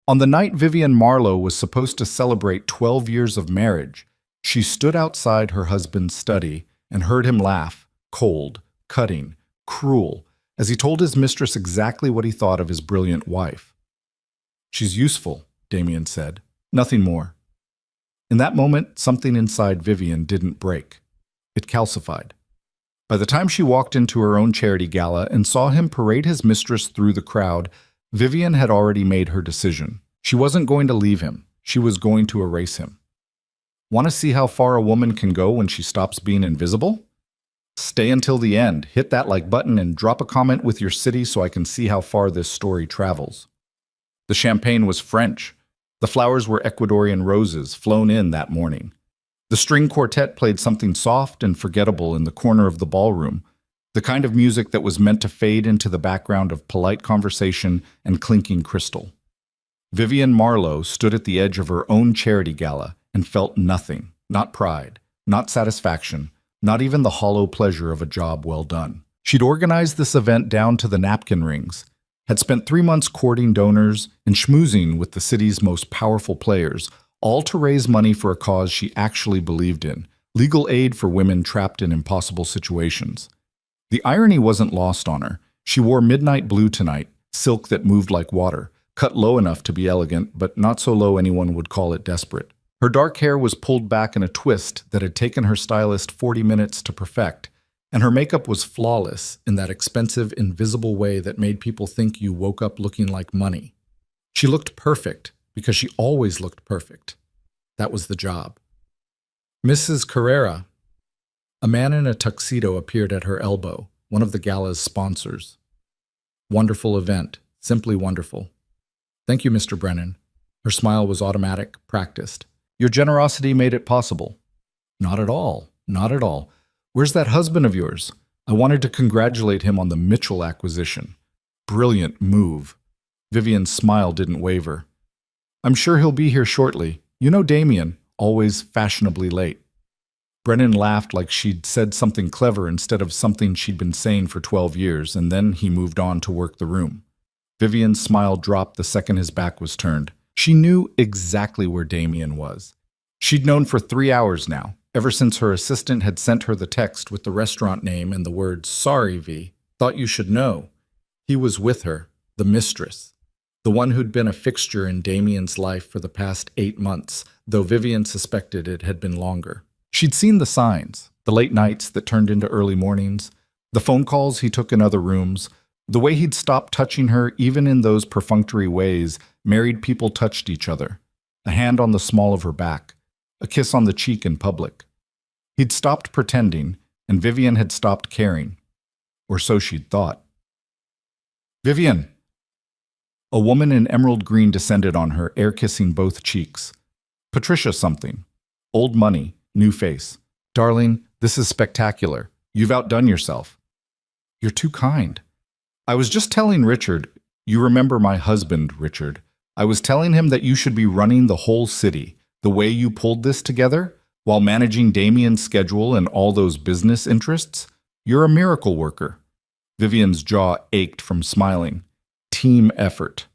On the night Vivian Marlowe was supposed to celebrate 12 years of marriage, she stood outside her husband's study and heard him laugh, cold, cutting, cruel, as he told his mistress exactly what he thought of his brilliant wife. "She's useful," Damien said. "Nothing more." In that moment, something inside Vivian didn't break. It calcified. By the time she walked into her own charity gala and saw him parade his mistress through the crowd, Vivian had already made her decision. She wasn't going to leave him. She was going to erase him. Want to see how far a woman can go when she stops being invisible? Stay until the end, hit that like button, and drop a comment with your city so I can see how far this story travels. The champagne was French. The flowers were Ecuadorian roses, flown in that morning. The string quartet played something soft and forgettable in the corner of the ballroom, the kind of music that was meant to fade into the background of polite conversation and clinking crystal. Vivian Marlowe stood at the edge of her own charity gala and felt nothing, not pride, not satisfaction, not even the hollow pleasure of a job well done. She'd organized this event down to the napkin rings, had spent 3 months courting donors and schmoozing with the city's most powerful players, all to raise money for a cause she actually believed in, legal aid for women trapped in impossible situations. The irony wasn't lost on her. She wore midnight blue tonight, silk that moved like water, cut low enough to be elegant, but not so low anyone would call it desperate. Her dark hair was pulled back in a twist that had taken her stylist 40 minutes to perfect, and her makeup was flawless in that expensive, invisible way that made people think you woke up looking like money. She looked perfect because she always looked perfect. That was the job. "Mrs. Carrera." A man in a tuxedo appeared at her elbow, one of the gala's sponsors. "Wonderful event, simply wonderful." "Thank you, Mr. Brennan." Her smile was automatic, practiced. "Your generosity made it possible." "Not at all, not at all. Where's that husband of yours? I wanted to congratulate him on the Mitchell acquisition." "Brilliant move." Vivian's smile didn't waver. "I'm sure he'll be here shortly. You know Damien, always fashionably late." Brennan laughed like she'd said something clever instead of something she'd been saying for 12 years, and then he moved on to work the room. Vivian's smile dropped the second his back was turned. She knew exactly where Damien was. She'd known for 3 hours now, ever since her assistant had sent her the text with the restaurant name and the words, "Sorry, V, thought you should know." He was with her, the mistress, the one who'd been a fixture in Damien's life for the past 8 months, though Vivian suspected it had been longer. She'd seen the signs, the late nights that turned into early mornings, the phone calls he took in other rooms, the way he'd stopped touching her even in those perfunctory ways married people touched each other, a hand on the small of her back, a kiss on the cheek in public. He'd stopped pretending, and Vivian had stopped caring. Or so she'd thought. "Vivian!" A woman in emerald green descended on her, air-kissing both cheeks. "Patricia something. Old money, new face. Darling, this is spectacular. You've outdone yourself." "You're too kind." "I was just telling Richard, you remember my husband, Richard. I was telling him that you should be running the whole city, the way you pulled this together, while managing Damien's schedule and all those business interests. You're a miracle worker." Vivian's jaw ached from smiling. Team effort.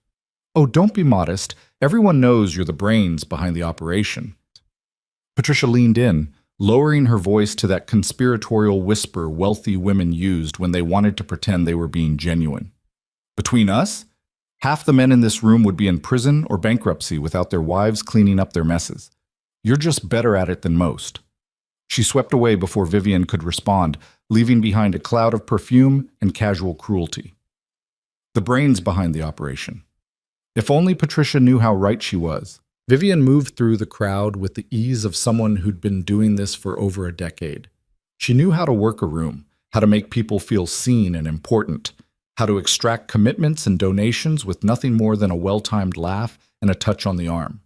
"Oh, don't be modest. Everyone knows you're the brains behind the operation." Patricia leaned in, lowering her voice to that conspiratorial whisper wealthy women used when they wanted to pretend they were being genuine. "Between us, half the men in this room would be in prison or bankruptcy without their wives cleaning up their messes. You're just better at it than most." She swept away before Vivian could respond, leaving behind a cloud of perfume and casual cruelty. The brains behind the operation. If only Patricia knew how right she was. Vivian moved through the crowd with the ease of someone who'd been doing this for over a decade. She knew how to work a room, how to make people feel seen and important, how to extract commitments and donations with nothing more than a well-timed laugh and a touch on the arm.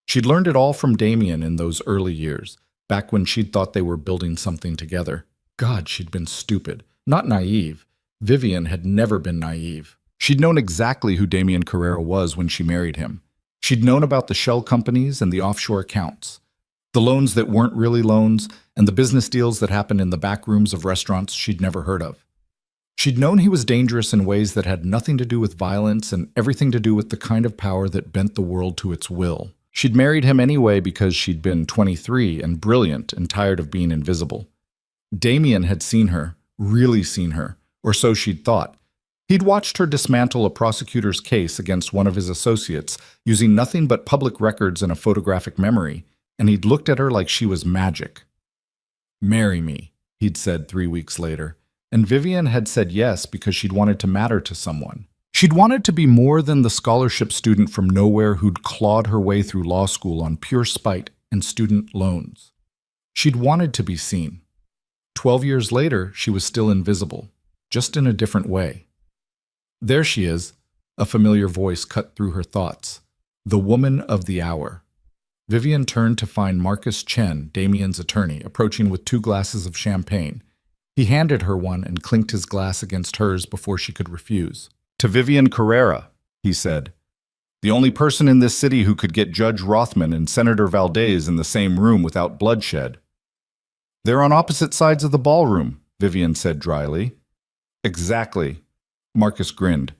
She'd learned it all from Damien in those early years, back when she'd thought they were building something together. God, she'd been stupid, not naive. Vivian had never been naive. She'd known exactly who Damien Carrera was when she married him. She'd known about the shell companies and the offshore accounts, the loans that weren't really loans, and the business deals that happened in the back rooms of restaurants she'd never heard of. She'd known he was dangerous in ways that had nothing to do with violence and everything to do with the kind of power that bent the world to its will. She'd married him anyway because she'd been 23 and brilliant and tired of being invisible. Damien had seen her, really seen her, or so she'd thought. He'd watched her dismantle a prosecutor's case against one of his associates using nothing but public records and a photographic memory, and he'd looked at her like she was magic. "Marry me," he'd said 3 weeks later, and Vivian had said yes because she'd wanted to matter to someone. She'd wanted to be more than the scholarship student from nowhere who'd clawed her way through law school on pure spite and student loans. She'd wanted to be seen. 12 years later, she was still invisible, just in a different way. "There she is," a familiar voice cut through her thoughts. "The woman of the hour." Vivian turned to find Marcus Chen, Damien's attorney, approaching with 2 glasses of champagne. He handed her one and clinked his glass against hers before she could refuse. "To Vivian Carrera," he said. "The only person in this city who could get Judge Rothman and Senator Valdez in the same room without bloodshed." "They're on opposite sides of the ballroom," Vivian said dryly. "Exactly." Marcus grinned.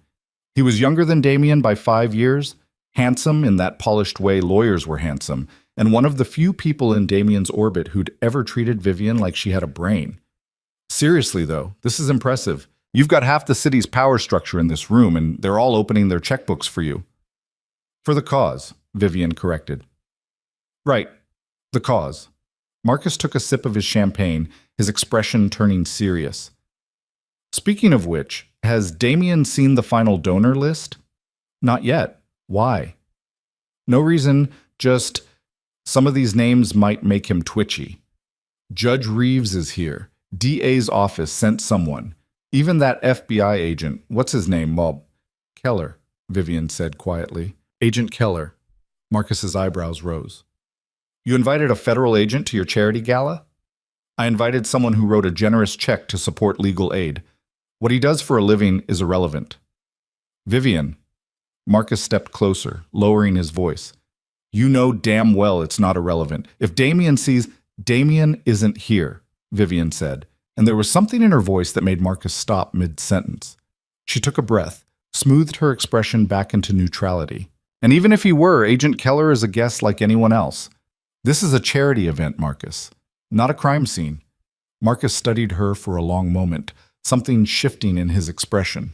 He was younger than Damien by 5 years, handsome in that polished way lawyers were handsome, and one of the few people in Damien's orbit who'd ever treated Vivian like she had a brain. "Seriously, though, this is impressive. You've got half the city's power structure in this room, and they're all opening their checkbooks for you." "For the cause," Vivian corrected. "Right, the cause." Marcus took a sip of his champagne, his expression turning serious. "Speaking of which, has Damien seen the final donor list?" "Not yet. Why?" "No reason, just some of these names might make him twitchy. Judge Reeves is here. DA's office sent someone. Even that FBI agent, what's his name, Bob?" "Keller," Vivian said quietly. "Agent Keller." Marcus's eyebrows rose. "You invited a federal agent to your charity gala?" "I invited someone who wrote a generous check to support legal aid. What he does for a living is irrelevant." "Vivian." Marcus stepped closer, lowering his voice. "You know damn well it's not irrelevant. If Damien sees—" "Damien isn't here," Vivian said, and there was something in her voice that made Marcus stop mid-sentence. She took a breath, smoothed her expression back into neutrality. "And even if he were, Agent Keller is a guest like anyone else. This is a charity event, Marcus, not a crime scene." Marcus studied her for a long moment, something shifting in his expression.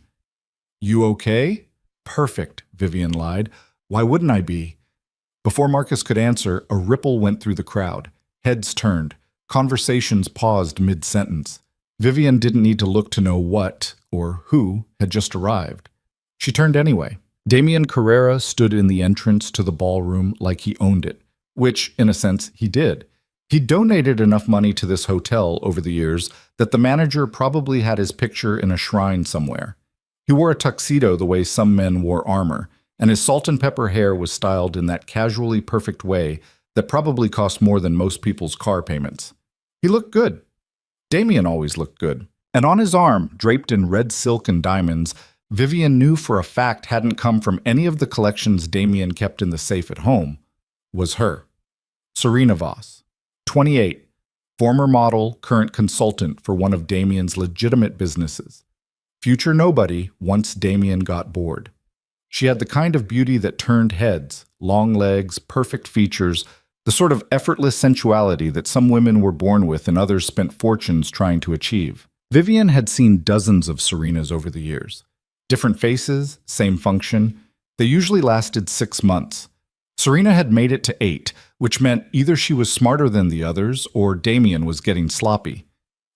"You okay?" "Perfect," Vivian lied. "Why wouldn't I be?" Before Marcus could answer, a ripple went through the crowd. Heads turned. Conversations paused mid-sentence. Vivian didn't need to look to know what, or who, had just arrived. She turned anyway. Damien Carrera stood in the entrance to the ballroom like he owned it, which, in a sense, he did. He donated enough money to this hotel over the years that the manager probably had his picture in a shrine somewhere. He wore a tuxedo the way some men wore armor, and his salt and pepper hair was styled in that casually perfect way that probably cost more than most people's car payments. He looked good. Damien always looked good. And on his arm, draped in red silk and diamonds, Vivian knew for a fact hadn't come from any of the collections Damien kept in the safe at home, was her. Serena Voss, 28, former model, current consultant for one of Damien's legitimate businesses. Future nobody once Damien got bored. She had the kind of beauty that turned heads, long legs, perfect features, the sort of effortless sensuality that some women were born with and others spent fortunes trying to achieve. Vivian had seen dozens of Serenas over the years. Different faces, same function. They usually lasted 6 months. Serena had made it to 8, which meant either she was smarter than the others or Damien was getting sloppy.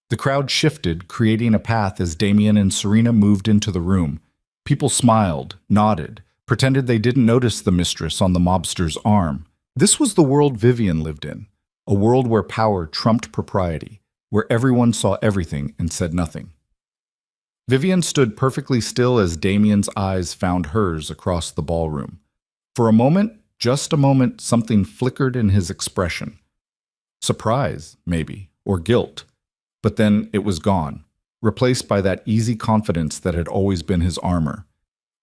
The crowd shifted, creating a path as Damien and Serena moved into the room. People smiled, nodded, pretended they didn't notice the mistress on the mobster's arm. This was the world Vivian lived in, a world where power trumped propriety, where everyone saw everything and said nothing. Vivian stood perfectly still as Damien's eyes found hers across the ballroom. For a moment, just a moment, something flickered in his expression. Surprise, maybe, or guilt. But then it was gone, replaced by that easy confidence that had always been his armor.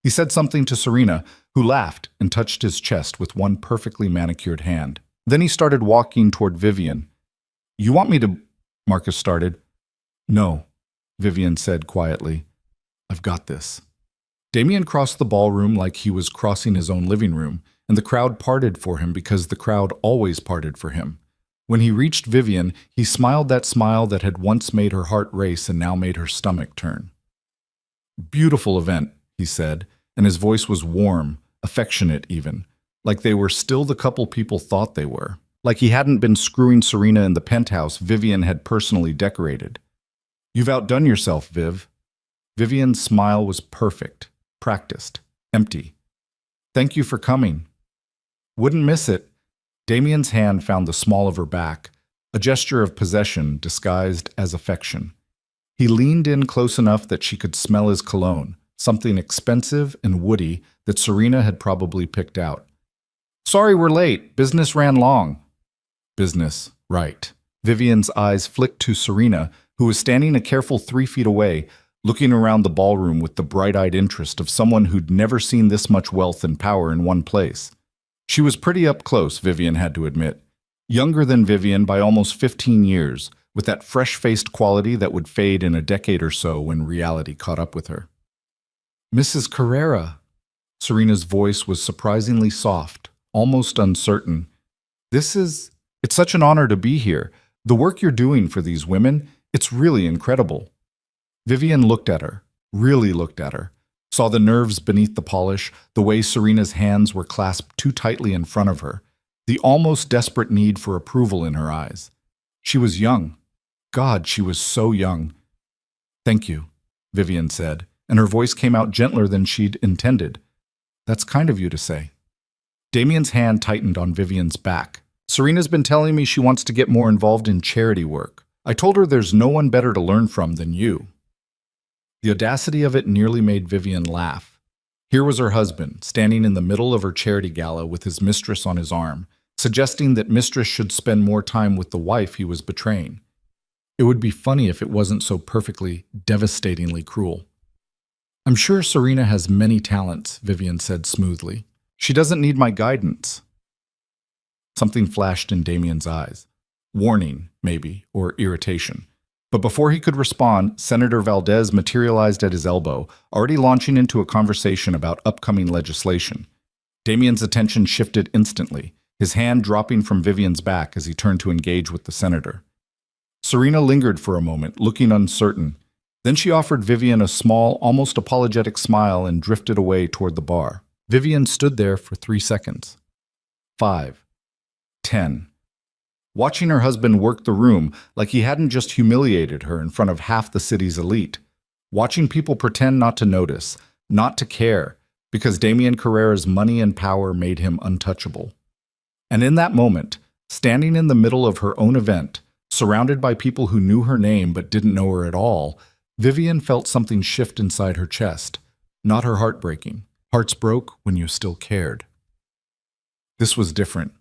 He said something to Serena, who laughed and touched his chest with one perfectly manicured hand. Then he started walking toward Vivian. "You want me to—" Marcus started. "No," Vivian said quietly. I've got this. Damien crossed the ballroom like he was crossing his own living room, and the crowd parted for him because the crowd always parted for him. When he reached Vivian, he smiled that smile that had once made her heart race and now made her stomach turn. Beautiful event, he said, and his voice was warm, affectionate even, like they were still the couple people thought they were. Like he hadn't been screwing Serena in the penthouse Vivian had personally decorated. You've outdone yourself, Viv. Vivian's smile was perfect, practiced, empty. Thank you for coming. Wouldn't miss it. Damien's hand found the small of her back, a gesture of possession disguised as affection. He leaned in close enough that she could smell his cologne, something expensive and woody that Serena had probably picked out. Sorry we're late. Business ran long. Business, right. Vivian's eyes flicked to Serena, who was standing a careful 3 feet away, looking around the ballroom with the bright-eyed interest of someone who'd never seen this much wealth and power in one place. She was pretty up close, Vivian had to admit. Younger than Vivian by almost 15 years, with that fresh-faced quality that would fade in a decade or so when reality caught up with her. Mrs. Carrera. Serena's voice was surprisingly soft, almost uncertain. It's such an honor to be here. The work you're doing for these women, it's really incredible. Vivian looked at her, really looked at her, saw the nerves beneath the polish, the way Serena's hands were clasped too tightly in front of her, the almost desperate need for approval in her eyes. She was young. God, she was so young. Thank you, Vivian said, and her voice came out gentler than she'd intended. That's kind of you to say. Damien's hand tightened on Vivian's back. Serena's been telling me she wants to get more involved in charity work. I told her there's no one better to learn from than you. The audacity of it nearly made Vivian laugh. Here was her husband, standing in the middle of her charity gala with his mistress on his arm, suggesting that Mistress should spend more time with the wife he was betraying. It would be funny if it wasn't so perfectly, devastatingly cruel. I'm sure Serena has many talents, Vivian said smoothly. She doesn't need my guidance. Something flashed in Damien's eyes. Warning, maybe, or irritation. But before he could respond, Senator Valdez materialized at his elbow, already launching into a conversation about upcoming legislation. Damien's attention shifted instantly, his hand dropping from Vivian's back as he turned to engage with the senator. Serena lingered for a moment, looking uncertain. Then she offered Vivian a small, almost apologetic smile and drifted away toward the bar. Vivian stood there for 3 seconds. 5. 10. Watching her husband work the room like he hadn't just humiliated her in front of half the city's elite. Watching people pretend not to notice, not to care, because Damien Carrera's money and power made him untouchable. And in that moment, standing in the middle of her own event, surrounded by people who knew her name but didn't know her at all, Vivian felt something shift inside her chest, not her heart breaking. Hearts broke when you still cared. This was different.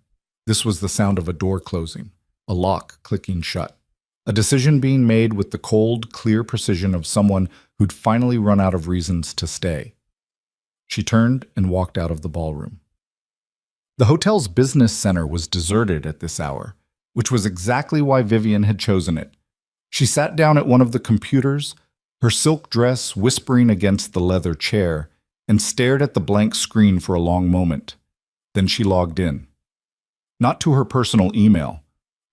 This was the sound of a door closing, a lock clicking shut, a decision being made with the cold, clear precision of someone who'd finally run out of reasons to stay. She turned and walked out of the ballroom. The hotel's business center was deserted at this hour, which was exactly why Vivian had chosen it. She sat down at one of the computers, her silk dress whispering against the leather chair, and stared at the blank screen for a long moment. Then she logged in. Not to her personal email,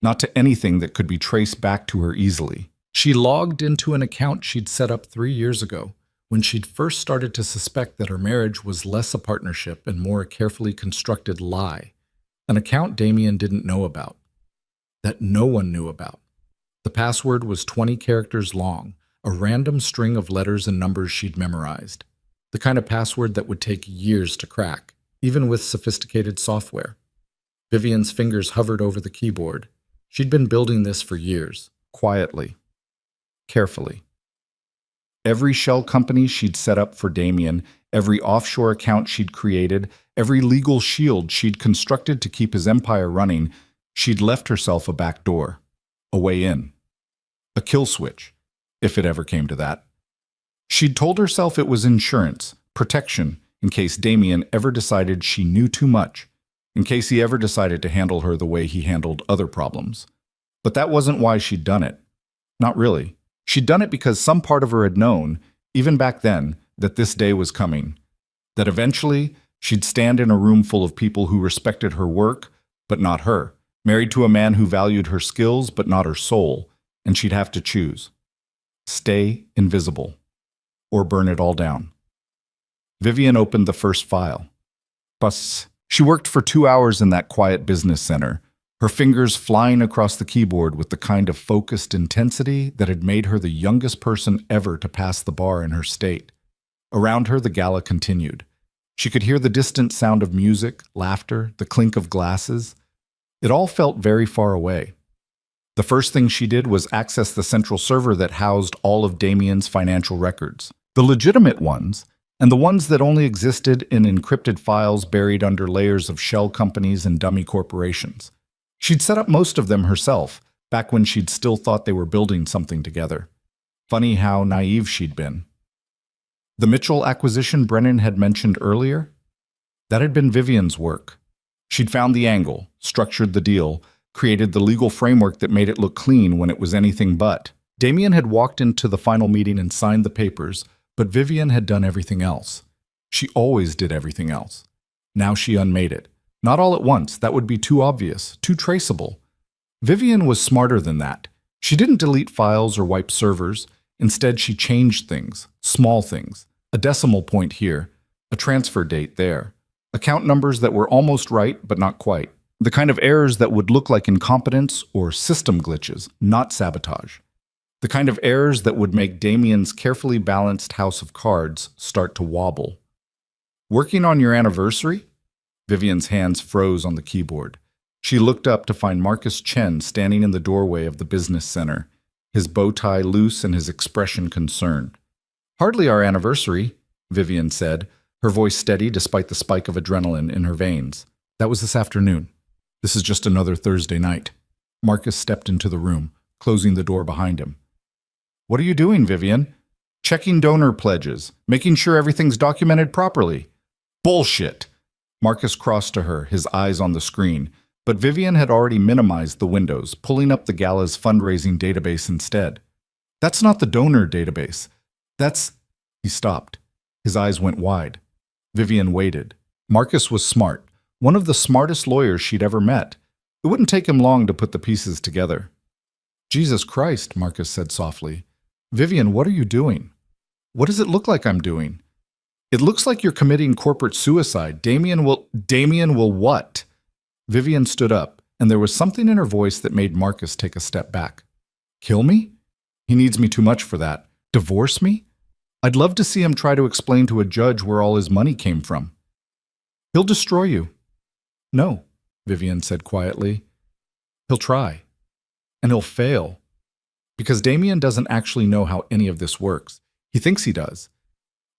not to anything that could be traced back to her easily. She logged into an account she'd set up 3 years ago, when she'd first started to suspect that her marriage was less a partnership and more a carefully constructed lie, an account Damien didn't know about, that no one knew about. The password was 20 characters long, a random string of letters and numbers she'd memorized, the kind of password that would take years to crack, even with sophisticated software. Vivian's fingers hovered over the keyboard. She'd been building this for years, quietly, carefully. Every shell company she'd set up for Damien, every offshore account she'd created, every legal shield she'd constructed to keep his empire running, she'd left herself a back door, a way in, a kill switch, if it ever came to that. She'd told herself it was insurance, protection, in case Damien ever decided she knew too much, in case he ever decided to handle her the way he handled other problems. But that wasn't why she'd done it. Not really. She'd done it because some part of her had known, even back then, that this day was coming, that eventually she'd stand in a room full of people who respected her work, but not her, married to a man who valued her skills, but not her soul, and she'd have to choose. Stay invisible, or burn it all down. Vivian opened the first file. She worked for 2 hours in that quiet business center, her fingers flying across the keyboard with the kind of focused intensity that had made her the youngest person ever to pass the bar in her state. Around her, the gala continued. She could hear the distant sound of music, laughter, the clink of glasses. It all felt very far away. The first thing she did was access the central server that housed all of Damien's financial records. The legitimate ones, and the ones that only existed in encrypted files buried under layers of shell companies and dummy corporations. She'd set up most of them herself, back when she'd still thought they were building something together. Funny how naive she'd been. The Mitchell acquisition Brennan had mentioned earlier? That had been Vivian's work. She'd found the angle, structured the deal, created the legal framework that made it look clean when it was anything but. Damien had walked into the final meeting and signed the papers, but Vivian had done everything else. She always did everything else. Now she unmade it. Not all at once, that would be too obvious, too traceable. Vivian was smarter than that. She didn't delete files or wipe servers. Instead, she changed things, small things. A decimal point here, a transfer date there. Account numbers that were almost right, but not quite. The kind of errors that would look like incompetence or system glitches, not sabotage. The kind of errors that would make Damien's carefully balanced house of cards start to wobble. Working on your anniversary? Vivian's hands froze on the keyboard. She looked up to find Marcus Chen standing in the doorway of the business center, his bow tie loose and his expression concerned. Hardly our anniversary, Vivian said, her voice steady despite the spike of adrenaline in her veins. That was this afternoon. This is just another Thursday night. Marcus stepped into the room, closing the door behind him. What are you doing, Vivian? Checking donor pledges, making sure everything's documented properly. Bullshit! Marcus crossed to her, his eyes on the screen, but Vivian had already minimized the windows, pulling up the gala's fundraising database instead. That's not the donor database. That's... He stopped. His eyes went wide. Vivian waited. Marcus was smart, one of the smartest lawyers she'd ever met. It wouldn't take him long to put the pieces together. Jesus Christ, Marcus said softly. Vivian, what are you doing? What does it look like I'm doing? It looks like you're committing corporate suicide. Damien will what? Vivian stood up, and there was something in her voice that made Marcus take a step back. Kill me? He needs me too much for that. Divorce me? I'd love to see him try to explain to a judge where all his money came from. He'll destroy you. No, Vivian said quietly. He'll try. And he'll fail. Because Damien doesn't actually know how any of this works. He thinks he does.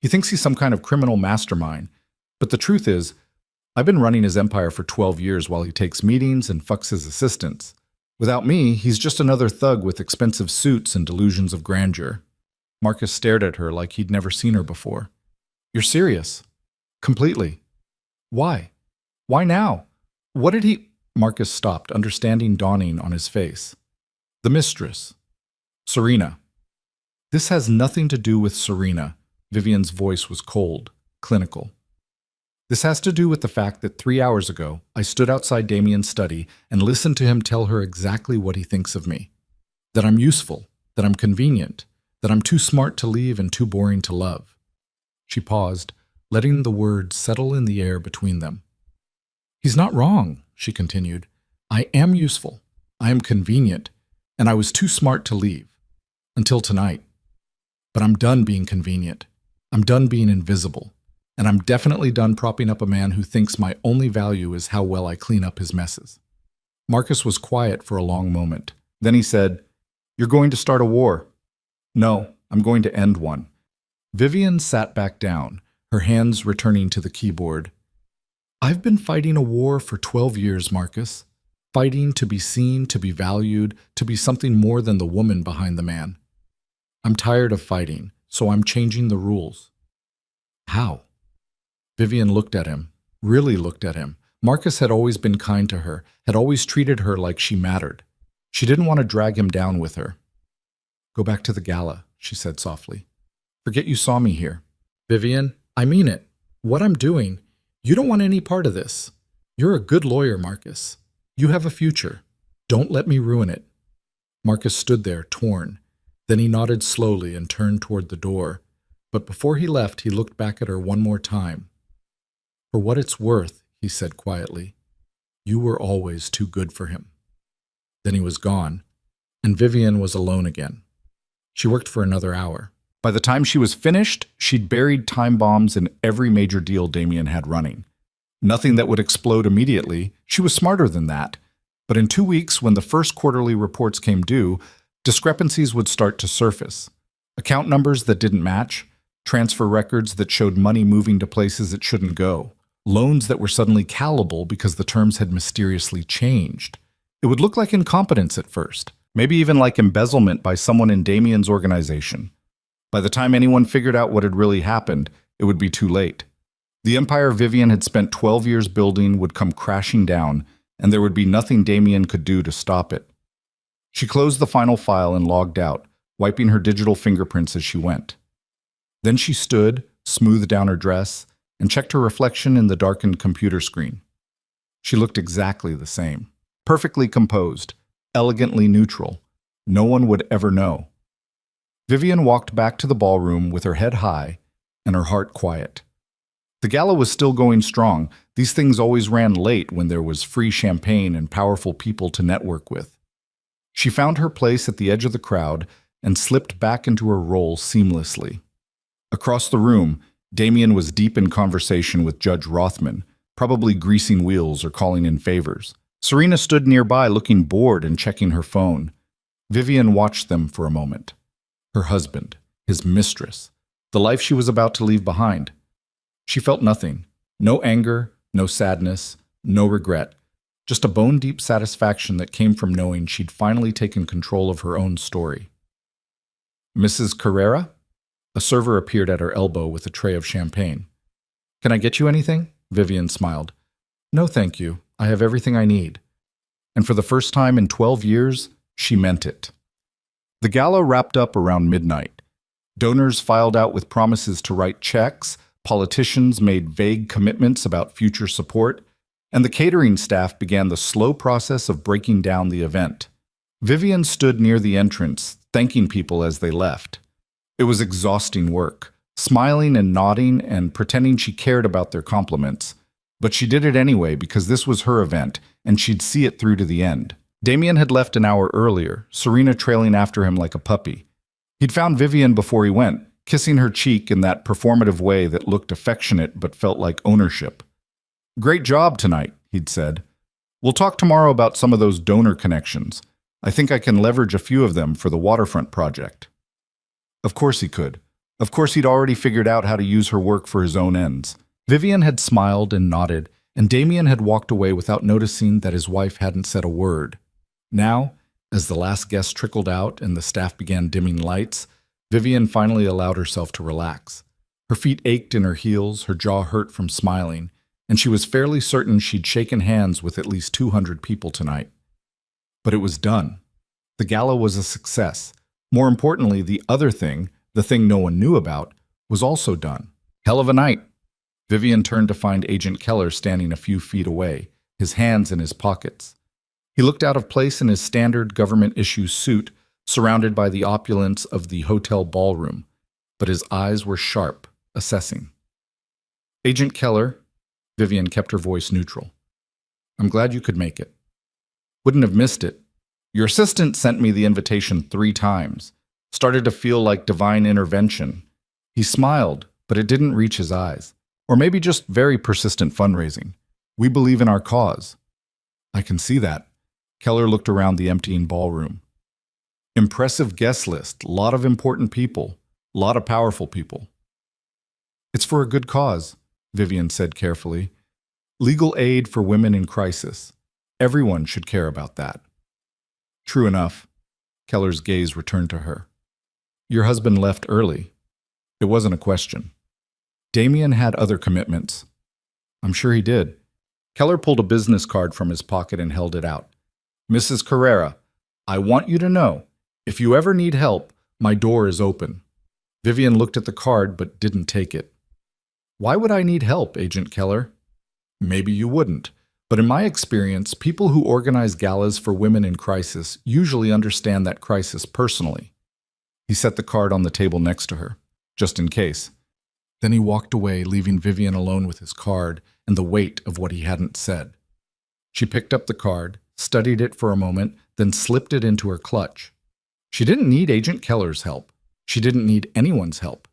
He thinks he's some kind of criminal mastermind. But the truth is, I've been running his empire for 12 years while he takes meetings and fucks his assistants. Without me, he's just another thug with expensive suits and delusions of grandeur. Marcus stared at her like he'd never seen her before. You're serious? Completely. Why? Why now? What did he... Marcus stopped, understanding dawning on his face. The mistress. Serena. This has nothing to do with Serena. Vivian's voice was cold, clinical. This has to do with the fact that 3 hours ago, I stood outside Damien's study and listened to him tell her exactly what he thinks of me. That I'm useful, that I'm convenient, that I'm too smart to leave and too boring to love. She paused, letting the words settle in the air between them. He's not wrong, she continued. I am useful, I am convenient, and I was too smart to leave. Until tonight. But I'm done being convenient. I'm done being invisible. And I'm definitely done propping up a man who thinks my only value is how well I clean up his messes. Marcus was quiet for a long moment. Then he said, You're going to start a war. No, I'm going to end one. Vivian sat back down, her hands returning to the keyboard. I've been fighting a war for 12 years, Marcus. Fighting to be seen, to be valued, to be something more than the woman behind the man. I'm tired of fighting, so I'm changing the rules. How? Vivian looked at him, really looked at him. Marcus had always been kind to her, had always treated her like she mattered. She didn't want to drag him down with her. Go back to the gala, she said softly. Forget you saw me here. Vivian, I mean it. What I'm doing, you don't want any part of this. You're a good lawyer, Marcus. You have a future. Don't let me ruin it. Marcus stood there, torn. Then he nodded slowly and turned toward the door. But before he left, he looked back at her one more time. For what it's worth, he said quietly, you were always too good for him. Then he was gone, and Vivian was alone again. She worked for another hour. By the time she was finished, she'd buried time bombs in every major deal Damien had running. Nothing that would explode immediately. She was smarter than that. But in 2 weeks, when the first quarterly reports came due, discrepancies would start to surface. Account numbers that didn't match, transfer records that showed money moving to places it shouldn't go, loans that were suddenly callable because the terms had mysteriously changed. It would look like incompetence at first, maybe even like embezzlement by someone in Damien's organization. By the time anyone figured out what had really happened, it would be too late. The empire Vivian had spent 12 years building would come crashing down, and there would be nothing Damien could do to stop it. She closed the final file and logged out, wiping her digital fingerprints as she went. Then she stood, smoothed down her dress, and checked her reflection in the darkened computer screen. She looked exactly the same, perfectly composed, elegantly neutral. No one would ever know. Vivian walked back to the ballroom with her head high and her heart quiet. The gala was still going strong. These things always ran late when there was free champagne and powerful people to network with. She found her place at the edge of the crowd and slipped back into her role seamlessly. Across the room, Damien was deep in conversation with Judge Rothman, probably greasing wheels or calling in favors. Serena stood nearby looking bored and checking her phone. Vivian watched them for a moment. Her husband, his mistress, the life she was about to leave behind. She felt nothing. No anger, no sadness, no regret. Just a bone-deep satisfaction that came from knowing she'd finally taken control of her own story. Mrs. Carrera? A server appeared at her elbow with a tray of champagne. Can I get you anything? Vivian smiled. No, thank you. I have everything I need. And for the first time in 12 years, she meant it. The gala wrapped up around midnight. Donors filed out with promises to write checks, politicians made vague commitments about future support, and the catering staff began the slow process of breaking down the event. Vivian stood near the entrance, thanking people as they left. It was exhausting work, smiling and nodding and pretending she cared about their compliments. But she did it anyway because this was her event, and she'd see it through to the end. Damien had left an hour earlier, Serena trailing after him like a puppy. He'd found Vivian before he went, kissing her cheek in that performative way that looked affectionate but felt like ownership. Great job tonight, he'd said. We'll talk tomorrow about some of those donor connections. I think I can leverage a few of them for the waterfront project. Of course he could. Of course he'd already figured out how to use her work for his own ends. Vivian had smiled and nodded, and Damien had walked away without noticing that his wife hadn't said a word. Now, as the last guest trickled out and the staff began dimming lights, Vivian finally allowed herself to relax. Her feet ached in her heels, her jaw hurt from smiling, and she was fairly certain she'd shaken hands with at least 200 people tonight. But it was done. The gala was a success. More importantly, the other thing, the thing no one knew about, was also done. Hell of a night. Vivian turned to find Agent Keller standing a few feet away, his hands in his pockets. He looked out of place in his standard government-issue suit, surrounded by the opulence of the hotel ballroom, but his eyes were sharp, assessing. Agent Keller, Vivian kept her voice neutral. I'm glad you could make it. Wouldn't have missed it. Your assistant sent me the invitation 3 times. Started to feel like divine intervention. He smiled, but it didn't reach his eyes. Or maybe just very persistent fundraising. We believe in our cause. I can see that. Keller looked around the emptying ballroom. Impressive guest list, lot of important people, lot of powerful people. It's for a good cause, Vivian said carefully. Legal aid for women in crisis. Everyone should care about that. True enough. Keller's gaze returned to her. Your husband left early. It wasn't a question. Damien had other commitments. I'm sure he did. Keller pulled a business card from his pocket and held it out. Mrs. Carrera, I want you to know, if you ever need help, my door is open. Vivian looked at the card but didn't take it. Why would I need help, Agent Keller? Maybe you wouldn't. But in my experience, people who organize galas for women in crisis usually understand that crisis personally. He set the card on the table next to her, just in case. Then he walked away, leaving Vivian alone with his card and the weight of what he hadn't said. She picked up the card, studied it for a moment, then slipped it into her clutch. She didn't need Agent Keller's help. She didn't need anyone's help.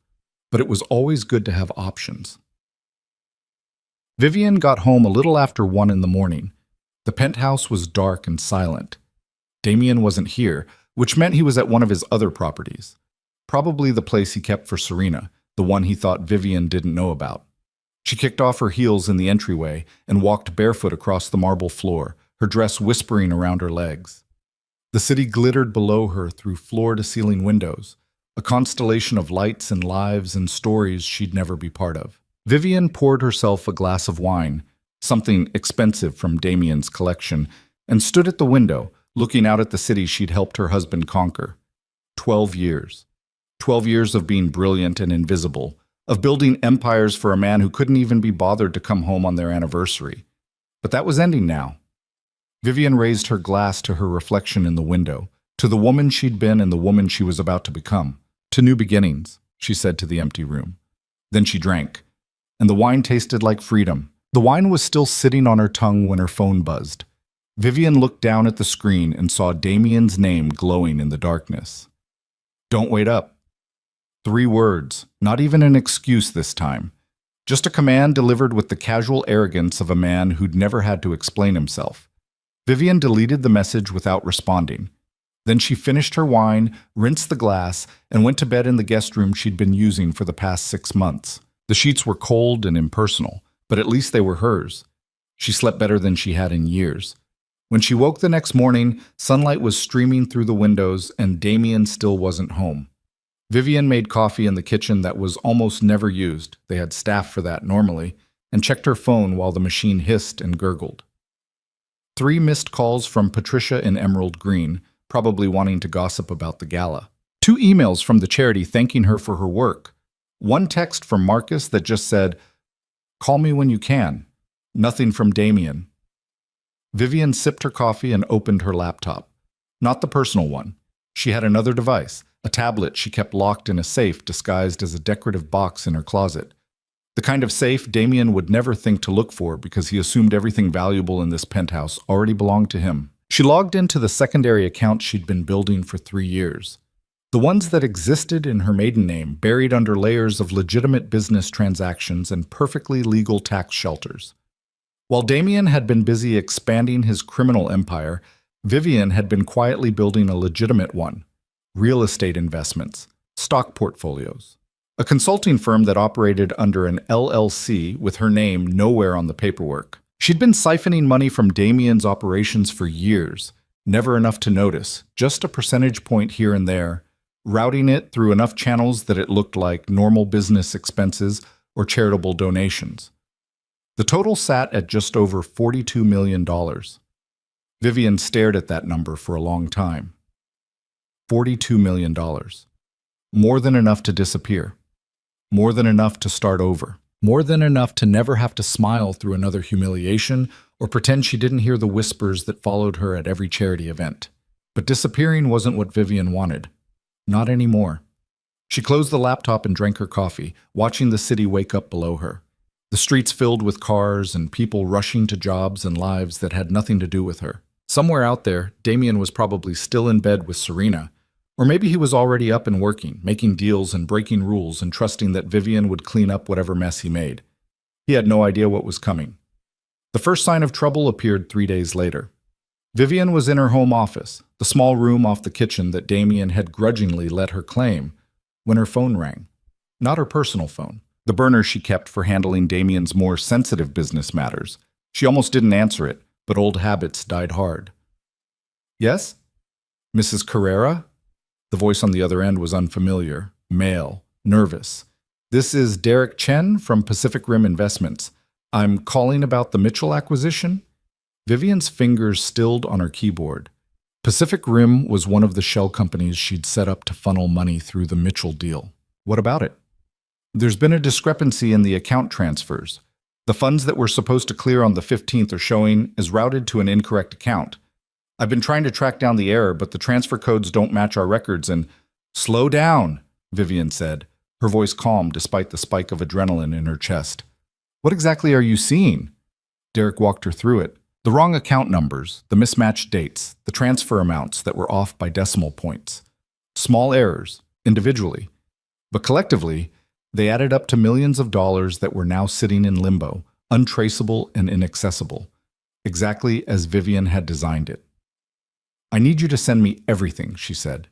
But it was always good to have options. Vivian got home a little after 1 in the morning. The penthouse was dark and silent. Damien wasn't here, which meant he was at one of his other properties. Probably the place he kept for Serena, the one he thought Vivian didn't know about. She kicked off her heels in the entryway and walked barefoot across the marble floor, her dress whispering around her legs. The city glittered below her through floor-to-ceiling windows, a constellation of lights and lives and stories she'd never be part of. Vivian poured herself a glass of wine, something expensive from Damien's collection, and stood at the window, looking out at the city she'd helped her husband conquer. 12 years. 12 years of being brilliant and invisible, of building empires for a man who couldn't even be bothered to come home on their anniversary. But that was ending now. Vivian raised her glass to her reflection in the window, to the woman she'd been and the woman she was about to become. To new beginnings, she said to the empty room. Then she drank, and the wine tasted like freedom. The wine was still sitting on her tongue when her phone buzzed. Vivian looked down at the screen and saw Damien's name glowing in the darkness. Don't wait up. 3 words, not even an excuse this time. Just a command delivered with the casual arrogance of a man who'd never had to explain himself. Vivian deleted the message without responding. Then she finished her wine, rinsed the glass, and went to bed in the guest room she'd been using for the past 6 months. The sheets were cold and impersonal, but at least they were hers. She slept better than she had in years. When she woke the next morning, sunlight was streaming through the windows and Damien still wasn't home. Vivian made coffee in the kitchen that was almost never used, they had staff for that normally, and checked her phone while the machine hissed and gurgled. 3 missed calls from Patricia in Emerald Green, probably wanting to gossip about the gala. 2 emails from the charity thanking her for her work. 1 text from Marcus that just said, "Call me when you can." Nothing from Damien. Vivian sipped her coffee and opened her laptop. Not the personal one. She had another device, a tablet she kept locked in a safe disguised as a decorative box in her closet. The kind of safe Damien would never think to look for because he assumed everything valuable in this penthouse already belonged to him. She logged into the secondary account she'd been building for 3 years. The ones that existed in her maiden name, buried under layers of legitimate business transactions and perfectly legal tax shelters. While Damien had been busy expanding his criminal empire, Vivian had been quietly building a legitimate one. Real estate investments, stock portfolios. A consulting firm that operated under an LLC with her name nowhere on the paperwork. She'd been siphoning money from Damien's operations for years, never enough to notice, just a percentage point here and there, routing it through enough channels that it looked like normal business expenses or charitable donations. The total sat at just over $42 million. Vivian stared at that number for a long time. $42 million. More than enough to disappear. More than enough to start over. More than enough to never have to smile through another humiliation or pretend she didn't hear the whispers that followed her at every charity event. But disappearing wasn't what Vivian wanted. Not anymore. She closed the laptop and drank her coffee, watching the city wake up below her. The streets filled with cars and people rushing to jobs and lives that had nothing to do with her. Somewhere out there, Damien was probably still in bed with Serena. Or maybe he was already up and working, making deals and breaking rules and trusting that Vivian would clean up whatever mess he made. He had no idea what was coming. The first sign of trouble appeared 3 days later. Vivian was in her home office, the small room off the kitchen that Damien had grudgingly let her claim, when her phone rang. Not her personal phone, the burner she kept for handling Damien's more sensitive business matters. She almost didn't answer it, but old habits died hard. Yes? Mrs. Carrera? The voice on the other end was unfamiliar, male, nervous. This is Derek Chen from Pacific Rim Investments. I'm calling about the Mitchell acquisition. Vivian's fingers stilled on her keyboard. Pacific Rim was one of the shell companies she'd set up to funnel money through the Mitchell deal. What about it? There's been a discrepancy in the account transfers. The funds that were supposed to clear on the 15th are showing as routed to an incorrect account. I've been trying to track down the error, but the transfer codes don't match our records and— Slow down, Vivian said, her voice calm despite the spike of adrenaline in her chest. What exactly are you seeing? Derek walked her through it. The wrong account numbers, the mismatched dates, the transfer amounts that were off by decimal points. Small errors, individually. But collectively, they added up to millions of dollars that were now sitting in limbo, untraceable and inaccessible, exactly as Vivian had designed it. I need you to send me everything, she said.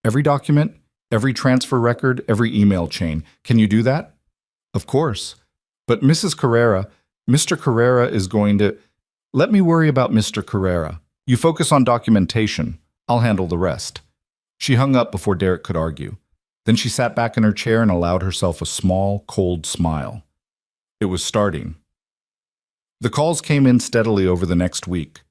Every document, every transfer record, every email chain. Can you do that? Of course. But Mr. Carrera is going to— Let me worry about Mr. Carrera. You focus on documentation. I'll handle the rest. She hung up before Derek could argue. Then she sat back in her chair and allowed herself a small, cold smile. It was starting. The calls came in steadily over the next week.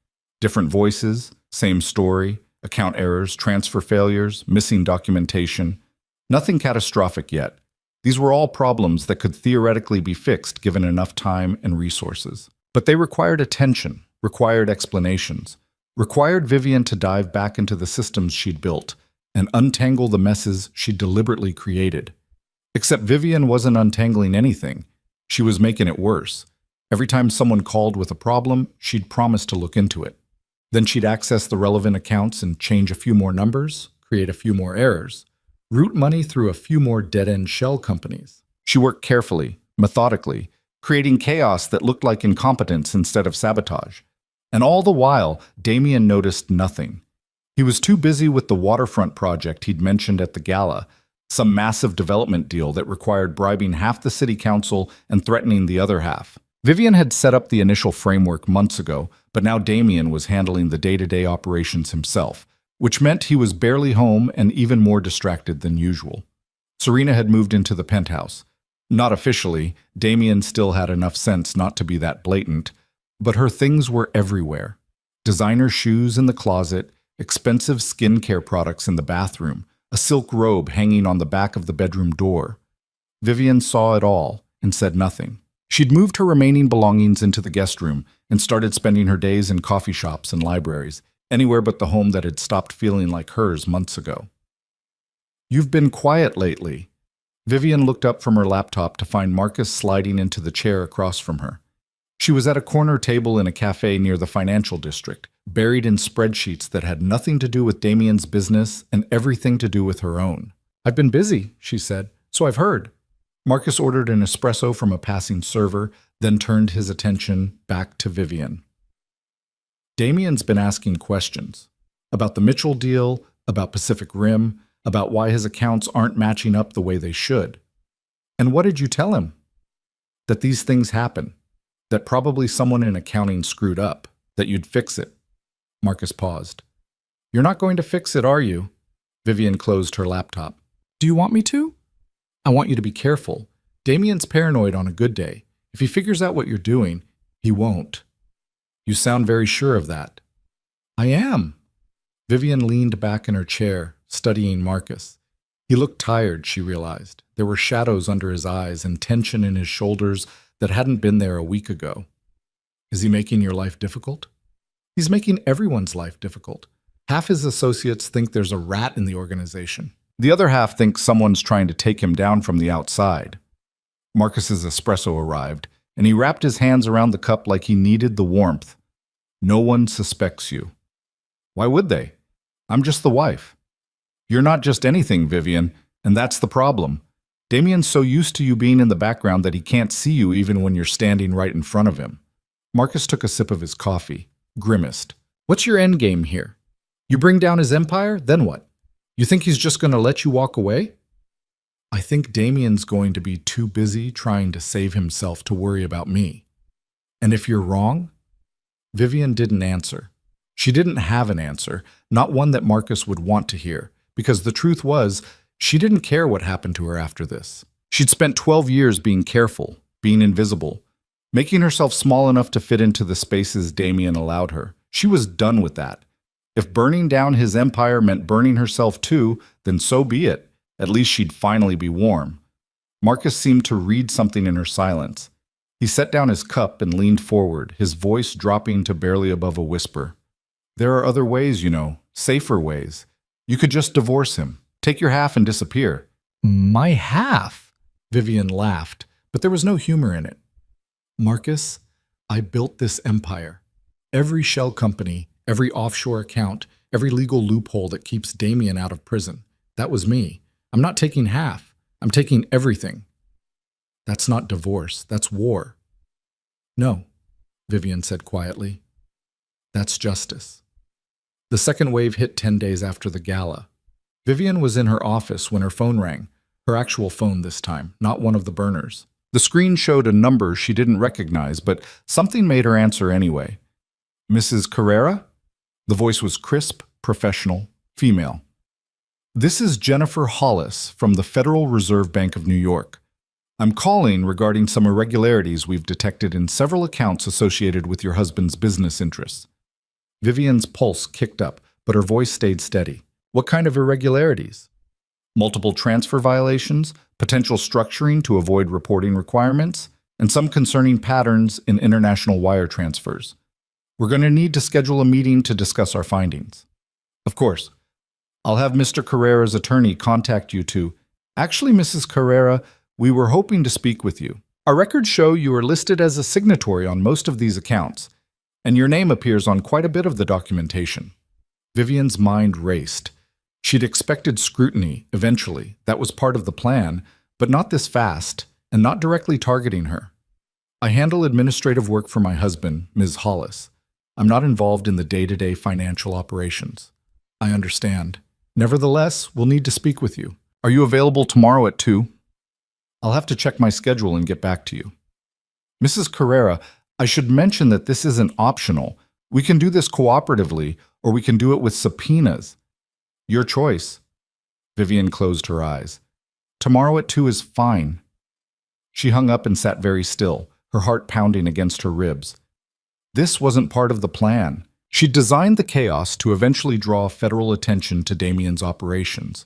Different voices, same story, account errors, transfer failures, missing documentation. Nothing catastrophic yet. These were all problems that could theoretically be fixed given enough time and resources. But they required attention, required explanations, required Vivian to dive back into the systems she'd built and untangle the messes she'd deliberately created. Except Vivian wasn't untangling anything. She was making it worse. Every time someone called with a problem, she'd promise to look into it. Then she'd access the relevant accounts and change a few more numbers, create a few more errors, route money through a few more dead-end shell companies. She worked carefully, methodically, creating chaos that looked like incompetence instead of sabotage. And all the while, Damien noticed nothing. He was too busy with the waterfront project he'd mentioned at the gala, some massive development deal that required bribing half the city council and threatening the other half. Vivian had set up the initial framework months ago, but now Damien was handling the day-to-day operations himself, which meant he was barely home and even more distracted than usual. Serena had moved into the penthouse. Not officially, Damien still had enough sense not to be that blatant, but her things were everywhere. Designer shoes in the closet, expensive skincare products in the bathroom, a silk robe hanging on the back of the bedroom door. Vivian saw it all and said nothing. She'd moved her remaining belongings into the guest room and started spending her days in coffee shops and libraries, anywhere but the home that had stopped feeling like hers months ago. You've been quiet lately. Vivian looked up from her laptop to find Marcus sliding into the chair across from her. She was at a corner table in a cafe near the financial district, buried in spreadsheets that had nothing to do with Damien's business and everything to do with her own. I've been busy, she said, so I've heard. Marcus ordered an espresso from a passing server, then turned his attention back to Vivian. Damien's been asking questions about the Mitchell deal, about Pacific Rim, about why his accounts aren't matching up the way they should. And what did you tell him? That these things happen, that probably someone in accounting screwed up, that you'd fix it. Marcus paused. You're not going to fix it, are you? Vivian closed her laptop. Do you want me to? I want you to be careful. Damien's paranoid on a good day. If he figures out what you're doing, he won't. You sound very sure of that. I am. Vivian leaned back in her chair, studying Marcus. He looked tired, she realized. There were shadows under his eyes and tension in his shoulders that hadn't been there a week ago. Is he making your life difficult? He's making everyone's life difficult. Half his associates think there's a rat in the organization. The other half thinks someone's trying to take him down from the outside. Marcus's espresso arrived, and he wrapped his hands around the cup like he needed the warmth. No one suspects you. Why would they? I'm just the wife. You're not just anything, Vivian, and that's the problem. Damien's so used to you being in the background that he can't see you even when you're standing right in front of him. Marcus took a sip of his coffee, grimaced. What's your end game here? You bring down his empire, then what? You think he's just going to let you walk away? I think Damien's going to be too busy trying to save himself to worry about me. And if you're wrong? Vivian didn't answer. She didn't have an answer, not one that Marcus would want to hear, because the truth was, she didn't care what happened to her after this. She'd spent 12 years being careful, being invisible, making herself small enough to fit into the spaces Damien allowed her. She was done with that. If burning down his empire meant burning herself too, then so be it. At least she'd finally be warm. Marcus seemed to read something in her silence. He set down his cup and leaned forward, his voice dropping to barely above a whisper. There are other ways, safer ways. You could just divorce him, take your half and disappear. My half? Vivian laughed, but there was no humor in it. Marcus, I built this empire. Every shell company, every offshore account, every legal loophole that keeps Damien out of prison. That was me. I'm not taking half. I'm taking everything. That's not divorce. That's war. No, Vivian said quietly. That's justice. The second wave hit 10 days after the gala. Vivian was in her office when her phone rang, her actual phone this time, not one of the burners. The screen showed a number she didn't recognize, but something made her answer anyway. Mrs. Carrera? The voice was crisp, professional, female. This is Jennifer Hollis from the Federal Reserve Bank of New York. I'm calling regarding some irregularities we've detected in several accounts associated with your husband's business interests. Vivian's pulse kicked up, but her voice stayed steady. What kind of irregularities? Multiple transfer violations, potential structuring to avoid reporting requirements, and some concerning patterns in international wire transfers. We're going to need to schedule a meeting to discuss our findings. Of course. I'll have Mr. Carrera's attorney contact you to... Actually, Mrs. Carrera, we were hoping to speak with you. Our records show you are listed as a signatory on most of these accounts, and your name appears on quite a bit of the documentation. Vivian's mind raced. She'd expected scrutiny, eventually. That was part of the plan, but not this fast, and not directly targeting her. I handle administrative work for my husband, Ms. Hollis. I'm not involved in the day-to-day financial operations. I understand. Nevertheless, we'll need to speak with you. Are you available tomorrow at 2? I'll have to check my schedule and get back to you. Mrs. Carrera, I should mention that this isn't optional. We can do this cooperatively, or we can do it with subpoenas. Your choice. Vivian closed her eyes. Tomorrow at 2 is fine. She hung up and sat very still, her heart pounding against her ribs. This wasn't part of the plan. She'd designed the chaos to eventually draw federal attention to Damien's operations.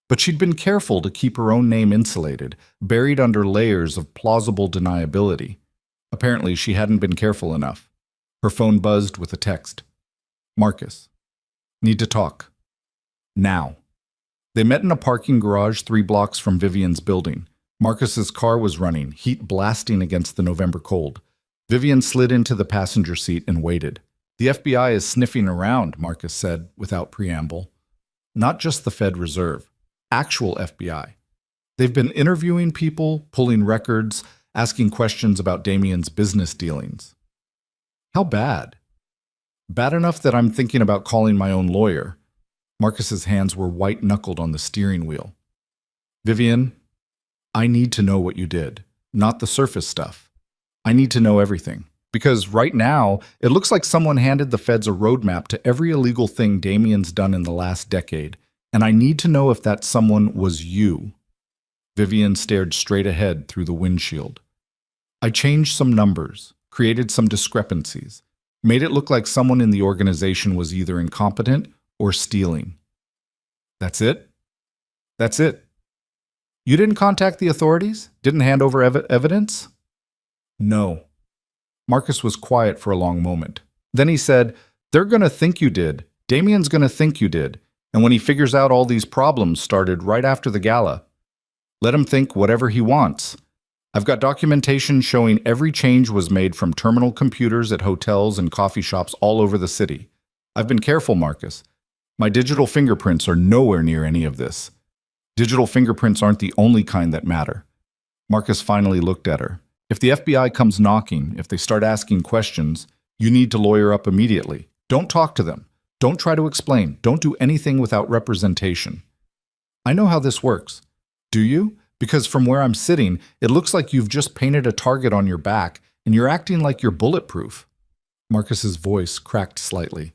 But she'd been careful to keep her own name insulated, buried under layers of plausible deniability. Apparently, she hadn't been careful enough. Her phone buzzed with a text. Marcus. Need to talk. Now. They met in a parking garage 3 blocks from Vivian's building. Marcus's car was running, heat blasting against the November cold. Vivian slid into the passenger seat and waited. The FBI is sniffing around, Marcus said, without preamble. Not just the Fed Reserve. Actual FBI. They've been interviewing people, pulling records, asking questions about Damien's business dealings. How bad? Bad enough that I'm thinking about calling my own lawyer. Marcus's hands were white-knuckled on the steering wheel. Vivian, I need to know what you did, not the surface stuff. I need to know everything. Because right now, it looks like someone handed the feds a roadmap to every illegal thing Damien's done in the last decade, and I need to know if that someone was you. Vivian stared straight ahead through the windshield. I changed some numbers, created some discrepancies, made it look like someone in the organization was either incompetent or stealing. That's it? That's it. You didn't contact the authorities? Didn't hand over evidence? No. Marcus was quiet for a long moment. Then he said, they're going to think you did. Damien's going to think you did. And when he figures out all these problems started right after the gala, let him think whatever he wants. I've got documentation showing every change was made from terminal computers at hotels and coffee shops all over the city. I've been careful, Marcus. My digital fingerprints are nowhere near any of this. Digital fingerprints aren't the only kind that matter. Marcus finally looked at her. If the FBI comes knocking, if they start asking questions, you need to lawyer up immediately. Don't talk to them. Don't try to explain. Don't do anything without representation. I know how this works. Do you? Because from where I'm sitting, it looks like you've just painted a target on your back and you're acting like you're bulletproof. Marcus's voice cracked slightly.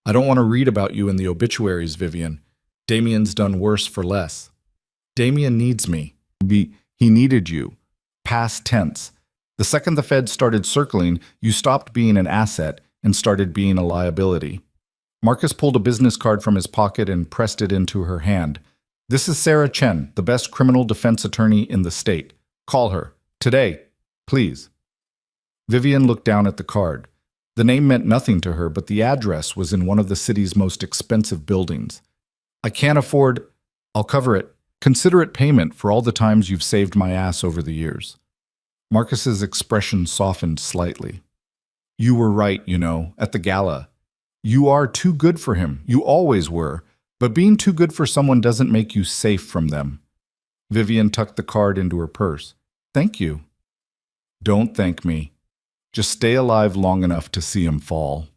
I don't want to read about you in the obituaries, Vivian. Damien's done worse for less. Damien needs me. He needed you. Past tense. The second the Fed started circling, you stopped being an asset and started being a liability. Marcus pulled a business card from his pocket and pressed it into her hand. This is Sarah Chen, the best criminal defense attorney in the state. Call her. Today. Please. Vivian looked down at the card. The name meant nothing to her, but the address was in one of the city's most expensive buildings. I can't afford. I'll cover it. Consider it payment for all the times you've saved my ass over the years. Marcus's expression softened slightly. You were right, at the gala. You are too good for him. You always were. But being too good for someone doesn't make you safe from them. Vivian tucked the card into her purse. Thank you. Don't thank me. Just stay alive long enough to see him fall.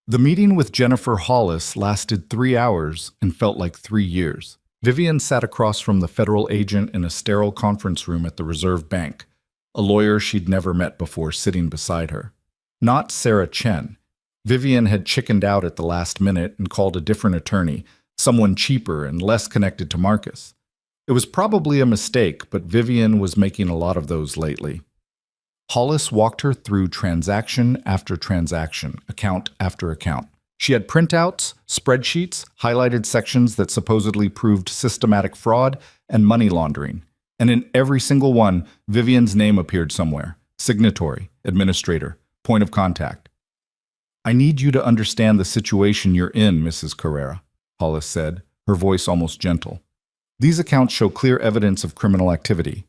The meeting with Jennifer Hollis lasted 3 hours and felt like 3 years. Vivian sat across from the federal agent in a sterile conference room at the Reserve Bank, a lawyer she'd never met before sitting beside her. Not Sarah Chen. Vivian had chickened out at the last minute and called a different attorney, someone cheaper and less connected to Marcus. It was probably a mistake, but Vivian was making a lot of those lately. Hollis walked her through transaction after transaction, account after account. She had printouts, spreadsheets, highlighted sections that supposedly proved systematic fraud and money laundering. And in every single one, Vivian's name appeared somewhere. Signatory, administrator, point of contact. I need you to understand the situation you're in, Mrs. Carrera, Hollis said, her voice almost gentle. These accounts show clear evidence of criminal activity.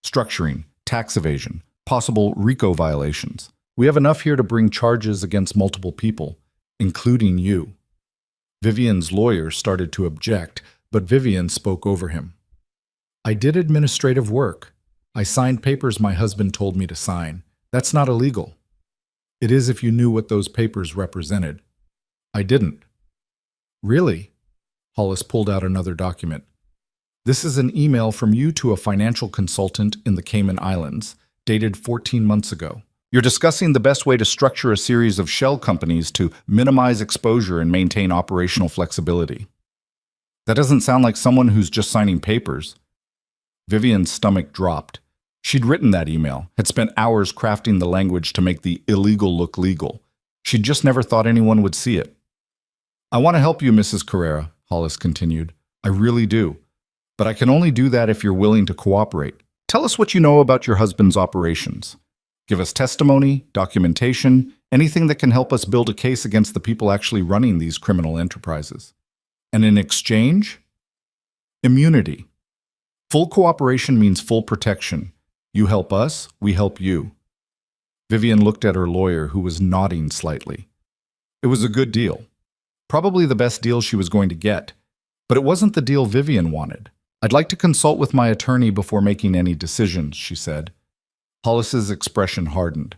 Structuring, tax evasion, possible RICO violations. We have enough here to bring charges against multiple people, including you. Vivian's lawyer started to object, but Vivian spoke over him. I did administrative work. I signed papers my husband told me to sign. That's not illegal. It is if you knew what those papers represented. I didn't. Really? Hollis pulled out another document. This is an email from you to a financial consultant in the Cayman Islands, dated 14 months ago. You're discussing the best way to structure a series of shell companies to minimize exposure and maintain operational flexibility. That doesn't sound like someone who's just signing papers. Vivian's stomach dropped. She'd written that email, had spent hours crafting the language to make the illegal look legal. She'd just never thought anyone would see it. I want to help you, Mrs. Carrera, Hollis continued. I really do. But I can only do that if you're willing to cooperate. Tell us what you know about your husband's operations. Give us testimony, documentation, anything that can help us build a case against the people actually running these criminal enterprises. And in exchange? Immunity. Full cooperation means full protection. You help us, we help you. Vivian looked at her lawyer, who was nodding slightly. It was a good deal. Probably the best deal she was going to get. But it wasn't the deal Vivian wanted. I'd like to consult with my attorney before making any decisions, she said. Hollis's expression hardened.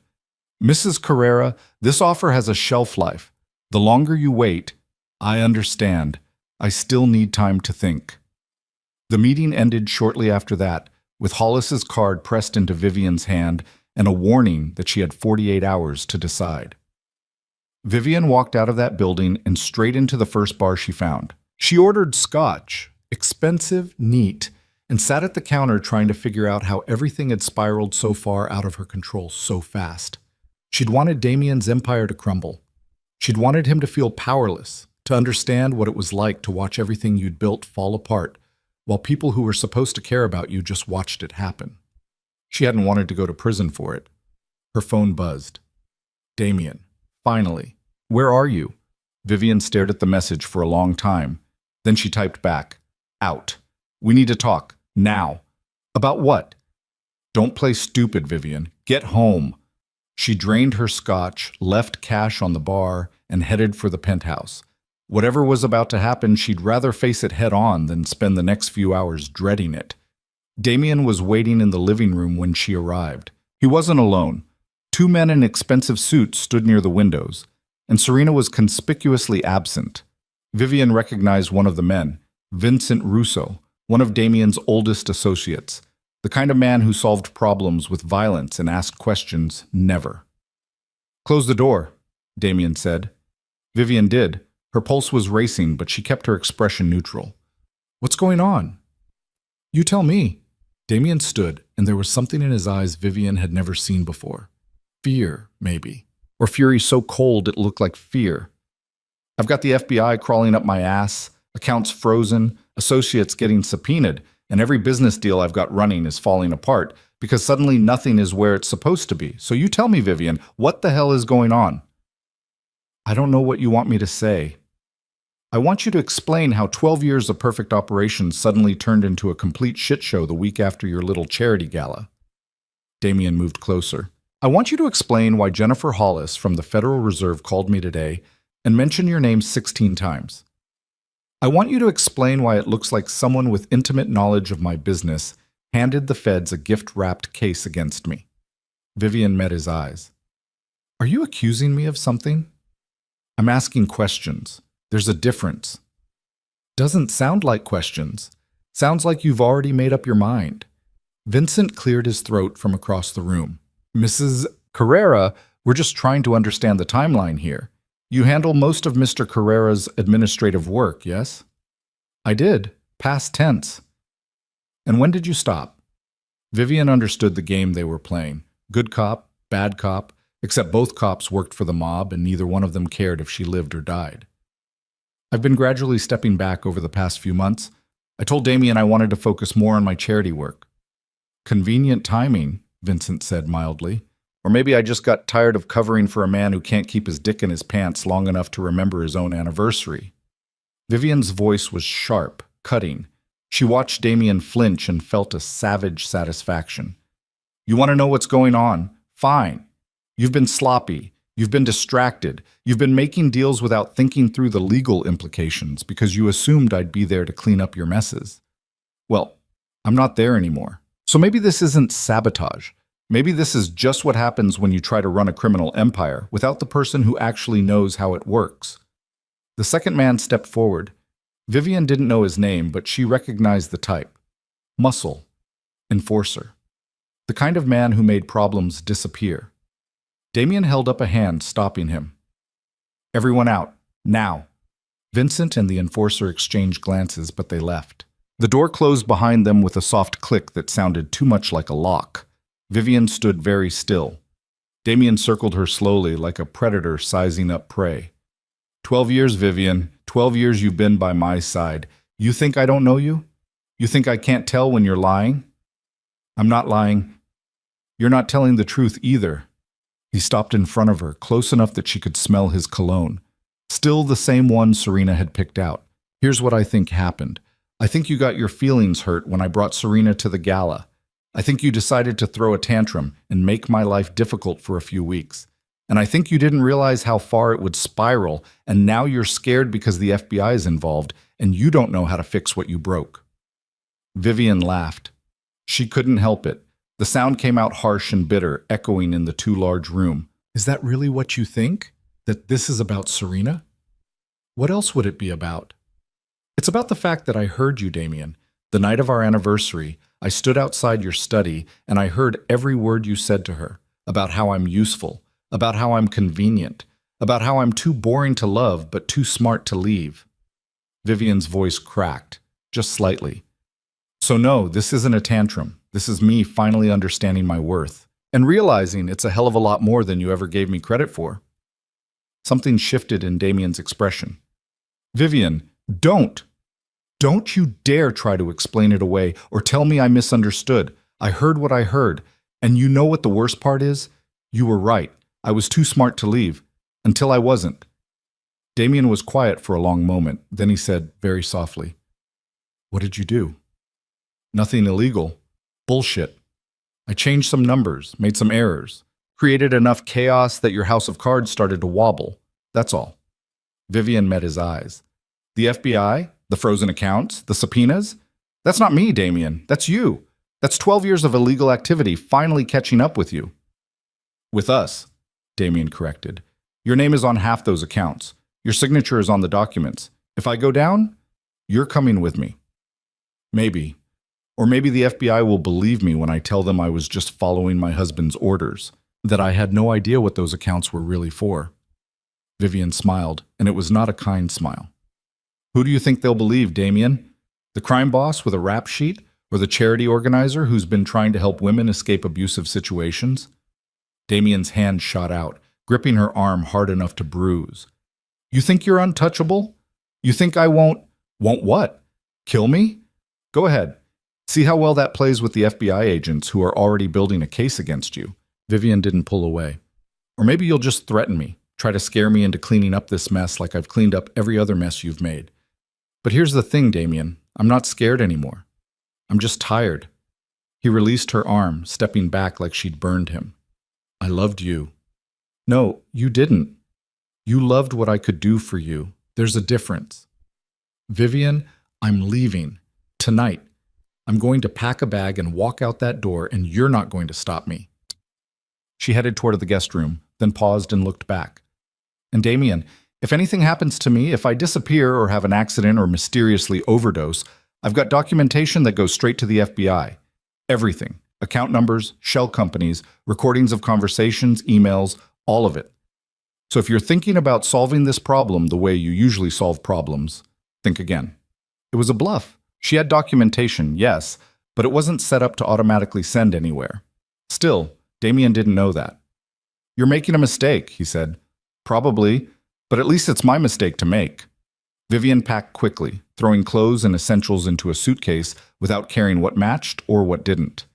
Mrs. Carrera, this offer has a shelf life. The longer you wait, I understand. I still need time to think. The meeting ended shortly after that, with Hollis's card pressed into Vivian's hand and a warning that she had 48 hours to decide. Vivian walked out of that building and straight into the first bar she found. She ordered scotch, expensive, neat, and sat at the counter trying to figure out how everything had spiraled so far out of her control so fast. She'd wanted Damien's empire to crumble. She'd wanted him to feel powerless, to understand what it was like to watch everything you'd built fall apart, while people who were supposed to care about you just watched it happen. She hadn't wanted to go to prison for it. Her phone buzzed. Damien, finally. Where are you? Vivian stared at the message for a long time. Then she typed back, out. We need to talk, now. About what? Don't play stupid, Vivian. Get home. She drained her scotch, left cash on the bar, and headed for the penthouse. Whatever was about to happen, she'd rather face it head on than spend the next few hours dreading it. Damien was waiting in the living room when she arrived. He wasn't alone. 2 men in expensive suits stood near the windows, and Serena was conspicuously absent. Vivian recognized one of the men, Vincent Russo, one of Damien's oldest associates, the kind of man who solved problems with violence and asked questions never. Close the door, Damien said. Vivian did. Her pulse was racing, but she kept her expression neutral. What's going on? You tell me. Damien stood, and there was something in his eyes Vivian had never seen before. Fear, maybe. Or fury so cold it looked like fear. I've got the FBI crawling up my ass. Accounts frozen, associates getting subpoenaed, and every business deal I've got running is falling apart because suddenly nothing is where it's supposed to be. So you tell me, Vivian, what the hell is going on? I don't know what you want me to say. I want you to explain how 12 years of perfect operations suddenly turned into a complete shit show the week after your little charity gala. Damien moved closer. I want you to explain why Jennifer Hollis from the Federal Reserve called me today and mentioned your name 16 times. I want you to explain why it looks like someone with intimate knowledge of my business handed the feds a gift-wrapped case against me. Vivian met his eyes. Are you accusing me of something? I'm asking questions. There's a difference. Doesn't sound like questions. Sounds like you've already made up your mind. Vincent cleared his throat from across the room. Mrs. Carrera, we're just trying to understand the timeline here. You handle most of Mr. Carrera's administrative work, yes? I did. Past tense. And when did you stop? Vivian understood the game they were playing. Good cop, bad cop, except both cops worked for the mob and neither one of them cared if she lived or died. I've been gradually stepping back over the past few months. I told Damien I wanted to focus more on my charity work. Convenient timing, Vincent said mildly. Or maybe I just got tired of covering for a man who can't keep his dick in his pants long enough to remember his own anniversary. Vivian's voice was sharp, cutting. She watched Damien flinch and felt a savage satisfaction. You want to know what's going on? Fine. You've been sloppy. You've been distracted. You've been making deals without thinking through the legal implications because you assumed I'd be there to clean up your messes. Well, I'm not there anymore. So maybe this isn't sabotage. Maybe this is just what happens when you try to run a criminal empire without the person who actually knows how it works. The second man stepped forward. Vivian didn't know his name, but she recognized the type. Muscle. Enforcer. The kind of man who made problems disappear. Damien held up a hand, stopping him. Everyone out. Now. Vincent and the enforcer exchanged glances, but they left. The door closed behind them with a soft click that sounded too much like a lock. Vivian stood very still. Damien circled her slowly like a predator sizing up prey. 12 years, Vivian. 12 years you've been by my side. You think I don't know you? You think I can't tell when you're lying? I'm not lying. You're not telling the truth either. He stopped in front of her, close enough that she could smell his cologne. Still the same one Serena had picked out. Here's what I think happened. I think you got your feelings hurt when I brought Serena to the gala. I think you decided to throw a tantrum and make my life difficult for a few weeks. And I think you didn't realize how far it would spiral, and now you're scared because the FBI is involved, and you don't know how to fix what you broke. Vivian laughed. She couldn't help it. The sound came out harsh and bitter, echoing in the too large room. Is that really what you think? That this is about Serena? What else would it be about? It's about the fact that I heard you, Damien. The night of our anniversary, I stood outside your study and I heard every word you said to her, about how I'm useful, about how I'm convenient, about how I'm too boring to love but too smart to leave. Vivian's voice cracked, just slightly. So no, this isn't a tantrum. This is me finally understanding my worth and realizing it's a hell of a lot more than you ever gave me credit for. Something shifted in Damien's expression. Vivian, don't you dare try to explain it away or tell me I misunderstood. I heard what I heard. And you know what the worst part is? You were right. I was too smart to leave. Until I wasn't. Damien was quiet for a long moment. Then he said, very softly, "What did you do?" "Nothing illegal. Bullshit. I changed some numbers, made some errors, created enough chaos that your house of cards started to wobble. That's all." Vivian met his eyes. "The FBI? The frozen accounts? The subpoenas? That's not me, Damien. That's you. That's 12 years of illegal activity finally catching up with you." "With us," Damien corrected. "Your name is on half those accounts. Your signature is on the documents. If I go down, you're coming with me." "Maybe. Or maybe the FBI will believe me when I tell them I was just following my husband's orders, that I had no idea what those accounts were really for." Vivian smiled, and it was not a kind smile. "Who do you think they'll believe, Damien? The crime boss with a rap sheet, or the charity organizer who's been trying to help women escape abusive situations?" Damien's hand shot out, gripping her arm hard enough to bruise. "You think you're untouchable? You think I won't Won't what? Kill me? Go ahead. See how well that plays with the FBI agents who are already building a case against you. Vivian didn't pull away. Or maybe you'll just threaten me, try to scare me into cleaning up this mess like I've cleaned up every other mess you've made. But here's the thing, Damien. I'm not scared anymore. I'm just tired. He released her arm, stepping back like she'd burned him. I loved you. No, you didn't. You loved what I could do for you. There's a difference. Vivian, I'm leaving. Tonight. I'm going to pack a bag and walk out that door, and you're not going to stop me. She headed toward the guest room, then paused and looked back. And Damien, if anything happens to me, if I disappear or have an accident or mysteriously overdose, I've got documentation that goes straight to the FBI. Everything. Account numbers, shell companies, recordings of conversations, emails, all of it. So if you're thinking about solving this problem the way you usually solve problems, think again. It was a bluff. She had documentation, yes, but it wasn't set up to automatically send anywhere. Still, Damien didn't know that. You're making a mistake, he said. Probably, but at least it's my mistake to make. Vivian packed quickly, throwing clothes and essentials into a suitcase without caring what matched or what didn't.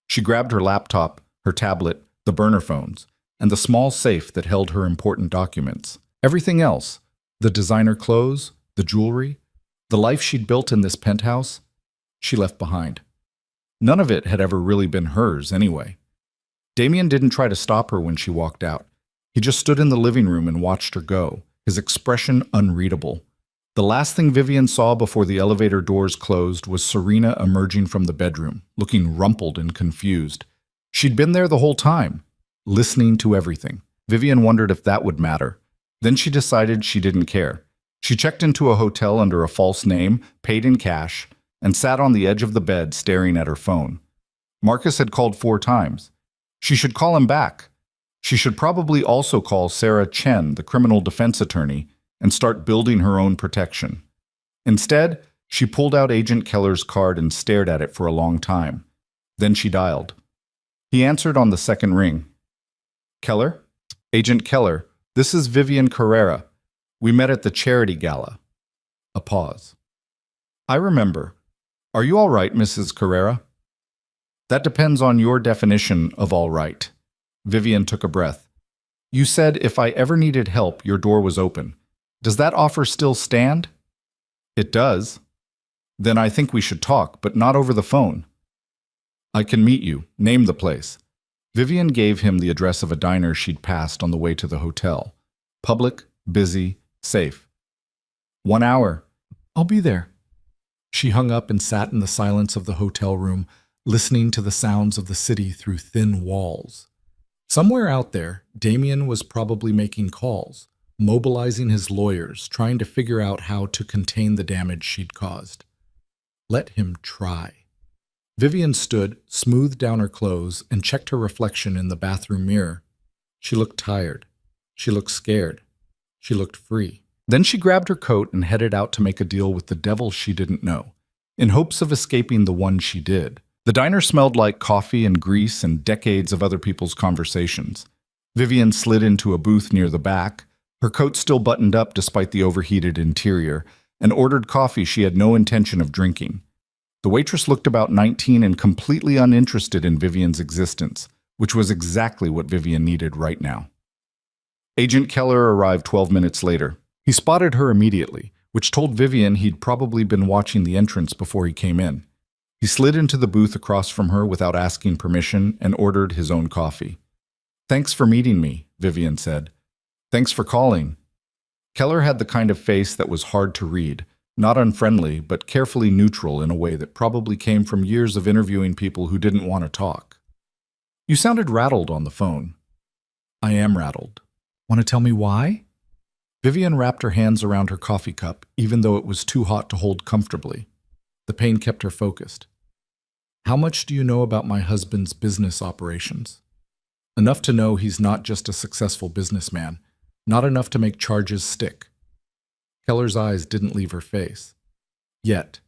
She grabbed her laptop, her tablet, the burner phones, and the small safe that held her important documents. Everything else, the designer clothes, the jewelry, the life she'd built in this penthouse, she left behind. None of it had ever really been hers anyway. Damien didn't try to stop her when she walked out. He just stood in the living room and watched her go, his expression unreadable. The last thing Vivian saw before the elevator doors closed was Serena emerging from the bedroom, looking rumpled and confused. She'd been there the whole time, listening to everything. Vivian wondered if that would matter. Then she decided she didn't care. She checked into a hotel under a false name, paid in cash, and sat on the edge of the bed staring at her phone. Marcus had called 4 times. She should call him back. She should probably also call Sarah Chen, the criminal defense attorney, and start building her own protection. Instead, she pulled out Agent Keller's card and stared at it for a long time. Then she dialed. He answered on the second ring. Keller? Agent Keller, this is Vivian Carrera. We met at the charity gala. A pause. I remember. Are you all right, Mrs. Carrera? That depends on your definition of all right. Vivian took a breath. You said if I ever needed help, your door was open. Does that offer still stand? It does. Then I think we should talk, but not over the phone. I can meet you. Name the place. Vivian gave him the address of a diner she'd passed on the way to the hotel. Public, busy, safe. 1 hour. I'll be there. She hung up and sat in the silence of the hotel room, listening to the sounds of the city through thin walls. Somewhere out there, Damien was probably making calls, mobilizing his lawyers, trying to figure out how to contain the damage she'd caused. Let him try. Vivian stood, smoothed down her clothes, and checked her reflection in the bathroom mirror. She looked tired. She looked scared. She looked free. Then she grabbed her coat and headed out to make a deal with the devil she didn't know, in hopes of escaping the one she did. The diner smelled like coffee and grease and decades of other people's conversations. Vivian slid into a booth near the back, her coat still buttoned up despite the overheated interior, and ordered coffee she had no intention of drinking. The waitress looked about 19 and completely uninterested in Vivian's existence, which was exactly what Vivian needed right now. Agent Keller arrived 12 minutes later. He spotted her immediately, which told Vivian he'd probably been watching the entrance before he came in. He slid into the booth across from her without asking permission and ordered his own coffee. Thanks for meeting me, Vivian said. Thanks for calling. Keller had the kind of face that was hard to read, not unfriendly, but carefully neutral in a way that probably came from years of interviewing people who didn't want to talk. You sounded rattled on the phone. I am rattled. Want to tell me why? Vivian wrapped her hands around her coffee cup, even though it was too hot to hold comfortably. The pain kept her focused. How much do you know about my husband's business operations? Enough to know he's not just a successful businessman, not enough to make charges stick. Keller's eyes didn't leave her face. Yet.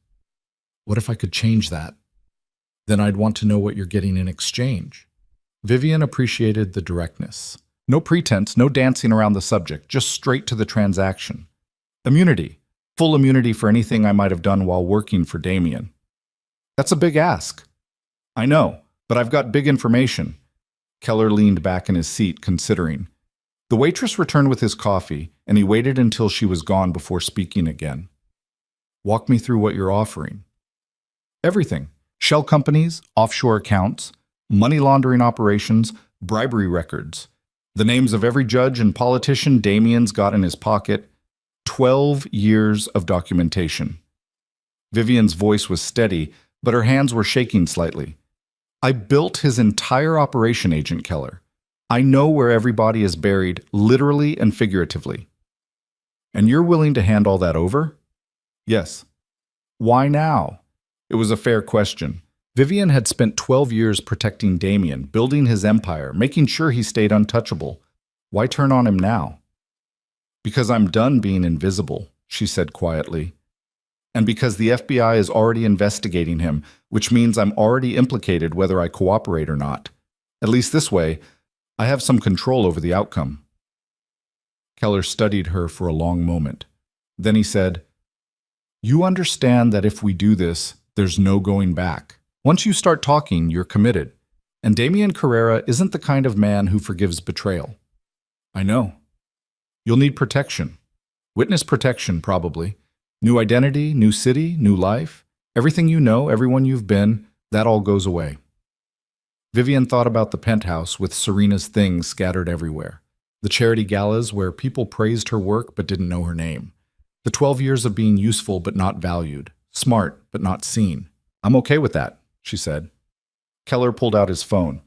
What if I could change that? Then I'd want to know what you're getting in exchange. Vivian appreciated the directness. No pretense, no dancing around the subject, just straight to the transaction. Immunity. Full immunity for anything I might have done while working for Damien. That's a big ask. I know, but I've got big information. Keller leaned back in his seat, considering. The waitress returned with his coffee, and he waited until she was gone before speaking again. Walk me through what you're offering. Everything. Shell companies, offshore accounts, money laundering operations, bribery records. The names of every judge and politician Damien's got in his pocket. 12 years of documentation. Vivian's voice was steady, but her hands were shaking slightly. I built his entire operation, Agent Keller. I know where everybody is buried, literally and figuratively. And you're willing to hand all that over? Yes. Why now? It was a fair question. Vivian had spent 12 years protecting Damien, building his empire, making sure he stayed untouchable. Why turn on him now? Because I'm done being invisible, she said quietly. And because the FBI is already investigating him, which means I'm already implicated whether I cooperate or not. At least this way, I have some control over the outcome. Keller studied her for a long moment. Then he said, You understand that if we do this, there's no going back. Once you start talking, you're committed. And Damien Carrera isn't the kind of man who forgives betrayal. I know. You'll need protection. Witness protection, probably. New identity, new city, new life. Everything you know, everyone you've been, that all goes away. Vivian thought about the penthouse with Serena's things scattered everywhere. The charity galas where people praised her work but didn't know her name. The 12 years of being useful but not valued. Smart but not seen. I'm okay with that, she said. Keller pulled out his phone.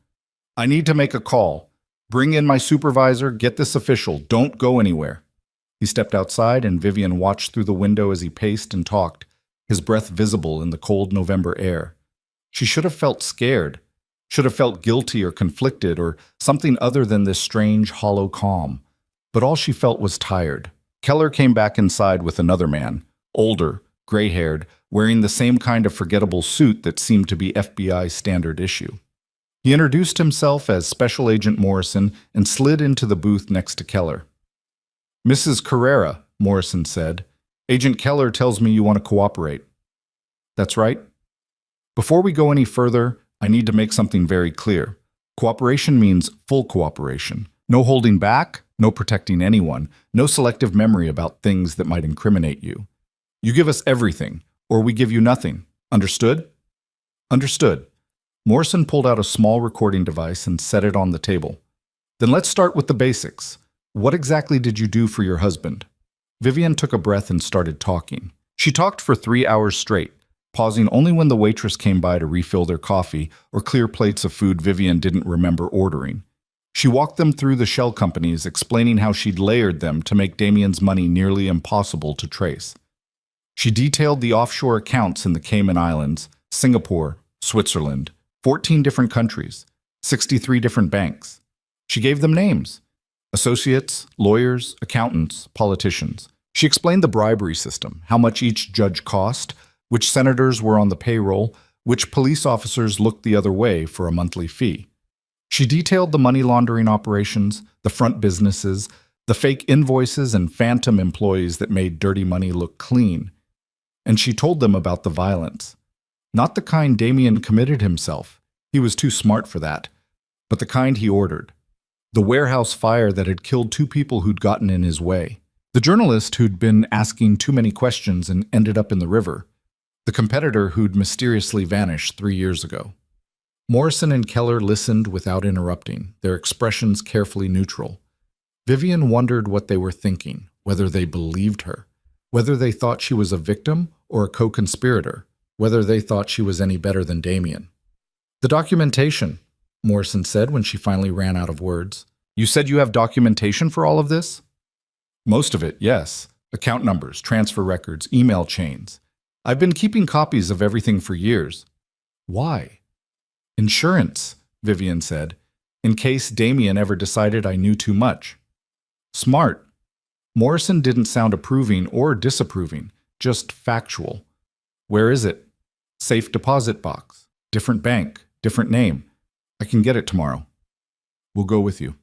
I need to make a call. Bring in my supervisor, get this official, don't go anywhere. He stepped outside and Vivian watched through the window as he paced and talked, his breath visible in the cold November air. She should have felt scared, should have felt guilty or conflicted or something other than this strange, hollow calm. But all she felt was tired. Keller came back inside with another man, older, gray-haired, wearing the same kind of forgettable suit that seemed to be FBI's standard issue. He introduced himself as Special Agent Morrison and slid into the booth next to Keller. Mrs. Carrera, Morrison said, Agent Keller tells me you want to cooperate. That's right. Before we go any further, I need to make something very clear. Cooperation means full cooperation. No holding back, no protecting anyone, no selective memory about things that might incriminate you. You give us everything, or we give you nothing. Understood? Understood. Morrison pulled out a small recording device and set it on the table. Then let's start with the basics. What exactly did you do for your husband? Vivian took a breath and started talking. She talked for 3 hours straight, pausing only when the waitress came by to refill their coffee or clear plates of food Vivian didn't remember ordering. She walked them through the shell companies, explaining how she'd layered them to make Damien's money nearly impossible to trace. She detailed the offshore accounts in the Cayman Islands, Singapore, Switzerland, 14 different countries, 63 different banks. She gave them names. Associates, lawyers, accountants, politicians. She explained the bribery system, how much each judge cost, which senators were on the payroll, which police officers looked the other way for a monthly fee. She detailed the money laundering operations, the front businesses, the fake invoices and phantom employees that made dirty money look clean. And she told them about the violence. Not the kind Damien committed himself. He was too smart for that. But the kind he ordered. The warehouse fire that had killed 2 people who'd gotten in his way. The journalist who'd been asking too many questions and ended up in the river. The competitor who'd mysteriously vanished 3 years ago. Morrison and Keller listened without interrupting, their expressions carefully neutral. Vivian wondered what they were thinking, whether they believed her, whether they thought she was a victim or a co-conspirator, whether they thought she was any better than Damien. The documentation, Morrison said when she finally ran out of words. You said you have documentation for all of this? Most of it, yes. Account numbers, transfer records, email chains. I've been keeping copies of everything for years. Why? Insurance, Vivian said, in case Damien ever decided I knew too much. Smart. Morrison didn't sound approving or disapproving, just factual. Where is it? Safe deposit box. Different bank. Different name. I can get it tomorrow. We'll go with you.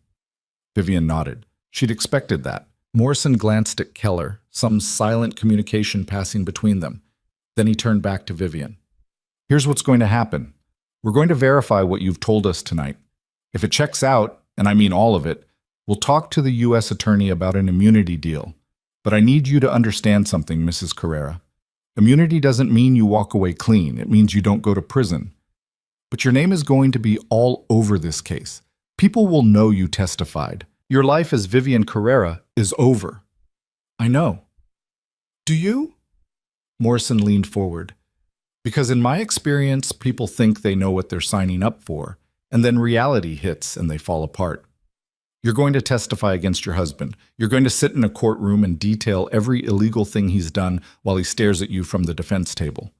Vivian nodded. She'd expected that. Morrison glanced at Keller, some silent communication passing between them. Then he turned back to Vivian. Here's what's going to happen. We're going to verify what you've told us tonight. If it checks out, and I mean all of it, we'll talk to the U.S. attorney about an immunity deal. But I need you to understand something, Mrs. Carrera. Immunity doesn't mean you walk away clean. It means you don't go to prison. But your name is going to be all over this case. People will know you testified. Your life as Vivian Carrera is over. I know. Do you? Morrison leaned forward. Because in my experience, people think they know what they're signing up for, and then reality hits and they fall apart. You're going to testify against your husband. You're going to sit in a courtroom and detail every illegal thing he's done while he stares at you from the defense table.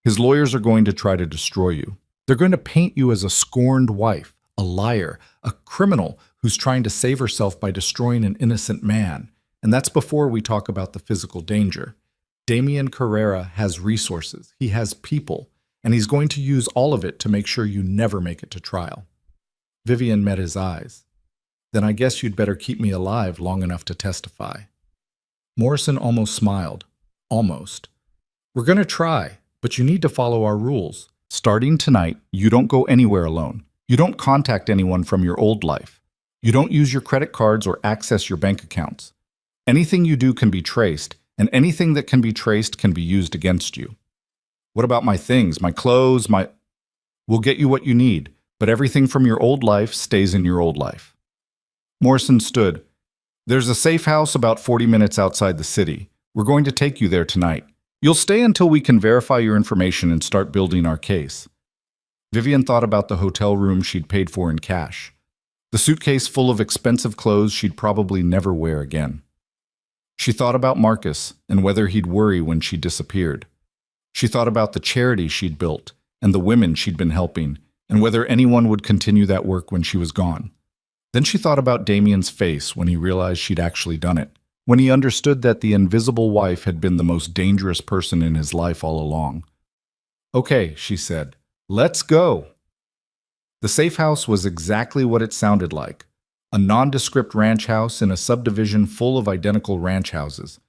His lawyers are going to try to destroy you. They're going to paint you as a scorned wife, a liar, a criminal who's trying to save herself by destroying an innocent man. And that's before we talk about the physical danger. Damian Carrera has resources. He has people. And he's going to use all of it to make sure you never make it to trial. Vivian met his eyes. Then I guess you'd better keep me alive long enough to testify. Morrison almost smiled. Almost. We're going to try, but you need to follow our rules. Starting tonight, you don't go anywhere alone. You don't contact anyone from your old life. You don't use your credit cards or access your bank accounts. Anything you do can be traced, and anything that can be traced can be used against you. What about my things, my clothes, We'll get you what you need, but everything from your old life stays in your old life. Morrison stood. There's a safe house about 40 minutes outside the city. We're going to take you there tonight. You'll stay until we can verify your information and start building our case. Vivian thought about the hotel room she'd paid for in cash. The suitcase full of expensive clothes she'd probably never wear again. She thought about Marcus and whether he'd worry when she disappeared. She thought about the charity she'd built and the women she'd been helping and whether anyone would continue that work when she was gone. Then she thought about Damian's face when he realized she'd actually done it, when he understood that the invisible wife had been the most dangerous person in his life all along. Okay, she said, let's go. The safe house was exactly what it sounded like, a nondescript ranch house in a subdivision full of identical ranch houses,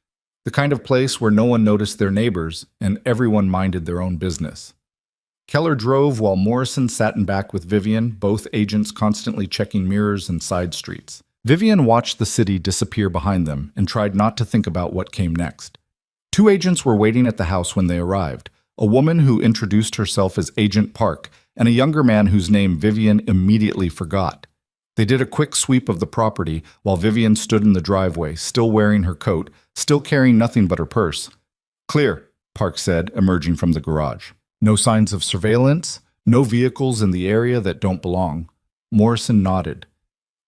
the kind of place where no one noticed their neighbors and everyone minded their own business. Keller drove while Morrison sat in back with Vivian, both agents constantly checking mirrors and side streets. Vivian watched the city disappear behind them and tried not to think about what came next. Two agents were waiting at the house when they arrived, a woman who introduced herself as Agent Park and a younger man whose name Vivian immediately forgot. They did a quick sweep of the property while Vivian stood in the driveway, still wearing her coat, still carrying nothing but her purse. Clear, Park said, emerging from the garage. No signs of surveillance, no vehicles in the area that don't belong. Morrison nodded.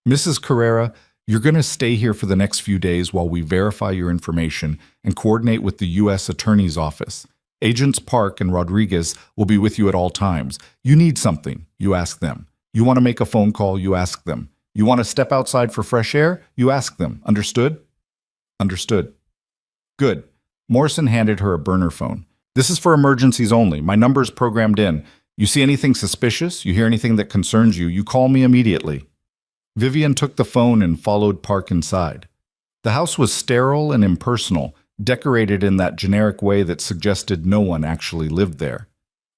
Mrs. Carrera, you're going to stay here for the next few days while we verify your information and coordinate with the U.S. Attorney's Office. Agents Park and Rodriguez will be with you at all times. You need something, you ask them. You want to make a phone call, you ask them. You want to step outside for fresh air, you ask them. Understood? Understood. Good. Morrison handed her a burner phone. This is for emergencies only. My number's programmed in. You see anything suspicious, you hear anything that concerns you, you call me immediately. Vivian took the phone and followed Park inside. The house was sterile and impersonal, decorated in that generic way that suggested no one actually lived there.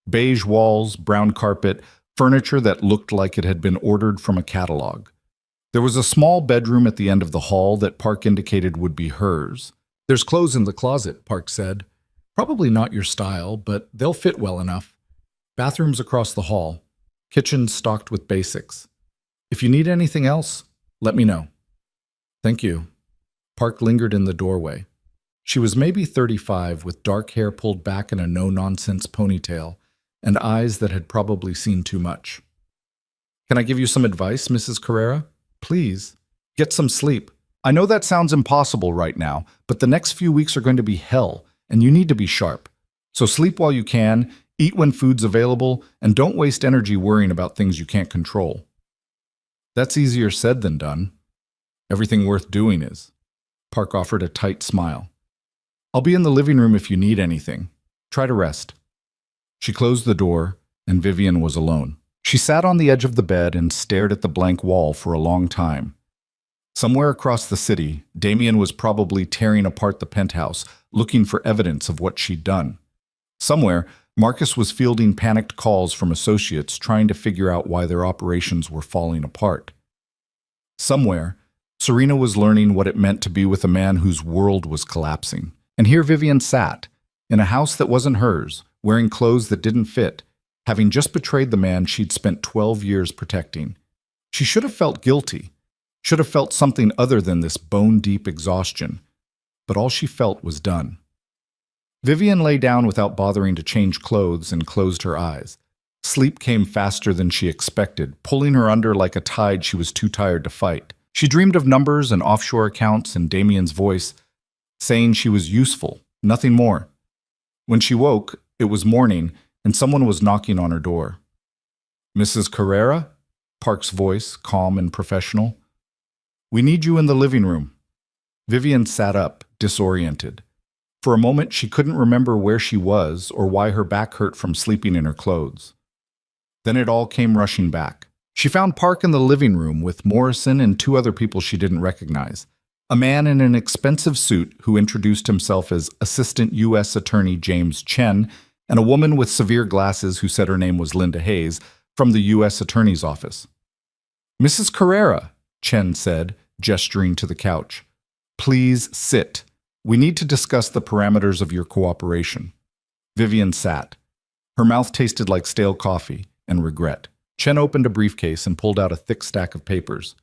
Beige walls, brown carpet, furniture that looked like it had been ordered from a catalog. There was a small bedroom at the end of the hall that Park indicated would be hers. There's clothes in the closet, Park said. Probably not your style, but they'll fit well enough. Bathrooms across the hall. Kitchen stocked with basics. If you need anything else, let me know. Thank you. Park lingered in the doorway. She was maybe 35, with dark hair pulled back in a no-nonsense ponytail, and eyes that had probably seen too much. Can I give you some advice, Mrs. Carrera? Please, get some sleep. I know that sounds impossible right now, but the next few weeks are going to be hell, and you need to be sharp. So sleep while you can, eat when food's available, and don't waste energy worrying about things you can't control. That's easier said than done. Everything worth doing is. Park offered a tight smile. I'll be in the living room if you need anything. Try to rest. She closed the door, and Vivian was alone. She sat on the edge of the bed and stared at the blank wall for a long time. Somewhere across the city, Damien was probably tearing apart the penthouse, looking for evidence of what she'd done. Somewhere, Marcus was fielding panicked calls from associates trying to figure out why their operations were falling apart. Somewhere, Serena was learning what it meant to be with a man whose world was collapsing. And here Vivian sat, in a house that wasn't hers, wearing clothes that didn't fit, having just betrayed the man she'd spent 12 years protecting. She should have felt guilty, should have felt something other than this bone-deep exhaustion, but all she felt was done. Vivian lay down without bothering to change clothes and closed her eyes. Sleep came faster than she expected, pulling her under like a tide she was too tired to fight. She dreamed of numbers and offshore accounts and Damien's voice, saying she was useful, nothing more. When she woke, it was morning, and someone was knocking on her door. "Mrs. Carrera?" Park's voice, calm and professional. "We need you in the living room." Vivian sat up, disoriented. For a moment, she couldn't remember where she was or why her back hurt from sleeping in her clothes. Then it all came rushing back. She found Park in the living room with Morrison and two other people she didn't recognize. A man in an expensive suit who introduced himself as Assistant U.S. Attorney James Chen, and a woman with severe glasses who said her name was Linda Hayes from the U.S. Attorney's office. "Mrs. Carrera," Chen said, gesturing to the couch. "Please sit. We need to discuss the parameters of your cooperation." Vivian sat. Her mouth tasted like stale coffee and regret. Chen opened a briefcase and pulled out a thick stack of papers.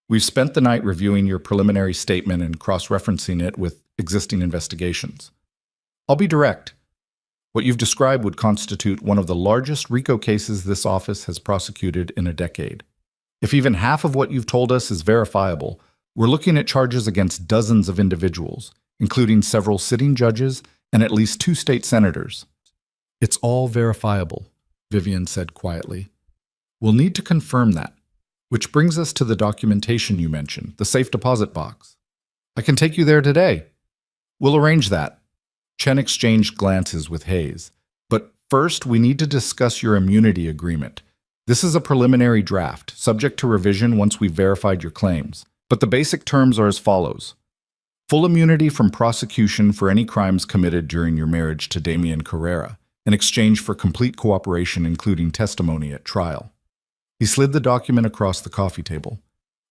"We've spent the night reviewing your preliminary statement and cross-referencing it with existing investigations. I'll be direct. What you've described would constitute one of the largest RICO cases this office has prosecuted in a decade. If even half of what you've told us is verifiable, we're looking at charges against dozens of individuals, including several sitting judges and at least 2 state senators." "It's all verifiable," Vivian said quietly. "We'll need to confirm that. Which brings us to the documentation you mentioned, the safe deposit box. I can take you there today." "We'll arrange that." Chen exchanged glances with Hayes. "But first, we need to discuss your immunity agreement. This is a preliminary draft, subject to revision once we've verified your claims. But the basic terms are as follows. Full immunity from prosecution for any crimes committed during your marriage to Damien Carrera, in exchange for complete cooperation including testimony at trial." He slid the document across the coffee table.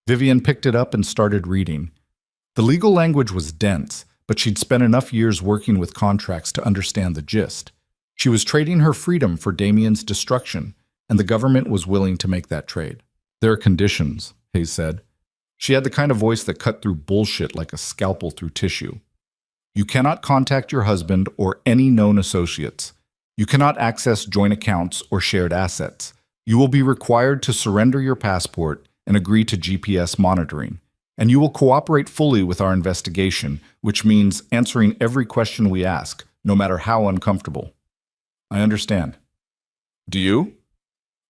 Vivian picked it up and started reading. The legal language was dense, but she'd spent enough years working with contracts to understand the gist. She was trading her freedom for Damien's destruction, and the government was willing to make that trade. "There are conditions," Hayes said. She had the kind of voice that cut through bullshit like a scalpel through tissue. "You cannot contact your husband or any known associates. You cannot access joint accounts or shared assets. You will be required to surrender your passport and agree to GPS monitoring. And you will cooperate fully with our investigation, which means answering every question we ask, no matter how uncomfortable." "I understand." "Do you?"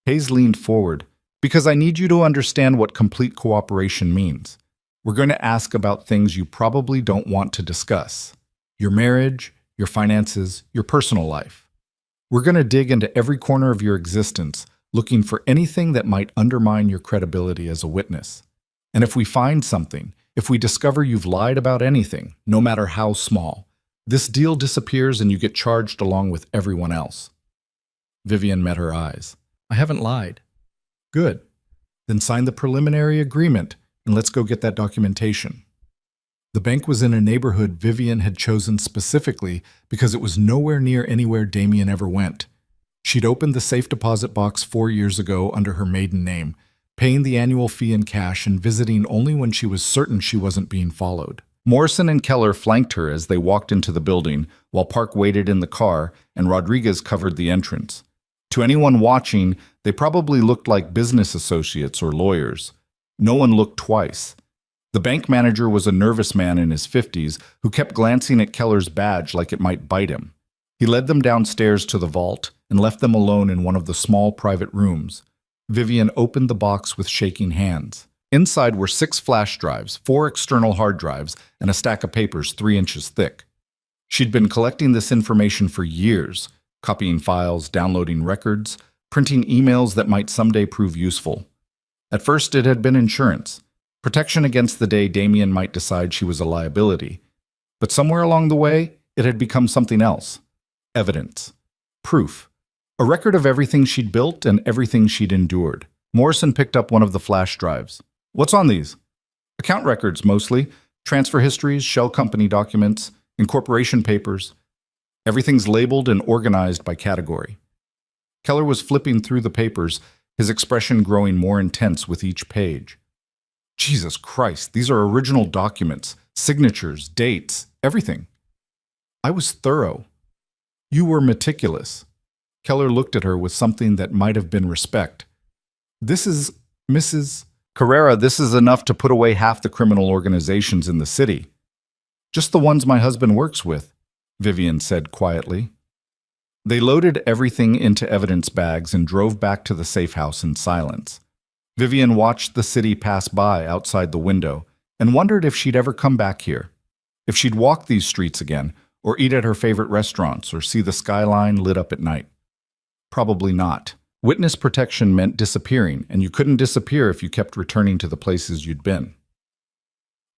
Hayes leaned forward. "Because I need you to understand what complete cooperation means. We're going to ask about things you probably don't want to discuss. Your marriage, your finances, your personal life. We're going to dig into every corner of your existence, looking for anything that might undermine your credibility as a witness. And if we find something, if we discover you've lied about anything, no matter how small, this deal disappears and you get charged along with everyone else." Vivian met her eyes. "I haven't lied." "Good. Then sign the preliminary agreement and let's go get that documentation." The bank was in a neighborhood Vivian had chosen specifically because it was nowhere near anywhere Damien ever went. She'd opened the safe deposit box 4 years ago under her maiden name, paying the annual fee in cash and visiting only when she was certain she wasn't being followed. Morrison and Keller flanked her as they walked into the building, while Park waited in the car and Rodriguez covered the entrance. To anyone watching, they probably looked like business associates or lawyers. No one looked twice. The bank manager was a nervous man in his 50s who kept glancing at Keller's badge like it might bite him. He led them downstairs to the vault and left them alone in one of the small private rooms. Vivian opened the box with shaking hands. Inside were 6 flash drives, 4 external hard drives, and a stack of papers 3 inches thick. She'd been collecting this information for years, copying files, downloading records, printing emails that might someday prove useful. At first it had been insurance. Protection against the day Damien might decide she was a liability. But somewhere along the way, it had become something else. Evidence. Proof. A record of everything she'd built and everything she'd endured. Morrison picked up one of the flash drives. What's on these? Account records, mostly. Transfer histories, shell company documents, incorporation papers. Everything's labeled and organized by category. Keller was flipping through the papers, his expression growing more intense with each page. Jesus Christ, these are original documents, signatures, dates, everything. I was thorough. You were meticulous. Keller looked at her with something that might have been respect. This is Mrs. Carrera, this is enough to put away half the criminal organizations in the city. Just the ones my husband works with, Vivian said quietly. They loaded everything into evidence bags and drove back to the safe house in silence. Vivian watched the city pass by outside the window and wondered if she'd ever come back here, if she'd walk these streets again, or eat at her favorite restaurants, or see the skyline lit up at night. Probably not. Witness protection meant disappearing, and you couldn't disappear if you kept returning to the places you'd been.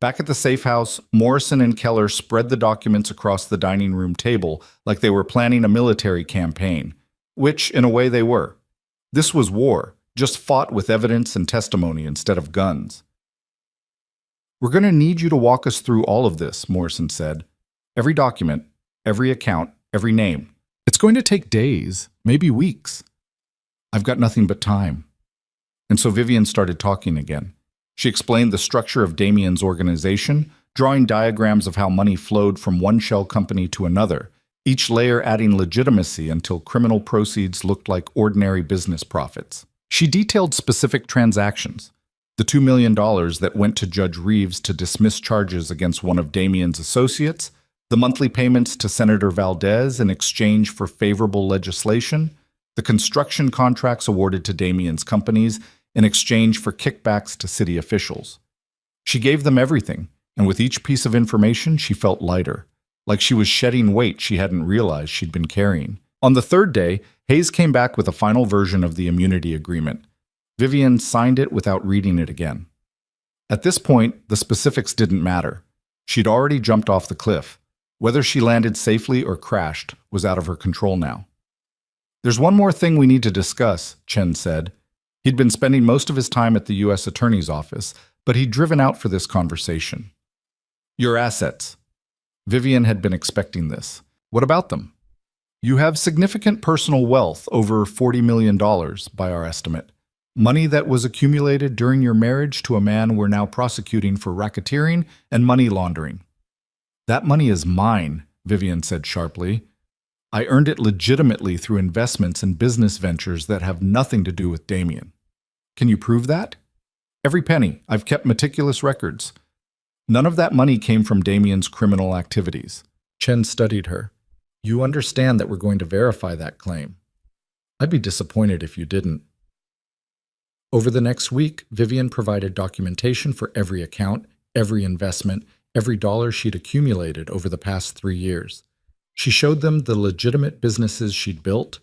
Back at the safe house, Morrison and Keller spread the documents across the dining room table like they were planning a military campaign, which, in a way, they were. This was war, just fought with evidence and testimony instead of guns. We're going to need you to walk us through all of this, Morrison said. Every document, every account, every name. It's going to take days, maybe weeks. I've got nothing but time. And so Vivian started talking again. She explained the structure of Damien's organization, drawing diagrams of how money flowed from one shell company to another, each layer adding legitimacy until criminal proceeds looked like ordinary business profits. She detailed specific transactions. The $2 million that went to Judge Reeves to dismiss charges against one of Damien's associates, the monthly payments to Senator Valdez in exchange for favorable legislation, the construction contracts awarded to Damien's companies in exchange for kickbacks to city officials. She gave them everything, and with each piece of information she felt lighter, like she was shedding weight she hadn't realized she'd been carrying. On the third day, Hayes came back with a final version of the immunity agreement. Vivian signed it without reading it again. At this point, the specifics didn't matter. She'd already jumped off the cliff. Whether she landed safely or crashed was out of her control now. There's one more thing we need to discuss, Chen said. He'd been spending most of his time at the U.S. Attorney's office, but he'd driven out for this conversation. Your assets. Vivian had been expecting this. What about them? You have significant personal wealth, over $40 million by our estimate. Money that was accumulated during your marriage to a man we're now prosecuting for racketeering and money laundering. That money is mine, Vivian said sharply. I earned it legitimately through investments and business ventures that have nothing to do with Damien. Can you prove that? Every penny. I've kept meticulous records. None of that money came from Damien's criminal activities. Chen studied her. You understand that we're going to verify that claim. I'd be disappointed if you didn't. Over the next week, Vivian provided documentation for every account, every investment, every dollar she'd accumulated over the past 3 years. She showed them the legitimate businesses she'd built,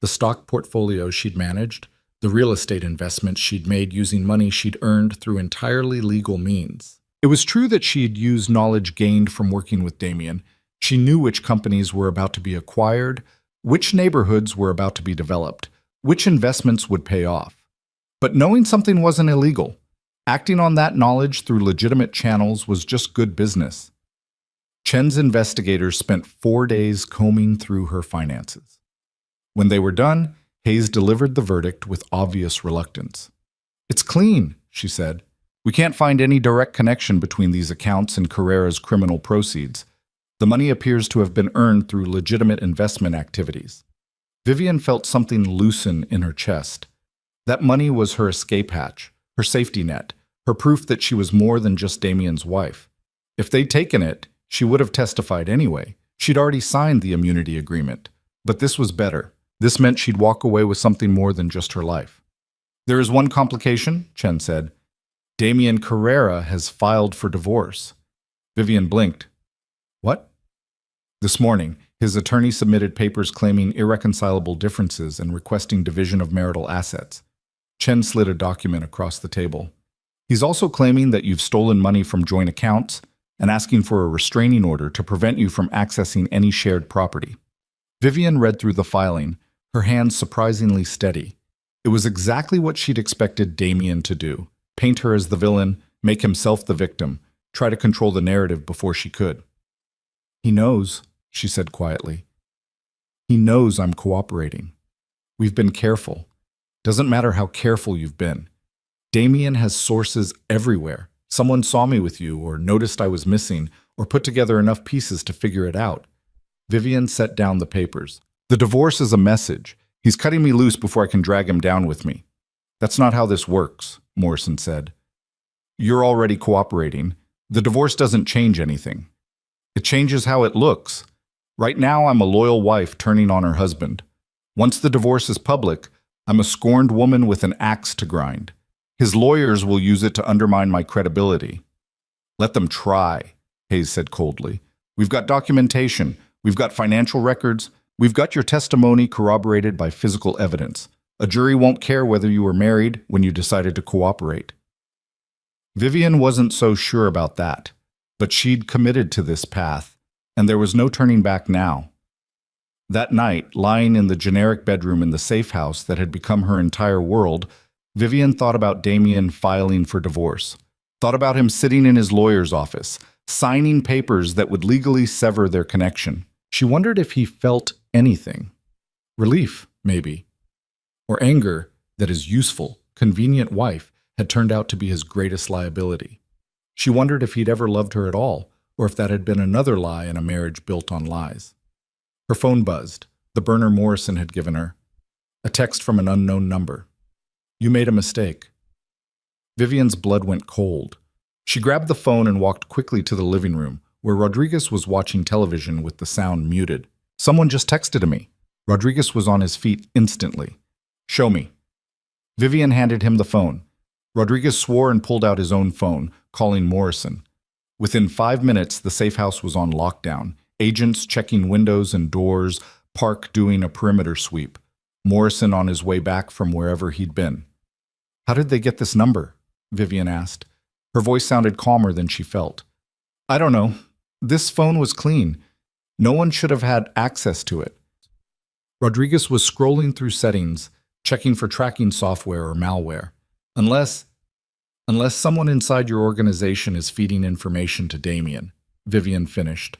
the stock portfolios she'd managed, the real estate investments she'd made using money she'd earned through entirely legal means. It was true that she'd used knowledge gained from working with Damien. She knew which companies were about to be acquired, which neighborhoods were about to be developed, which investments would pay off. But knowing something wasn't illegal. Acting on that knowledge through legitimate channels was just good business. Chen's investigators spent 4 days combing through her finances. When they were done, Hayes delivered the verdict with obvious reluctance. It's clean, she said. We can't find any direct connection between these accounts and Carrera's criminal proceeds. The money appears to have been earned through legitimate investment activities. Vivian felt something loosen in her chest. That money was her escape hatch, her safety net, her proof that she was more than just Damien's wife. If they'd taken it, she would have testified anyway. She'd already signed the immunity agreement. But this was better. This meant she'd walk away with something more than just her life. There is one complication, Chen said. Damien Carrera has filed for divorce. Vivian blinked. What? This morning, his attorney submitted papers claiming irreconcilable differences and requesting division of marital assets. Chen slid a document across the table. He's also claiming that you've stolen money from joint accounts and asking for a restraining order to prevent you from accessing any shared property. Vivian read through the filing, her hands surprisingly steady. It was exactly what she'd expected Damien to do: paint her as the villain, make himself the victim, try to control the narrative before she could. "He knows," she said quietly. "He knows I'm cooperating. We've been careful. Doesn't matter how careful you've been. Damien has sources everywhere. Someone saw me with you, or noticed I was missing, or put together enough pieces to figure it out." Vivian set down the papers. "The divorce is a message. He's cutting me loose before I can drag him down with me." "That's not how this works," Morrison said. "You're already cooperating. The divorce doesn't change anything. It changes how it looks. Right now, I'm a loyal wife turning on her husband. Once the divorce is public, I'm a scorned woman with an axe to grind. His lawyers will use it to undermine my credibility." "Let them try," Hayes said coldly. "We've got documentation. We've got financial records. We've got your testimony corroborated by physical evidence. A jury won't care whether you were married when you decided to cooperate." Vivian wasn't so sure about that, but she'd committed to this path, and there was no turning back now. That night, lying in the generic bedroom in the safe house that had become her entire world, Vivian thought about Damien filing for divorce, thought about him sitting in his lawyer's office, signing papers that would legally sever their connection. She wondered if he felt anything. Relief, maybe. Or anger that his useful, convenient wife had turned out to be his greatest liability. She wondered if he'd ever loved her at all, or if that had been another lie in a marriage built on lies. Her phone buzzed, the burner Morrison had given her. A text from an unknown number. "You made a mistake." Vivian's blood went cold. She grabbed the phone and walked quickly to the living room, where Rodriguez was watching television with the sound muted. "Someone just texted me." Rodriguez was on his feet instantly. "Show me." Vivian handed him the phone. Rodriguez swore and pulled out his own phone, calling Morrison. Within 5 minutes, the safe house was on lockdown, agents checking windows and doors, Park doing a perimeter sweep, Morrison on his way back from wherever he'd been. "How did they get this number?" Vivian asked. Her voice sounded calmer than she felt. "I don't know. This phone was clean. No one should have had access to it." Rodriguez was scrolling through settings, checking for tracking software or malware. Unless someone inside your organization is feeding information to Damien," Vivian finished.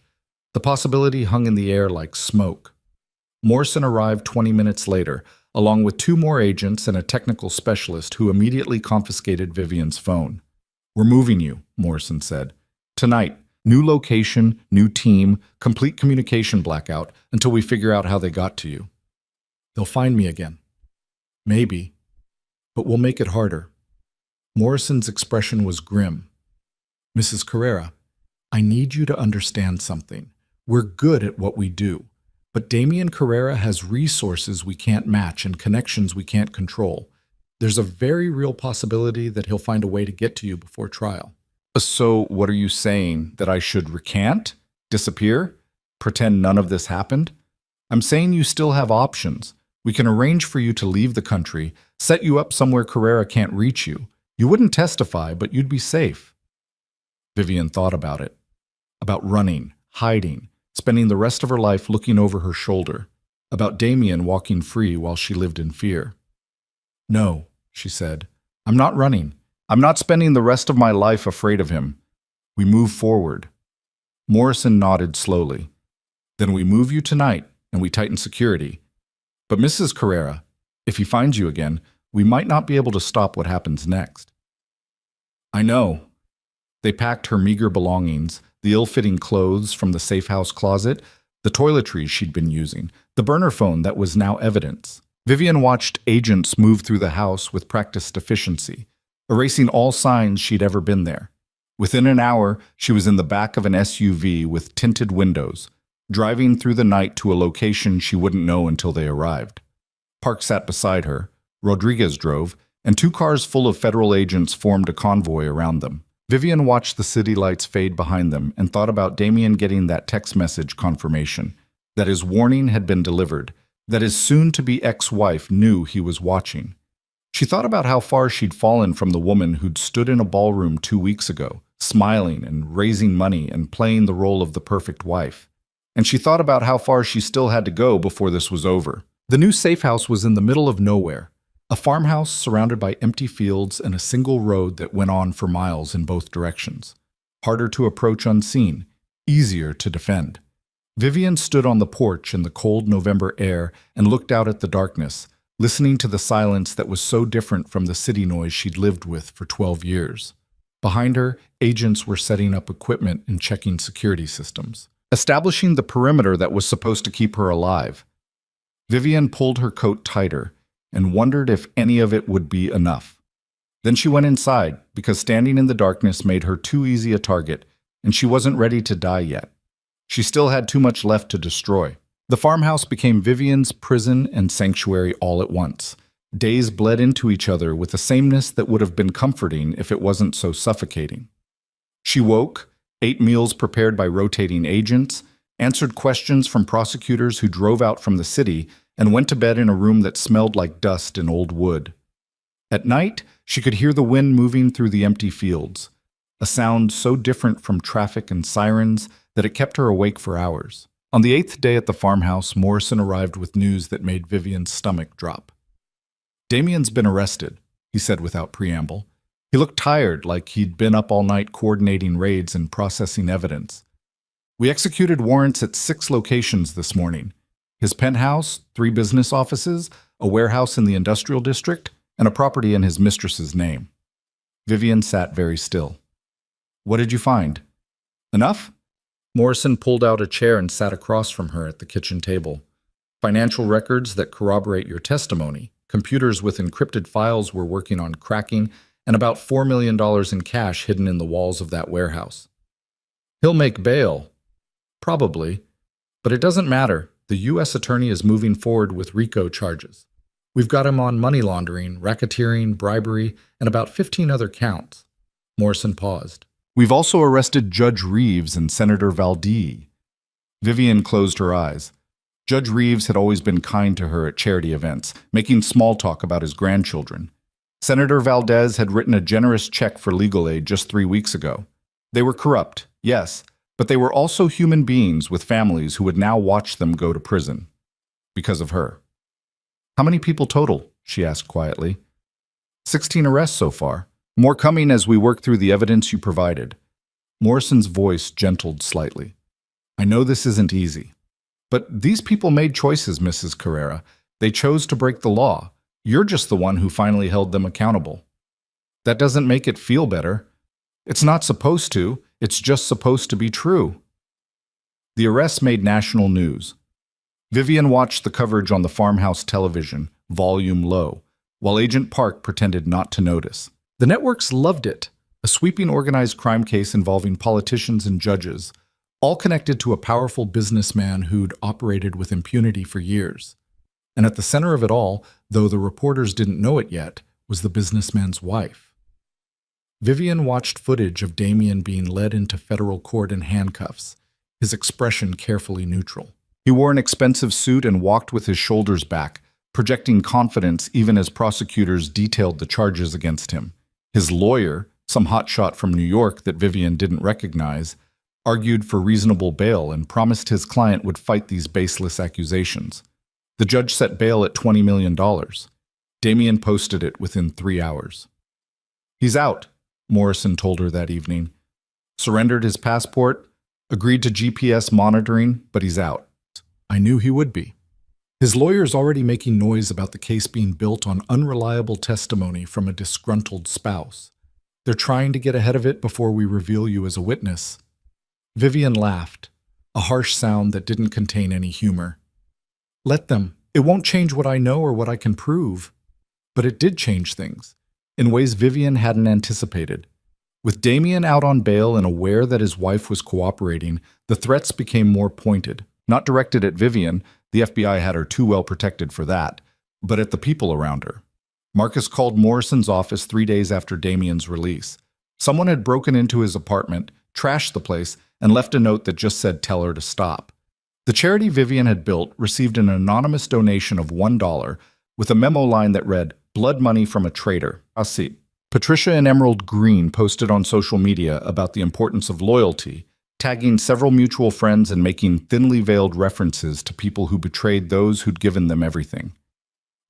The possibility hung in the air like smoke. Morrison arrived 20 minutes later, along with 2 more agents and a technical specialist who immediately confiscated Vivian's phone. "We're moving you," Morrison said. "Tonight, new location, new team, complete communication blackout until we figure out how they got to you. They'll find me again. Maybe. But we'll make it harder." Morrison's expression was grim. "Mrs. Carrera, I need you to understand something. We're good at what we do, but Damien Carrera has resources we can't match and connections we can't control. There's a very real possibility that he'll find a way to get to you before trial." "So what are you saying, that I should recant? Disappear? Pretend none of this happened?" "I'm saying you still have options. We can arrange for you to leave the country, set you up somewhere Carrera can't reach you. You wouldn't testify, but you'd be safe." Vivian thought about it. About running, hiding, spending the rest of her life looking over her shoulder. About Damien walking free while she lived in fear. "No," she said. "I'm not running. I'm not spending the rest of my life afraid of him. We move forward." Morrison nodded slowly. "Then we move you tonight, and we tighten security. But Mrs. Carrera, if he finds you again, we might not be able to stop what happens next." "I know." They packed her meager belongings, the ill-fitting clothes from the safe house closet, the toiletries she'd been using, the burner phone that was now evidence. Vivian watched agents move through the house with practiced efficiency, erasing all signs she'd ever been there. Within an hour, she was in the back of an SUV with tinted windows, driving through the night to a location she wouldn't know until they arrived. Park sat beside her, Rodriguez drove, and 2 cars full of federal agents formed a convoy around them. Vivian watched the city lights fade behind them and thought about Damien getting that text message confirmation, that his warning had been delivered, that his soon-to-be ex-wife knew he was watching. She thought about how far she'd fallen from the woman who'd stood in a ballroom 2 weeks ago, smiling and raising money and playing the role of the perfect wife. And she thought about how far she still had to go before this was over. The new safe house was in the middle of nowhere, a farmhouse surrounded by empty fields and a single road that went on for miles in both directions. Harder to approach unseen, easier to defend. Vivian stood on the porch in the cold November air and looked out at the darkness, listening to the silence that was so different from the city noise she'd lived with for 12 years. Behind her, agents were setting up equipment and checking security systems, establishing the perimeter that was supposed to keep her alive. Vivian pulled her coat tighter and wondered if any of it would be enough. Then she went inside, because standing in the darkness made her too easy a target, and she wasn't ready to die yet. She still had too much left to destroy. The farmhouse became Vivian's prison and sanctuary all at once. Days bled into each other with a sameness that would have been comforting if it wasn't so suffocating. She woke, ate meals prepared by rotating agents, answered questions from prosecutors who drove out from the city, and went to bed in a room that smelled like dust and old wood. At night, she could hear the wind moving through the empty fields, a sound so different from traffic and sirens that it kept her awake for hours. On the 8th day at the farmhouse, Morrison arrived with news that made Vivian's stomach drop. "Damien's been arrested," he said without preamble. He looked tired, like he'd been up all night coordinating raids and processing evidence. "We executed warrants at 6 locations this morning. His penthouse, 3 business offices, a warehouse in the industrial district, and a property in his mistress's name." Vivian sat very still. "What did you find? Enough?" Morrison pulled out a chair and sat across from her at the kitchen table. "Financial records that corroborate your testimony. Computers with encrypted files we're working on cracking, and about $4 million in cash hidden in the walls of that warehouse." "He'll make bail." "Probably. But it doesn't matter. The U.S. attorney is moving forward with RICO charges. We've got him on money laundering, racketeering, bribery, and about 15 other counts." Morrison paused. "We've also arrested Judge Reeves and Senator Valdez." Vivian closed her eyes. Judge Reeves had always been kind to her at charity events, making small talk about his grandchildren. Senator Valdez had written a generous check for legal aid just 3 weeks ago. They were corrupt, yes, but they were also human beings with families who would now watch them go to prison. Because of her. "How many people total?" she asked quietly. 16 arrests so far. More coming as we work through the evidence you provided." Morrison's voice gentled slightly. "I know this isn't easy. But these people made choices, Mrs. Carrera. They chose to break the law. You're just the one who finally held them accountable. That doesn't make it feel better. It's not supposed to. It's just supposed to be true." The arrests made national news. Vivian watched the coverage on the farmhouse television, volume low, while Agent Park pretended not to notice. The networks loved it, a sweeping organized crime case involving politicians and judges, all connected to a powerful businessman who'd operated with impunity for years. And at the center of it all, though the reporters didn't know it yet, was the businessman's wife. Vivian watched footage of Damien being led into federal court in handcuffs, his expression carefully neutral. He wore an expensive suit and walked with his shoulders back, projecting confidence even as prosecutors detailed the charges against him. His lawyer, some hotshot from New York that Vivian didn't recognize, argued for reasonable bail and promised his client would fight these baseless accusations. The judge set bail at $20 million. Damien posted it within 3 hours. "He's out," Morrison told her that evening. "Surrendered his passport, agreed to GPS monitoring, but he's out." "I knew he would be." His lawyer's already making noise about the case being built on unreliable testimony from a disgruntled spouse. "They're trying to get ahead of it before we reveal you as a witness." Vivian laughed, a harsh sound that didn't contain any humor. "Let them. It won't change what I know or what I can prove." But it did change things, in ways Vivian hadn't anticipated. With Damien out on bail and aware that his wife was cooperating, the threats became more pointed, not directed at Vivian. The FBI had her too well protected for that, but at the people around her. Marcus called Morrison's office 3 days after Damien's release. Someone had broken into his apartment, trashed the place, and left a note that just said, "Tell her to stop." The charity Vivian had built received an anonymous donation of $1 with a memo line that read, Blood money from a traitor. Asi. Patricia and Emerald Green posted on social media about the importance of loyalty, tagging several mutual friends and making thinly veiled references to people who betrayed those who'd given them everything.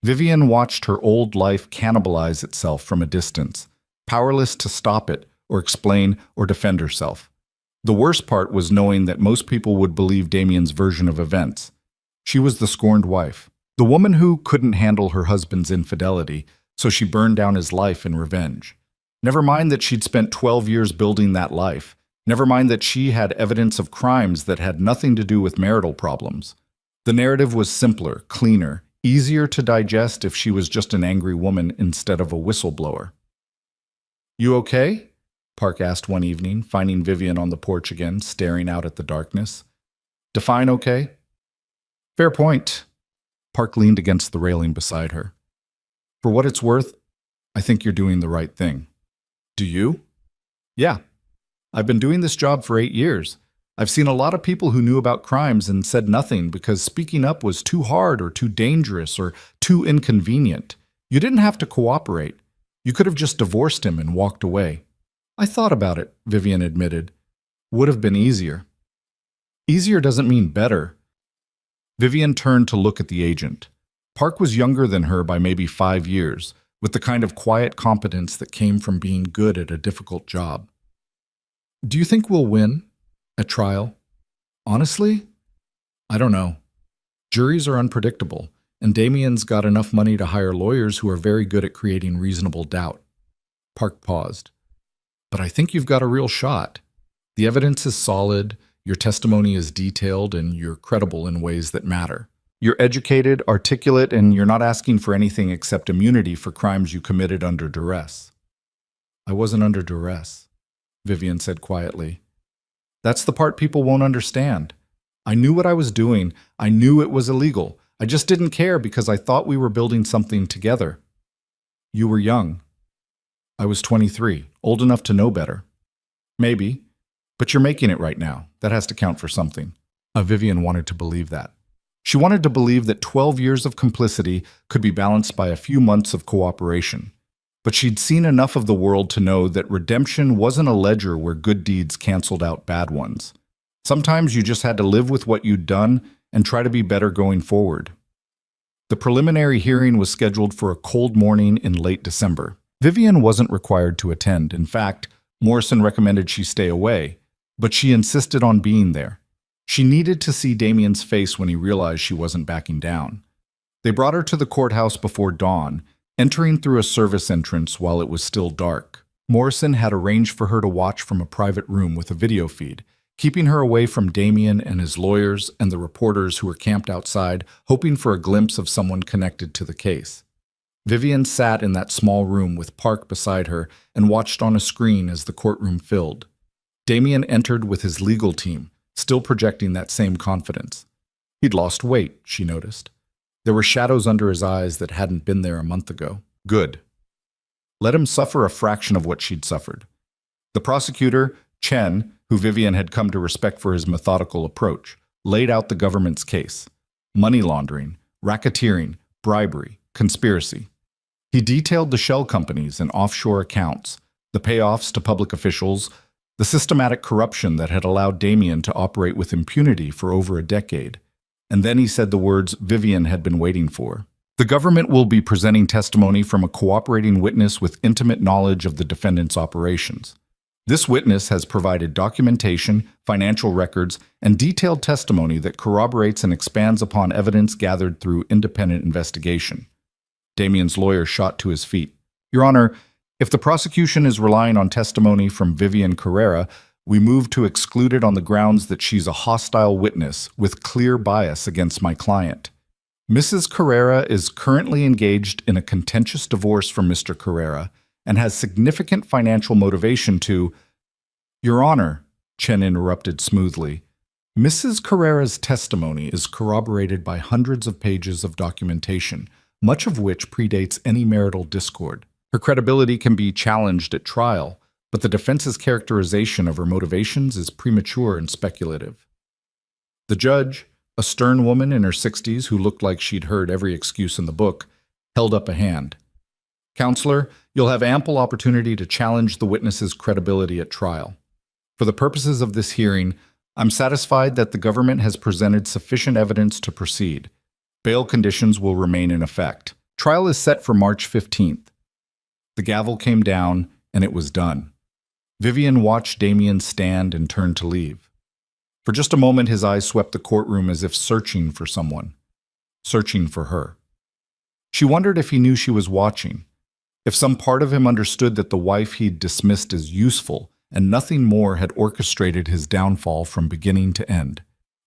Vivian watched her old life cannibalize itself from a distance, powerless to stop it or explain or defend herself. The worst part was knowing that most people would believe Damien's version of events. She was the scorned wife, the woman who couldn't handle her husband's infidelity, so she burned down his life in revenge. Never mind that she'd spent 12 years building that life. Never mind that she had evidence of crimes that had nothing to do with marital problems. The narrative was simpler, cleaner, easier to digest if she was just an angry woman instead of a whistleblower. "You okay?" Park asked one evening, finding Vivian on the porch again, staring out at the darkness. "Define okay?" "Fair point." Park leaned against the railing beside her. "For what it's worth, I think you're doing the right thing." "Do you?" "Yeah. I've been doing this job for 8 years. I've seen a lot of people who knew about crimes and said nothing because speaking up was too hard or too dangerous or too inconvenient. You didn't have to cooperate. You could have just divorced him and walked away." "I thought about it," Vivian admitted. "Would have been easier." "Easier doesn't mean better." Vivian turned to look at the agent. Park was younger than her by maybe 5 years, with the kind of quiet competence that came from being good at a difficult job. "Do you think we'll win at trial?" "Honestly, I don't know. Juries are unpredictable, and Damien's got enough money to hire lawyers who are very good at creating reasonable doubt." Park paused. "But I think you've got a real shot. The evidence is solid, your testimony is detailed, and you're credible in ways that matter. You're educated, articulate, and you're not asking for anything except immunity for crimes you committed under duress." "I wasn't under duress," Vivian said quietly. "That's the part people won't understand. I knew what I was doing. I knew it was illegal. I just didn't care because I thought we were building something together." "You were young." "I was 23, old enough to know better." "Maybe, but you're making it right now. That has to count for something." Vivian wanted to believe that. She wanted to believe that 12 years of complicity could be balanced by a few months of cooperation. But she'd seen enough of the world to know that redemption wasn't a ledger where good deeds canceled out bad ones. Sometimes you just had to live with what you'd done and try to be better going forward. The preliminary hearing was scheduled for a cold morning in late December. Vivian wasn't required to attend. In fact, Morrison recommended she stay away, but she insisted on being there. She needed to see Damien's face when he realized she wasn't backing down. They brought her to the courthouse before dawn, entering through a service entrance while it was still dark. Morrison had arranged for her to watch from a private room with a video feed, keeping her away from Damien and his lawyers and the reporters who were camped outside, hoping for a glimpse of someone connected to the case. Vivian sat in that small room with Park beside her and watched on a screen as the courtroom filled. Damien entered with his legal team, still projecting that same confidence. He'd lost weight, she noticed. There were shadows under his eyes that hadn't been there a month ago. Good. Let him suffer a fraction of what she'd suffered. The prosecutor, Chen, who Vivian had come to respect for his methodical approach, laid out the government's case. Money laundering, racketeering, bribery, conspiracy. He detailed the shell companies and offshore accounts, the payoffs to public officials, the systematic corruption that had allowed Damien to operate with impunity for over a decade. And then he said the words Vivian had been waiting for. The government will be presenting testimony from a cooperating witness with intimate knowledge of the defendant's operations. This witness has provided documentation, financial records, and detailed testimony that corroborates and expands upon evidence gathered through independent investigation. Damien's lawyer shot to his feet. "Your Honor, if the prosecution is relying on testimony from Vivian Carrera, we move to exclude it on the grounds that she's a hostile witness with clear bias against my client. Mrs. Carrera is currently engaged in a contentious divorce from Mr. Carrera and has significant financial motivation to—" "Your Honor," Chen interrupted smoothly, "Mrs. Carrera's testimony is corroborated by hundreds of pages of documentation, much of which predates any marital discord. Her credibility can be challenged at trial, but the defense's characterization of her motivations is premature and speculative." The judge, a stern woman in her 60s who looked like she'd heard every excuse in the book, held up a hand. Counselor, you'll have ample opportunity to challenge the witness's credibility at trial. For the purposes of this hearing, I'm satisfied that the government has presented sufficient evidence to proceed. Bail conditions will remain in effect. Trial is set for March 15th. The gavel came down, and it was done. Vivian watched Damien stand and turn to leave. For just a moment, his eyes swept the courtroom as if searching for someone. Searching for her. She wondered if he knew she was watching. If some part of him understood that the wife he'd dismissed as useful and nothing more had orchestrated his downfall from beginning to end.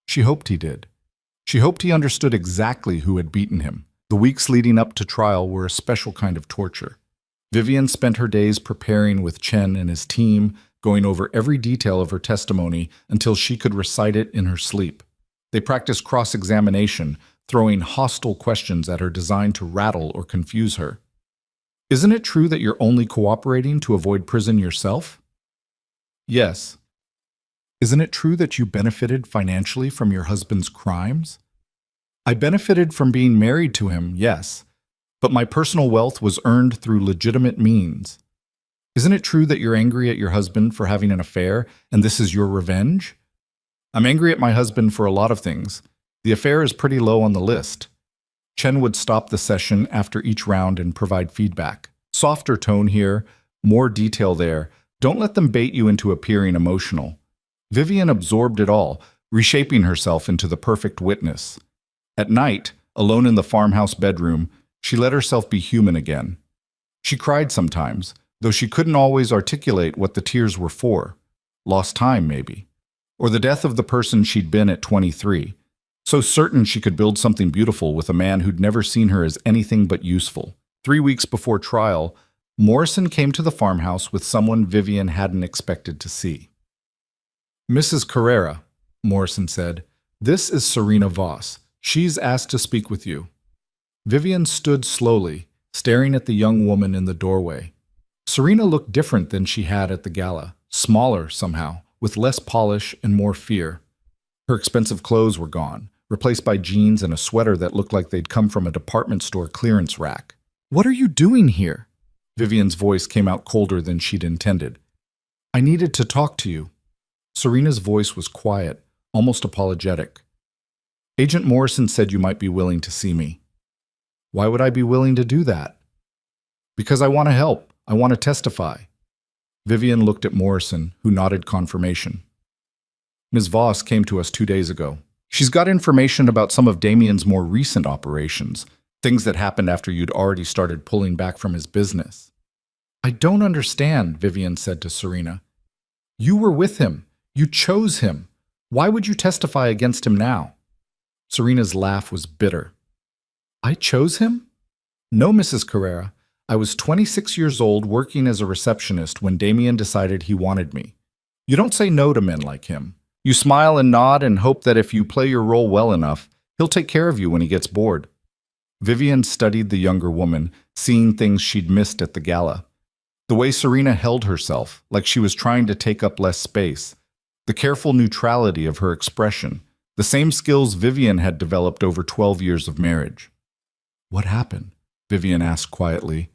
She hoped he did. She hoped he understood exactly who had beaten him. The weeks leading up to trial were a special kind of torture. Vivian spent her days preparing with Chen and his team, going over every detail of her testimony until she could recite it in her sleep. They practiced cross-examination, throwing hostile questions at her designed to rattle or confuse her. Isn't it true that you're only cooperating to avoid prison yourself? Yes. Isn't it true that you benefited financially from your husband's crimes? I benefited from being married to him, yes, but my personal wealth was earned through legitimate means. Isn't it true that you're angry at your husband for having an affair, and this is your revenge? I'm angry at my husband for a lot of things. The affair is pretty low on the list. Chen would stop the session after each round and provide feedback. Softer tone here, more detail there. Don't let them bait you into appearing emotional. Vivian absorbed it all, reshaping herself into the perfect witness. At night, alone in the farmhouse bedroom, she let herself be human again. She cried sometimes, though she couldn't always articulate what the tears were for. Lost time, maybe. Or the death of the person she'd been at 23. So certain she could build something beautiful with a man who'd never seen her as anything but useful. 3 weeks before trial, Morrison came to the farmhouse with someone Vivian hadn't expected to see. Mrs. Carrera, Morrison said, this is Serena Voss. She's asked to speak with you. Vivian stood slowly, staring at the young woman in the doorway. Serena looked different than she had at the gala, smaller somehow, with less polish and more fear. Her expensive clothes were gone, replaced by jeans and a sweater that looked like they'd come from a department store clearance rack. What are you doing here? Vivian's voice came out colder than she'd intended. I needed to talk to you. Serena's voice was quiet, almost apologetic. Agent Morrison said you might be willing to see me. Why would I be willing to do that? Because I want to help. I want to testify. Vivian looked at Morrison, who nodded confirmation. Ms. Voss came to us 2 days ago. She's got information about some of Damien's more recent operations, things that happened after you'd already started pulling back from his business. I don't understand, Vivian said to Serena. You were with him. You chose him. Why would you testify against him now? Serena's laugh was bitter. I chose him? No, Mrs. Carrera. I was 26 years old working as a receptionist when Damien decided he wanted me. You don't say no to men like him. You smile and nod and hope that if you play your role well enough, he'll take care of you when he gets bored. Vivian studied the younger woman, seeing things she'd missed at the gala. The way Serena held herself, like she was trying to take up less space. The careful neutrality of her expression. The same skills Vivian had developed over 12 years of marriage. What happened? Vivian asked quietly.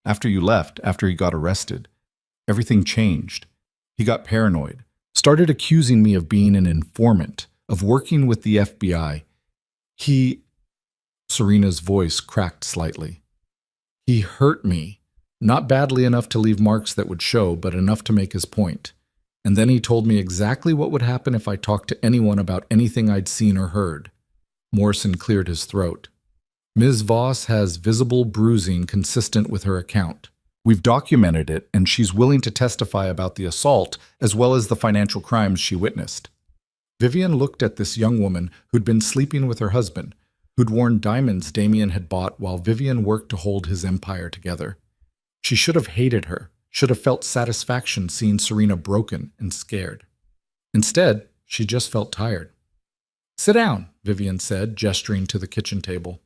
After you left, after he got arrested, everything changed. He got paranoid, started accusing me of being an informant, of working with the FBI. Serena's voice cracked slightly. He hurt me, not badly enough to leave marks that would show, but enough to make his point. And then he told me exactly what would happen if I talked to anyone about anything I'd seen or heard. Morrison cleared his throat. Ms. Voss has visible bruising consistent with her account. We've documented it, and she's willing to testify about the assault as well as the financial crimes she witnessed. Vivian looked at this young woman who'd been sleeping with her husband, who'd worn diamonds Damien had bought while Vivian worked to hold his empire together. She should have hated her, should have felt satisfaction seeing Serena broken and scared. Instead, she just felt tired. Sit down, Vivian said, gesturing to the kitchen table.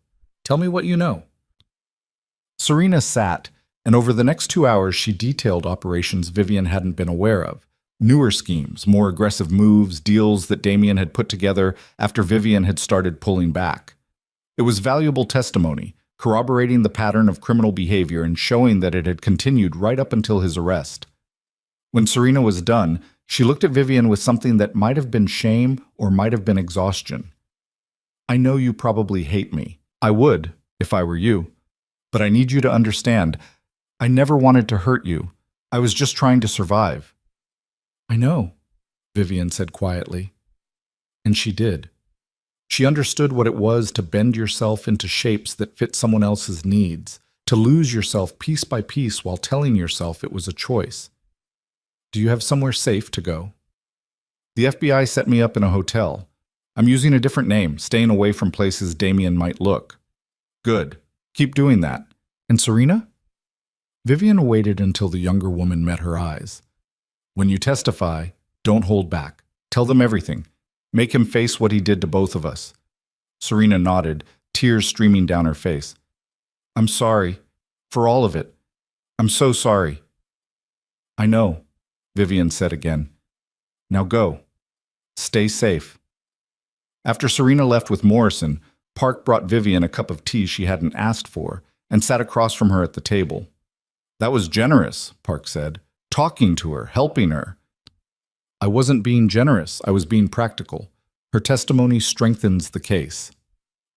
Tell me what you know. Serena sat, and over the next 2 hours she detailed operations Vivian hadn't been aware of. Newer schemes, more aggressive moves, deals that Damien had put together after Vivian had started pulling back. It was valuable testimony, corroborating the pattern of criminal behavior and showing that it had continued right up until his arrest. When Serena was done, she looked at Vivian with something that might have been shame or might have been exhaustion. I know you probably hate me. I would, if I were you. But I need you to understand, I never wanted to hurt you. I was just trying to survive. I know, Vivian said quietly. And she did. She understood what it was to bend yourself into shapes that fit someone else's needs, to lose yourself piece by piece while telling yourself it was a choice. Do you have somewhere safe to go? The FBI set me up in a hotel. I'm using a different name, staying away from places Damien might look. Good. Keep doing that. And Serena? Vivian waited until the younger woman met her eyes. When you testify, don't hold back. Tell them everything. Make him face what he did to both of us. Serena nodded, tears streaming down her face. I'm sorry. For all of it. I'm so sorry. I know, Vivian said again. Now go. Stay safe. After Serena left with Morrison, Park brought Vivian a cup of tea she hadn't asked for and sat across from her at the table. That was generous, Park said. Talking to her, helping her. I wasn't being generous, I was being practical. Her testimony strengthens the case.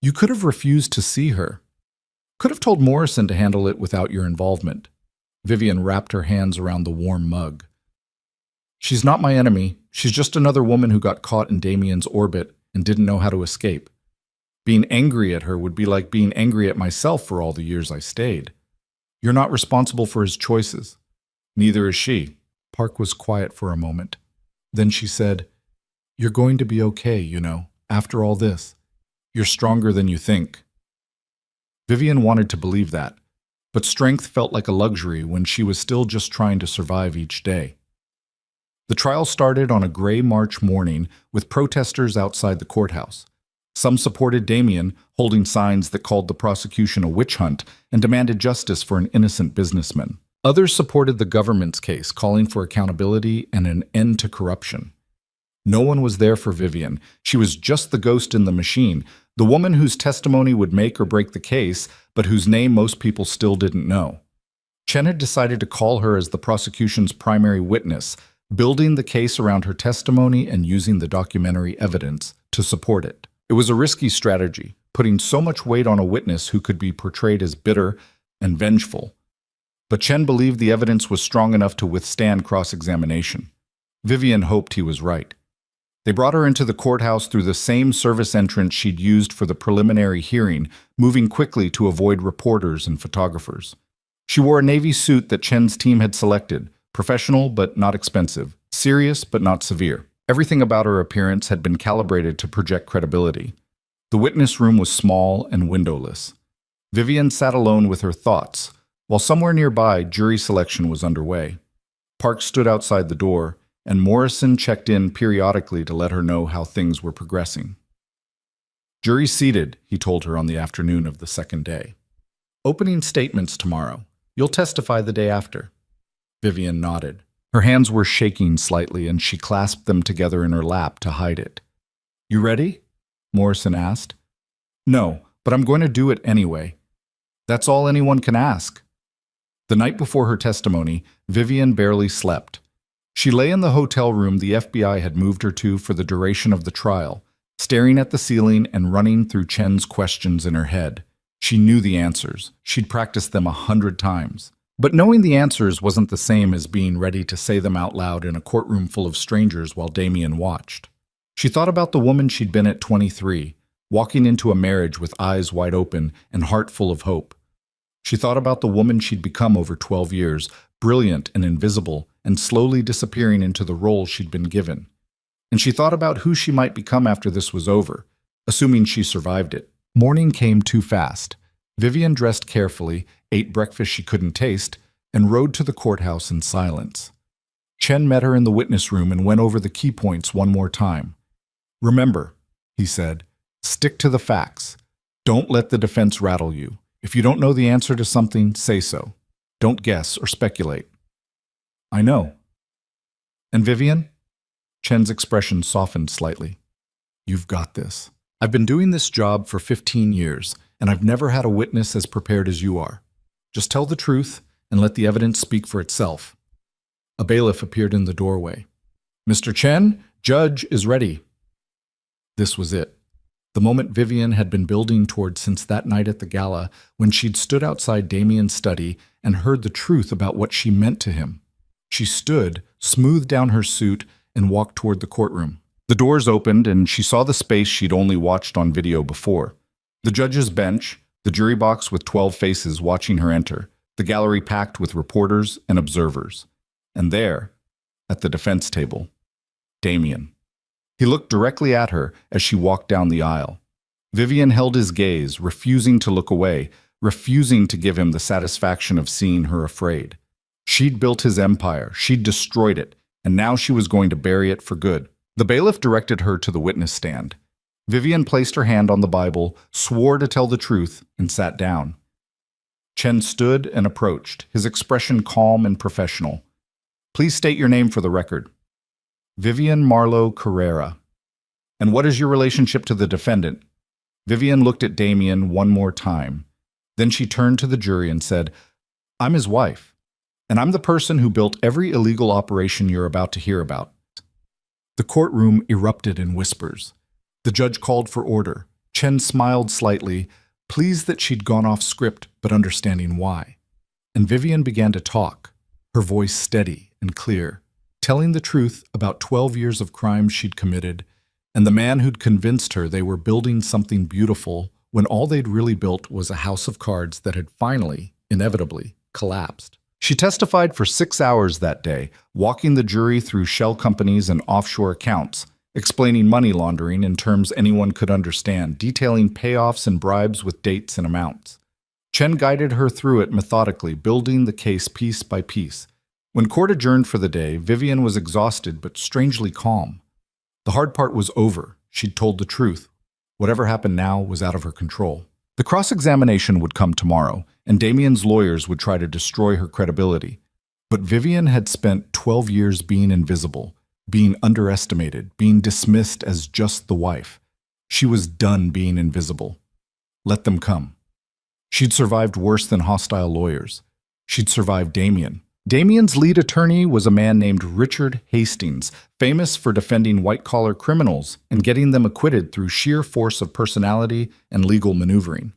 You could have refused to see her. Could have told Morrison to handle it without your involvement. Vivian wrapped her hands around the warm mug. She's not my enemy. She's just another woman who got caught in Damien's orbit and didn't know how to escape. Being angry at her would be like being angry at myself for all the years I stayed. You're not responsible for his choices. Neither is she. Park was quiet for a moment. Then she said, You're going to be okay, you know, after all this. You're stronger than you think. Vivian wanted to believe that, but strength felt like a luxury when she was still just trying to survive each day. The trial started on a gray March morning with protesters outside the courthouse. Some supported Damien, holding signs that called the prosecution a witch hunt and demanded justice for an innocent businessman. Others supported the government's case, calling for accountability and an end to corruption. No one was there for Vivian. She was just the ghost in the machine, the woman whose testimony would make or break the case, but whose name most people still didn't know. Chen had decided to call her as the prosecution's primary witness, building the case around her testimony and using the documentary evidence to support it. It was a risky strategy, putting so much weight on a witness who could be portrayed as bitter and vengeful. But Chen believed the evidence was strong enough to withstand cross-examination. Vivian hoped he was right. They brought her into the courthouse through the same service entrance she'd used for the preliminary hearing, moving quickly to avoid reporters and photographers. She wore a navy suit that Chen's team had selected, professional but not expensive, serious but not severe. Everything about her appearance had been calibrated to project credibility. The witness room was small and windowless. Vivian sat alone with her thoughts, while somewhere nearby, jury selection was underway. Park stood outside the door, and Morrison checked in periodically to let her know how things were progressing. Jury seated, he told her on the afternoon of the second day. Opening statements tomorrow. You'll testify the day after. Vivian nodded. Her hands were shaking slightly, and she clasped them together in her lap to hide it. You ready? Morrison asked. No, but I'm going to do it anyway. That's all anyone can ask. The night before her testimony, Vivian barely slept. She lay in the hotel room the FBI had moved her to for the duration of the trial, staring at the ceiling and running through Chen's questions in her head. She knew the answers. She'd practiced them 100 times. But knowing the answers wasn't the same as being ready to say them out loud in a courtroom full of strangers while Damien watched. She thought about the woman she'd been at 23, walking into a marriage with eyes wide open and heart full of hope. She thought about the woman she'd become over 12 years, brilliant and invisible, and slowly disappearing into the role she'd been given. And she thought about who she might become after this was over, assuming she survived it. Morning came too fast. Vivian dressed carefully, ate breakfast she couldn't taste, and rode to the courthouse in silence. Chen met her in the witness room and went over the key points one more time. Remember, he said, stick to the facts. Don't let the defense rattle you. If you don't know the answer to something, say so. Don't guess or speculate. I know. And Vivian? Chen's expression softened slightly. You've got this. I've been doing this job for 15 years, and I've never had a witness as prepared as you are. Just tell the truth and let the evidence speak for itself." A bailiff appeared in the doorway. "Mr. Chen, judge is ready." This was it. The moment Vivian had been building toward since that night at the gala, when she'd stood outside Damien's study and heard the truth about what she meant to him. She stood, smoothed down her suit, and walked toward the courtroom. The doors opened, and she saw the space she'd only watched on video before. The judge's bench, the jury box with 12 faces watching her enter, the gallery packed with reporters and observers. And there, at the defense table, Damien. He looked directly at her as she walked down the aisle. Vivian held his gaze, refusing to look away, refusing to give him the satisfaction of seeing her afraid. She'd built his empire, she'd destroyed it, and now she was going to bury it for good. The bailiff directed her to the witness stand. Vivian placed her hand on the Bible, swore to tell the truth, and sat down. Chen stood and approached, his expression calm and professional. "Please state your name for the record." "Vivian Marlowe Carrera." "And what is your relationship to the defendant?" Vivian looked at Damien one more time. Then she turned to the jury and said, "I'm his wife, and I'm the person who built every illegal operation you're about to hear about." The courtroom erupted in whispers. The judge called for order. Chen smiled slightly, pleased that she'd gone off script, but understanding why. And Vivian began to talk, her voice steady and clear, telling the truth about 12 years of crimes she'd committed, and the man who'd convinced her they were building something beautiful when all they'd really built was a house of cards that had finally, inevitably, collapsed. She testified for 6 hours that day, walking the jury through shell companies and offshore accounts, explaining money laundering in terms anyone could understand, detailing payoffs and bribes with dates and amounts. Chen guided her through it methodically, building the case piece by piece. When court adjourned for the day, Vivian was exhausted but strangely calm. The hard part was over. She'd told the truth. Whatever happened now was out of her control. The cross-examination would come tomorrow, and Damien's lawyers would try to destroy her credibility. But Vivian had spent 12 years being invisible, being underestimated, being dismissed as just the wife. She was done being invisible. Let them come. She'd survived worse than hostile lawyers. She'd survived Damien. Damien's lead attorney was a man named Richard Hastings, famous for defending white-collar criminals and getting them acquitted through sheer force of personality and legal maneuvering.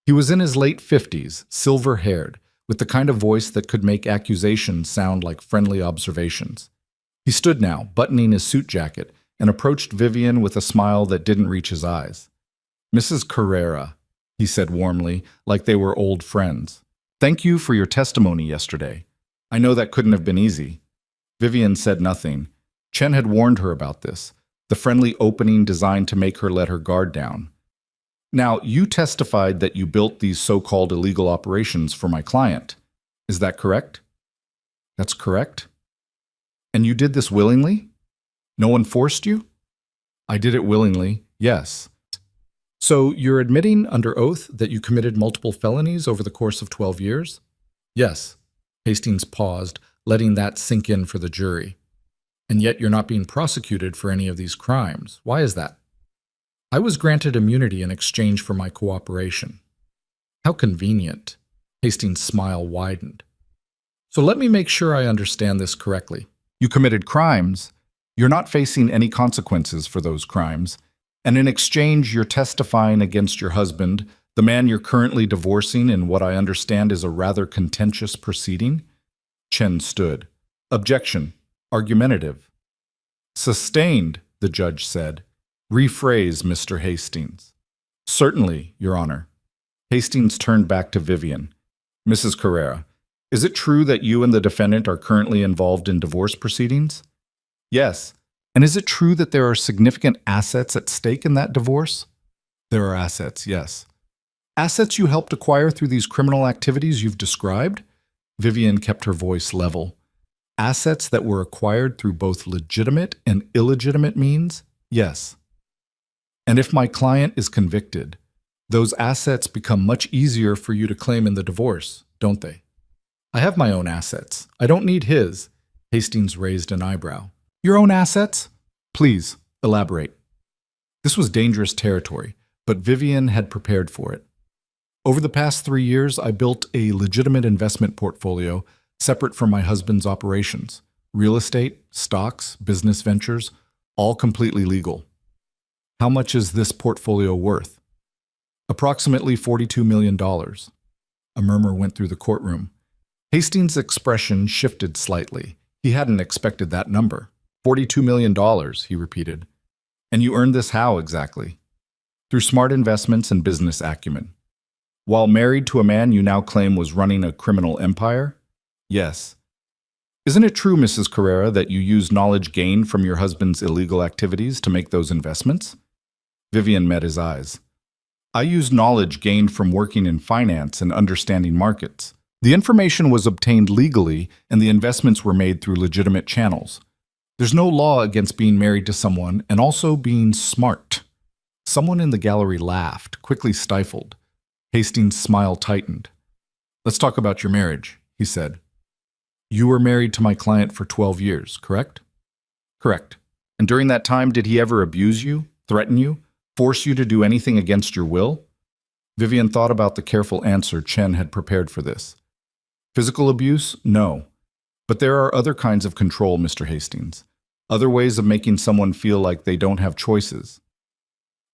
He was in his late 50s, silver-haired, with the kind of voice that could make accusations sound like friendly observations. He stood now, buttoning his suit jacket, and approached Vivian with a smile that didn't reach his eyes. "Mrs. Carrera," he said warmly, like they were old friends. "Thank you for your testimony yesterday. I know that couldn't have been easy." Vivian said nothing. Chen had warned her about this, the friendly opening designed to make her let her guard down. "Now, you testified that you built these so-called illegal operations for my client. Is that correct?" "That's correct." "And you did this willingly? No one forced you?" "I did it willingly, yes." "So you're admitting under oath that you committed multiple felonies over the course of 12 years? "Yes." Hastings paused, letting that sink in for the jury. "And yet you're not being prosecuted for any of these crimes. Why is that?" "I was granted immunity in exchange for my cooperation." "How convenient." Hastings' smile widened. "So let me make sure I understand this correctly. You committed crimes. You're not facing any consequences for those crimes. And in exchange, you're testifying against your husband, the man you're currently divorcing in what I understand is a rather contentious proceeding?" Chen stood. "Objection. Argumentative." "Sustained," the judge said. "Rephrase, Mr. Hastings." "Certainly, Your Honor." Hastings turned back to Vivian. "Mrs. Carrera, is it true that you and the defendant are currently involved in divorce proceedings?" "Yes." "And is it true that there are significant assets at stake in that divorce?" "There are assets, yes." "Assets you helped acquire through these criminal activities you've described?" Vivian kept her voice level. "Assets that were acquired through both legitimate and illegitimate means? Yes." "And if my client is convicted, those assets become much easier for you to claim in the divorce, don't they?" "I have my own assets. I don't need his." Hastings raised an eyebrow. "Your own assets? Please, elaborate." This was dangerous territory, but Vivian had prepared for it. Over the past 3 years, I built a legitimate investment portfolio separate from my husband's operations. Real estate, stocks, business ventures, all completely legal. How much is this portfolio worth? Approximately $42 million. A murmur went through the courtroom. Hastings' expression shifted slightly. He hadn't expected that number. $42 million, he repeated. And you earned this how exactly? Through smart investments and business acumen. While married to a man you now claim was running a criminal empire? Yes. Isn't it true, Mrs. Carrera, that you used knowledge gained from your husband's illegal activities to make those investments? Vivian met his eyes. I used knowledge gained from working in finance and understanding markets. The information was obtained legally, and the investments were made through legitimate channels. There's no law against being married to someone and also being smart. Someone in the gallery laughed, quickly stifled. Hastings' smile tightened. Let's talk about your marriage, he said. You were married to my client for 12 years, correct? Correct. And during that time, did he ever abuse you, threaten you, force you to do anything against your will? Vivian thought about the careful answer Chen had prepared for this. Physical abuse? No. But there are other kinds of control, Mr. Hastings. Other ways of making someone feel like they don't have choices.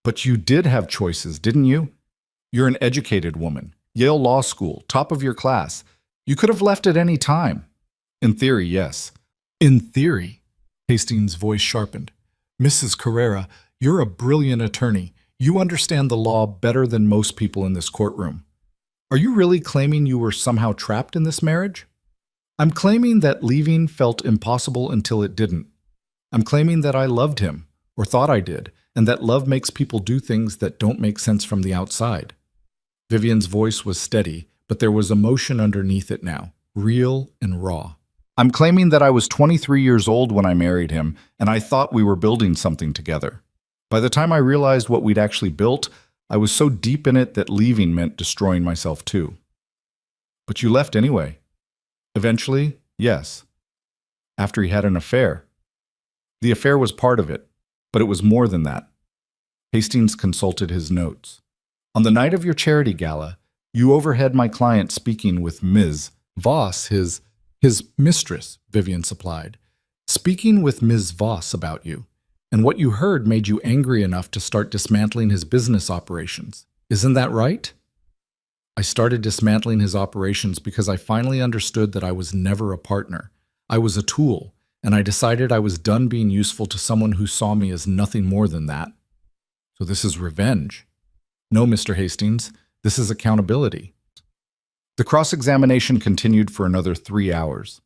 But you did have choices, didn't you? You're an educated woman, Yale Law School, top of your class. You could have left at any time. In theory, yes. In theory? Hastings' voice sharpened. Mrs. Carrera, you're a brilliant attorney. You understand the law better than most people in this courtroom. Are you really claiming you were somehow trapped in this marriage? I'm claiming that leaving felt impossible until it didn't. I'm claiming that I loved him, or thought I did, and that love makes people do things that don't make sense from the outside. Vivian's voice was steady, but there was emotion underneath it now, real and raw. I'm claiming that I was 23 years old when I married him, and I thought we were building something together. By the time I realized what we'd actually built, I was so deep in it that leaving meant destroying myself too. But you left anyway. Eventually, yes. After he had an affair. The affair was part of it, but it was more than that. Hastings consulted his notes. On the night of your charity gala, you overheard my client speaking with Ms. Voss, his mistress, Vivian supplied. Speaking with Ms. Voss about you. And what you heard made you angry enough to start dismantling his business operations. Isn't that right? I started dismantling his operations because I finally understood that I was never a partner. I was a tool, and I decided I was done being useful to someone who saw me as nothing more than that. So this is revenge. No, Mr. Hastings, this is accountability. The cross-examination continued for another 3 hours.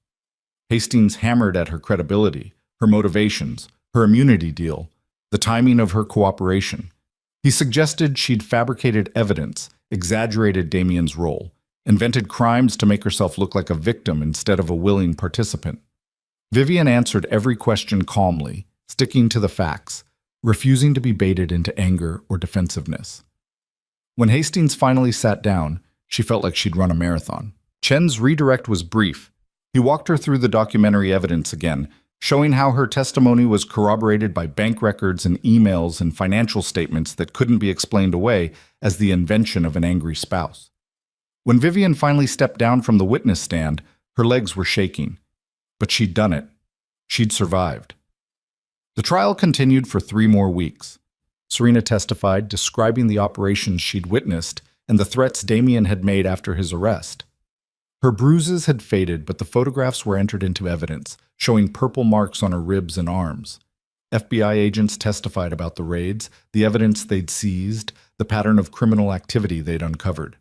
Hastings hammered at her credibility, her motivations, her immunity deal, the timing of her cooperation. He suggested she'd fabricated evidence, exaggerated Damien's role, invented crimes to make herself look like a victim instead of a willing participant. Vivian answered every question calmly, sticking to the facts, refusing to be baited into anger or defensiveness. When Hastings finally sat down, she felt like she'd run a marathon. Chen's redirect was brief. He walked her through the documentary evidence again, showing how her testimony was corroborated by bank records and emails and financial statements that couldn't be explained away as the invention of an angry spouse. When Vivian finally stepped down from the witness stand, her legs were shaking. But she'd done it. She'd survived. The trial continued for 3 more weeks. Serena testified, describing the operations she'd witnessed and the threats Damien had made after his arrest. Her bruises had faded, but the photographs were entered into evidence, showing purple marks on her ribs and arms. FBI agents testified about the raids, the evidence they'd seized, the pattern of criminal activity they'd uncovered.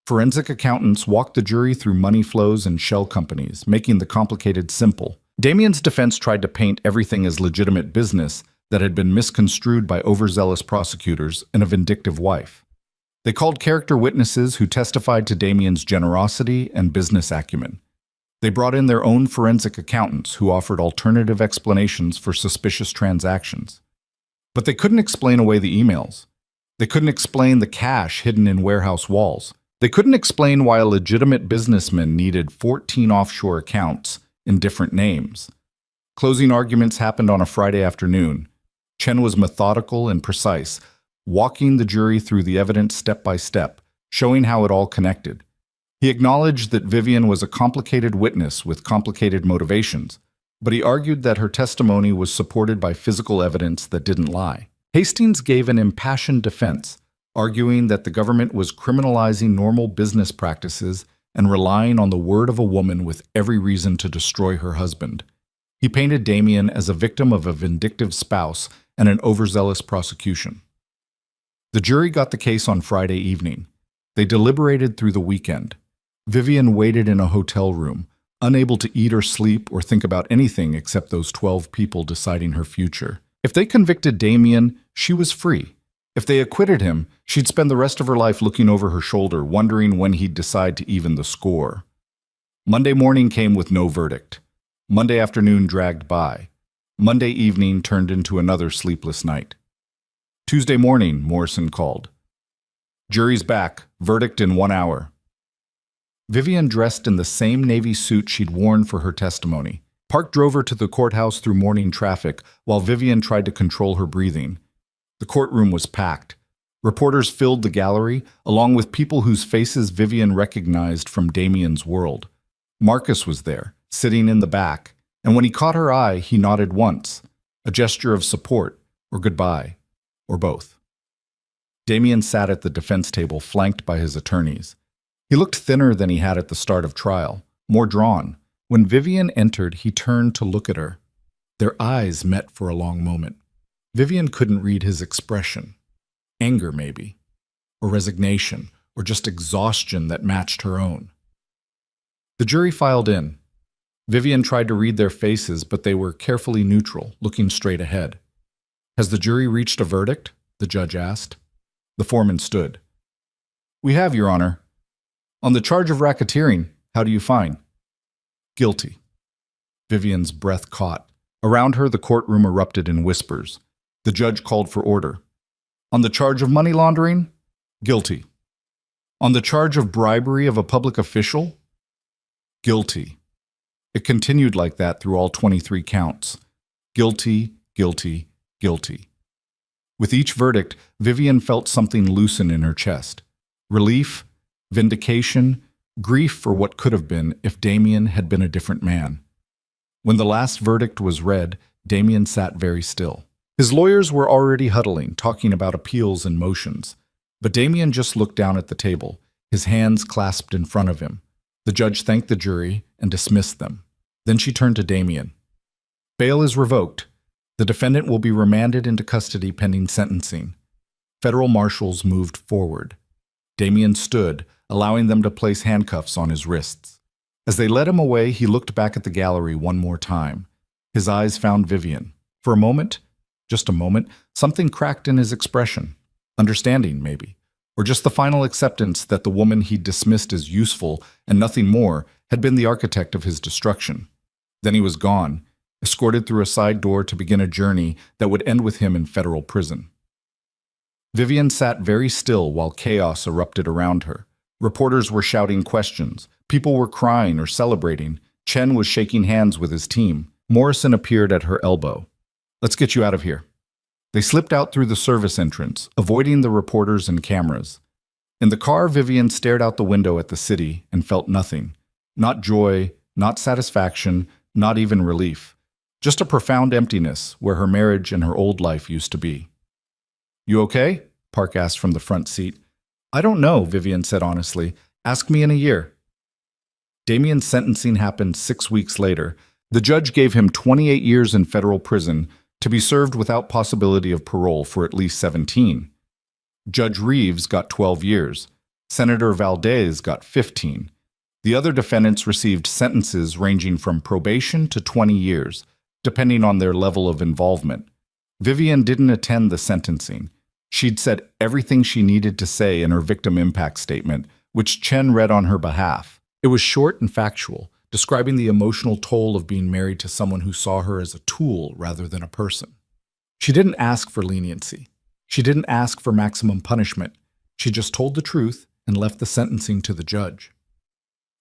Forensic accountants walked the jury through money flows and shell companies, making the complicated simple. Damien's defense tried to paint everything as legitimate business that had been misconstrued by overzealous prosecutors and a vindictive wife. They called character witnesses who testified to Damien's generosity and business acumen. They brought in their own forensic accountants who offered alternative explanations for suspicious transactions. But they couldn't explain away the emails. They couldn't explain the cash hidden in warehouse walls. They couldn't explain why a legitimate businessman needed 14 offshore accounts in different names. Closing arguments happened on a Friday afternoon. Chen was methodical and precise, walking the jury through the evidence step by step, showing how it all connected. He acknowledged that Vivian was a complicated witness with complicated motivations, but he argued that her testimony was supported by physical evidence that didn't lie. Hastings gave an impassioned defense, arguing that the government was criminalizing normal business practices and relying on the word of a woman with every reason to destroy her husband. He painted Damien as a victim of a vindictive spouse and an overzealous prosecution. The jury got the case on Friday evening. They deliberated through the weekend. Vivian waited in a hotel room, unable to eat or sleep or think about anything except those 12 people deciding her future. If they convicted Damien, she was free. If they acquitted him, she'd spend the rest of her life looking over her shoulder, wondering when he'd decide to even the score. Monday morning came with no verdict. Monday afternoon dragged by. Monday evening turned into another sleepless night. Tuesday morning, Morrison called. Jury's back. Verdict in 1 hour. Vivian dressed in the same navy suit she'd worn for her testimony. Park drove her to the courthouse through morning traffic while Vivian tried to control her breathing. The courtroom was packed. Reporters filled the gallery, along with people whose faces Vivian recognized from Damien's world. Marcus was there, sitting in the back, and when he caught her eye, he nodded once, a gesture of support, or goodbye, or both. Damien sat at the defense table, flanked by his attorneys. He looked thinner than he had at the start of trial, more drawn. When Vivian entered, he turned to look at her. Their eyes met for a long moment. Vivian couldn't read his expression. Anger, maybe, or resignation, or just exhaustion that matched her own. The jury filed in. Vivian tried to read their faces, but they were carefully neutral, looking straight ahead. Has the jury reached a verdict? The judge asked. The foreman stood. We have, Your Honor. On the charge of racketeering, how do you find? Guilty. Vivian's breath caught. Around her, the courtroom erupted in whispers. The judge called for order. On the charge of money laundering? Guilty. On the charge of bribery of a public official? Guilty. It continued like that through all 23 counts. Guilty, guilty, guilty. With each verdict, Vivian felt something loosen in her chest. Relief, vindication, grief for what could have been if Damien had been a different man. When the last verdict was read, Damien sat very still. His lawyers were already huddling, talking about appeals and motions. But Damien just looked down at the table, his hands clasped in front of him. The judge thanked the jury and dismissed them. Then she turned to Damien. Bail is revoked. The defendant will be remanded into custody pending sentencing. Federal marshals moved forward. Damien stood, allowing them to place handcuffs on his wrists. As they led him away, he looked back at the gallery one more time. His eyes found Vivian. For a moment, just a moment, something cracked in his expression. Understanding, maybe. Or just the final acceptance that the woman he'd dismissed as useful and nothing more had been the architect of his destruction. Then he was gone, escorted through a side door to begin a journey that would end with him in federal prison. Vivian sat very still while chaos erupted around her. Reporters were shouting questions. People were crying or celebrating. Chen was shaking hands with his team. Morrison appeared at her elbow. Let's get you out of here. They slipped out through the service entrance, avoiding the reporters and cameras. In the car, Vivian stared out the window at the city and felt nothing. Not joy, not satisfaction, not even relief. Just a profound emptiness where her marriage and her old life used to be. You okay? Park asked from the front seat. I don't know, Vivian said honestly. Ask me in a year. Damien's sentencing happened 6 weeks later. The judge gave him 28 years in federal prison to be served without possibility of parole for at least 17. Judge Reeves got 12 years. Senator Valdez got 15. The other defendants received sentences ranging from probation to 20 years, depending on their level of involvement. Vivian didn't attend the sentencing. She'd said everything she needed to say in her victim impact statement, which Chen read on her behalf. It was short and factual, describing the emotional toll of being married to someone who saw her as a tool rather than a person. She didn't ask for leniency. She didn't ask for maximum punishment. She just told the truth and left the sentencing to the judge.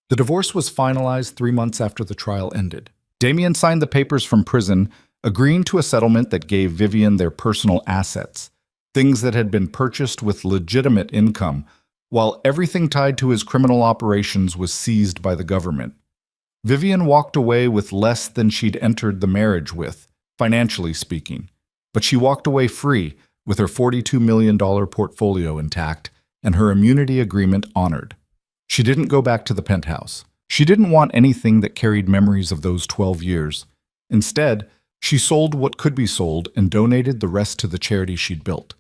The divorce was finalized 3 months after the trial ended. Damien signed the papers from prison, agreeing to a settlement that gave Vivian their personal assets, things that had been purchased with legitimate income, while everything tied to his criminal operations was seized by the government. Vivian walked away with less than she'd entered the marriage with, financially speaking. But she walked away free, with her $42 million portfolio intact and her immunity agreement honored. She didn't go back to the penthouse. She didn't want anything that carried memories of those 12 years. Instead, she sold what could be sold and donated the rest to the charity she'd built.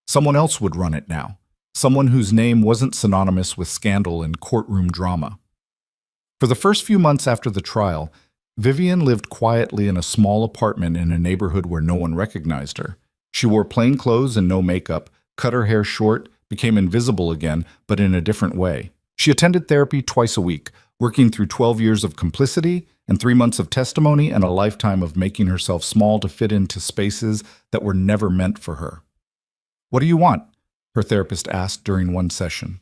Someone else would run it now, someone whose name wasn't synonymous with scandal and courtroom drama. For the first few months after the trial, Vivian lived quietly in a small apartment in a neighborhood where no one recognized her. She wore plain clothes and no makeup, cut her hair short, became invisible again, but in a different way. She attended therapy twice a week, working through 12 years of complicity and 3 months of testimony and a lifetime of making herself small to fit into spaces that were never meant for her. "What do you want?" her therapist asked during one session.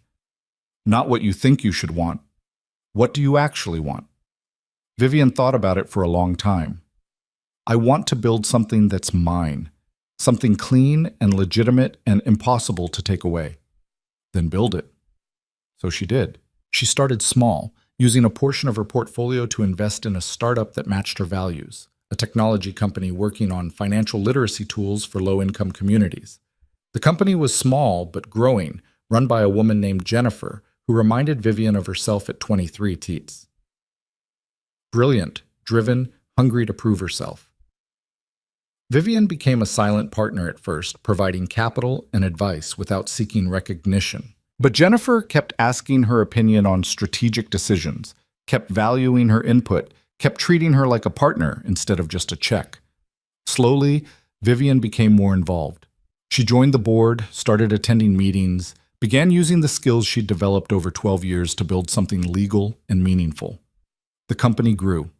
"Not what you think you should want. What do you actually want?" Vivian thought about it for a long time. "I want to build something that's mine, something clean and legitimate and impossible to take away." "Then build it." So she did. She started small, using a portion of her portfolio to invest in a startup that matched her values, a technology company working on financial literacy tools for low-income communities. The company was small but growing, run by a woman named Jennifer, who reminded Vivian of herself at 23 teats. Brilliant, driven, hungry to prove herself. Vivian became a silent partner at first, providing capital and advice without seeking recognition. But Jennifer kept asking her opinion on strategic decisions, kept valuing her input, kept treating her like a partner instead of just a check. Slowly, Vivian became more involved. She joined the board, started attending meetings, began using the skills she'd developed over 12 years to build something legal and meaningful. The company grew.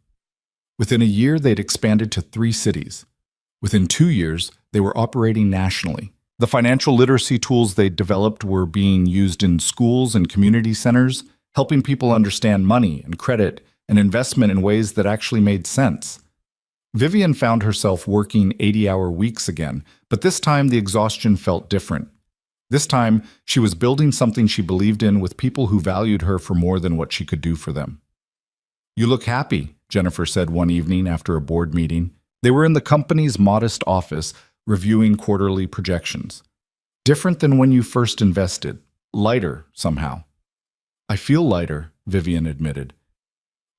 Within a year, they'd expanded to 3 cities. Within 2 years, they were operating nationally. The financial literacy tools they'd developed were being used in schools and community centers, helping people understand money and credit and investment in ways that actually made sense. Vivian found herself working 80-hour weeks again, but this time the exhaustion felt different. This time, she was building something she believed in with people who valued her for more than what she could do for them. "You look happy," Jennifer said one evening after a board meeting. They were in the company's modest office, reviewing quarterly projections. "Different than when you first invested. Lighter, somehow." "I feel lighter," Vivian admitted.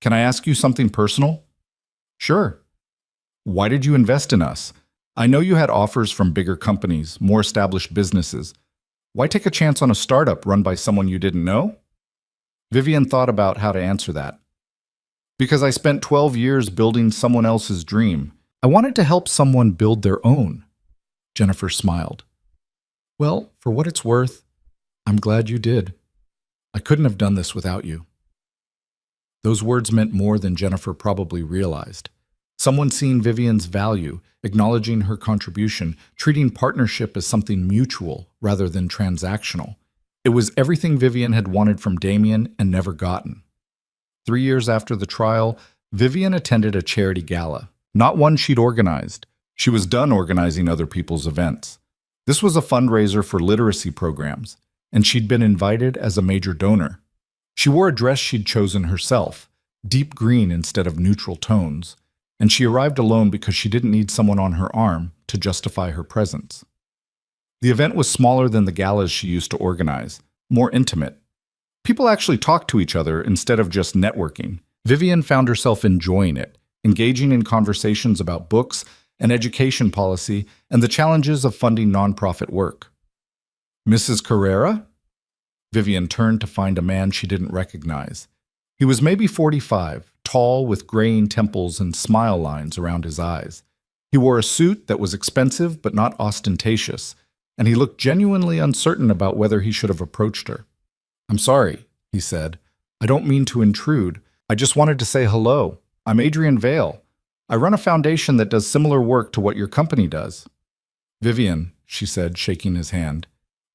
"Can I ask you something personal?" "Sure." "Why did you invest in us? I know you had offers from bigger companies, more established businesses. Why take a chance on a startup run by someone you didn't know?" Vivian thought about how to answer that. "Because I spent 12 years building someone else's dream. I wanted to help someone build their own." Jennifer smiled. "Well, for what it's worth, I'm glad you did. I couldn't have done this without you." Those words meant more than Jennifer probably realized. Someone seeing Vivian's value, acknowledging her contribution, treating partnership as something mutual rather than transactional. It was everything Vivian had wanted from Damien and never gotten. 3 years after the trial, Vivian attended a charity gala, not one she'd organized. She was done organizing other people's events. This was a fundraiser for literacy programs, and she'd been invited as a major donor. She wore a dress she'd chosen herself, deep green instead of neutral tones, and she arrived alone because she didn't need someone on her arm to justify her presence. The event was smaller than the galas she used to organize, more intimate. People actually talked to each other instead of just networking. Vivian found herself enjoying it, engaging in conversations about books and education policy and the challenges of funding nonprofit work. "Mrs. Carrera?" Vivian turned to find a man she didn't recognize. He was maybe 45, tall with graying temples and smile lines around his eyes. He wore a suit that was expensive but not ostentatious, and he looked genuinely uncertain about whether he should have approached her. "I'm sorry," he said. "I don't mean to intrude. I just wanted to say hello. I'm Adrian Vale. I run a foundation that does similar work to what your company does." "Vivian," she said, shaking his hand.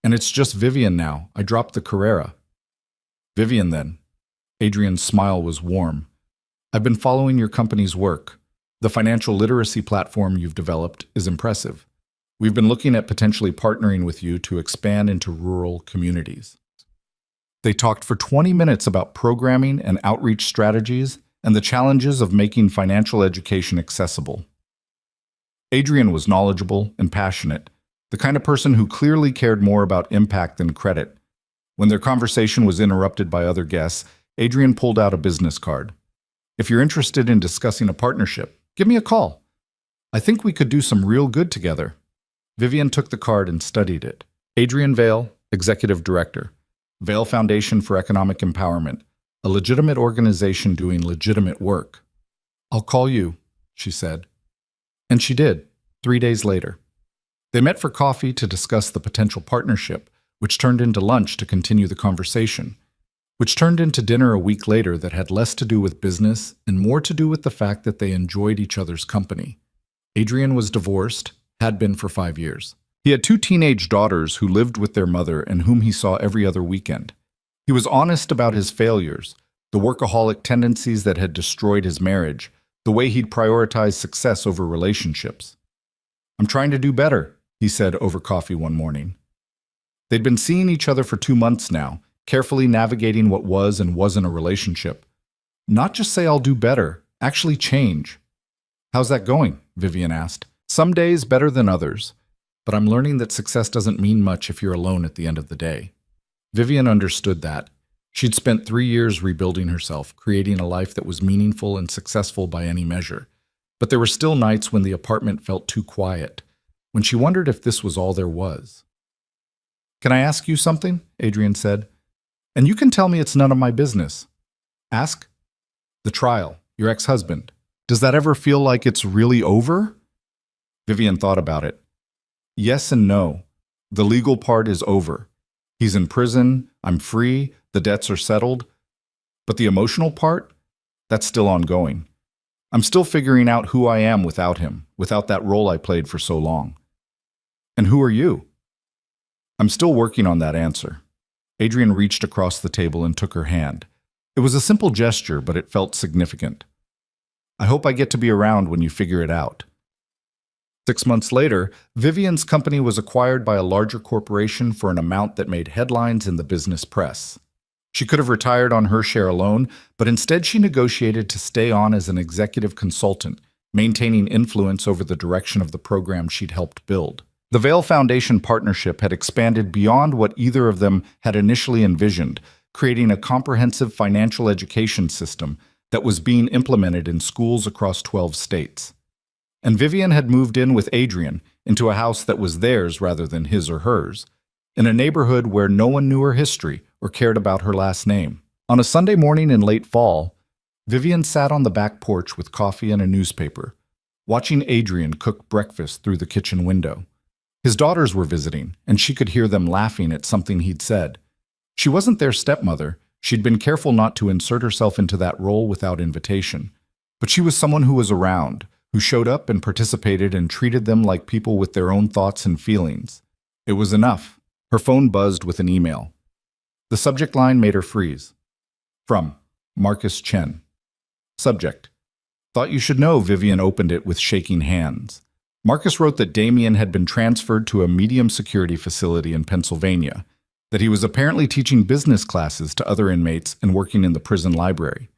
"And it's just Vivian now. I dropped the Carrera." "Vivian, then." Adrian's smile was warm. "I've been following your company's work. The financial literacy platform you've developed is impressive. We've been looking at potentially partnering with you to expand into rural communities." They talked for 20 minutes about programming and outreach strategies and the challenges of making financial education accessible. Adrian was knowledgeable and passionate, the kind of person who clearly cared more about impact than credit. When their conversation was interrupted by other guests, Adrian pulled out a business card. "If you're interested in discussing a partnership, give me a call. I think we could do some real good together." Vivian took the card and studied it. Adrian Vale, Executive Director, Vale Foundation for Economic Empowerment, a legitimate organization doing legitimate work. "I'll call you," she said. And she did, 3 days later. They met for coffee to discuss the potential partnership, which turned into lunch to continue the conversation, which turned into dinner a week later that had less to do with business and more to do with the fact that they enjoyed each other's company. Adrian was divorced, had been for 5 years. He had 2 teenage daughters who lived with their mother and whom he saw every other weekend. He was honest about his failures, the workaholic tendencies that had destroyed his marriage, the way he'd prioritized success over relationships. "I'm trying to do better," he said over coffee one morning. They'd been seeing each other for 2 months now, carefully navigating what was and wasn't a relationship. Not just say I'll do better, actually change. "How's that going?" Vivian asked. "Some days better than others, but I'm learning that success doesn't mean much if you're alone at the end of the day." Vivian understood that. She'd spent 3 years rebuilding herself, creating a life that was meaningful and successful by any measure. But there were still nights when the apartment felt too quiet, when she wondered if this was all there was. "Can I ask you something?" Adrian said. "And you can tell me it's none of my business." "Ask." "The trial, your ex-husband. Does that ever feel like it's really over?" Vivian thought about it. "Yes and no. The legal part is over. He's in prison, I'm free, the debts are settled. But the emotional part? That's still ongoing. I'm still figuring out who I am without him, without that role I played for so long." "And who are you?" "I'm still working on that answer." Adrian reached across the table and took her hand. It was a simple gesture, but it felt significant. "I hope I get to be around when you figure it out." 6 months later, Vivian's company was acquired by a larger corporation for an amount that made headlines in the business press. She could have retired on her share alone, but instead she negotiated to stay on as an executive consultant, maintaining influence over the direction of the program she'd helped build. The Vale Foundation partnership had expanded beyond what either of them had initially envisioned, creating a comprehensive financial education system that was being implemented in schools across 12 states. And Vivian had moved in with Adrian into a house that was theirs rather than his or hers, in a neighborhood where no one knew her history or cared about her last name. On a Sunday morning in late fall, Vivian sat on the back porch with coffee and a newspaper, watching Adrian cook breakfast through the kitchen window. His daughters were visiting, and she could hear them laughing at something he'd said. She wasn't their stepmother. She'd been careful not to insert herself into that role without invitation. But she was someone who was around, who showed up and participated and treated them like people with their own thoughts and feelings. It was enough. Her phone buzzed with an email. The subject line made her freeze. From Marcus Chen. Subject: Thought you should know. Vivian opened it with shaking hands. Marcus wrote that Damien had been transferred to a medium security facility in Pennsylvania, that he was apparently teaching business classes to other inmates and working in the prison library,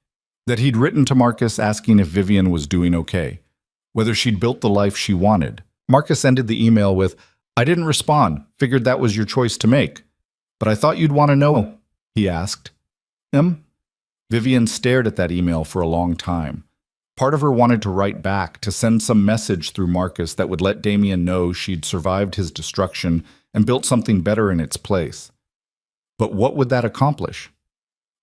that he'd written to Marcus asking if Vivian was doing okay, whether she'd built the life she wanted. Marcus ended the email with, "I didn't respond, figured that was your choice to make. But I thought you'd want to know," he asked. Vivian stared at that email for a long time. Part of her wanted to write back, to send some message through Marcus that would let Damien know she'd survived his destruction and built something better in its place. But what would that accomplish?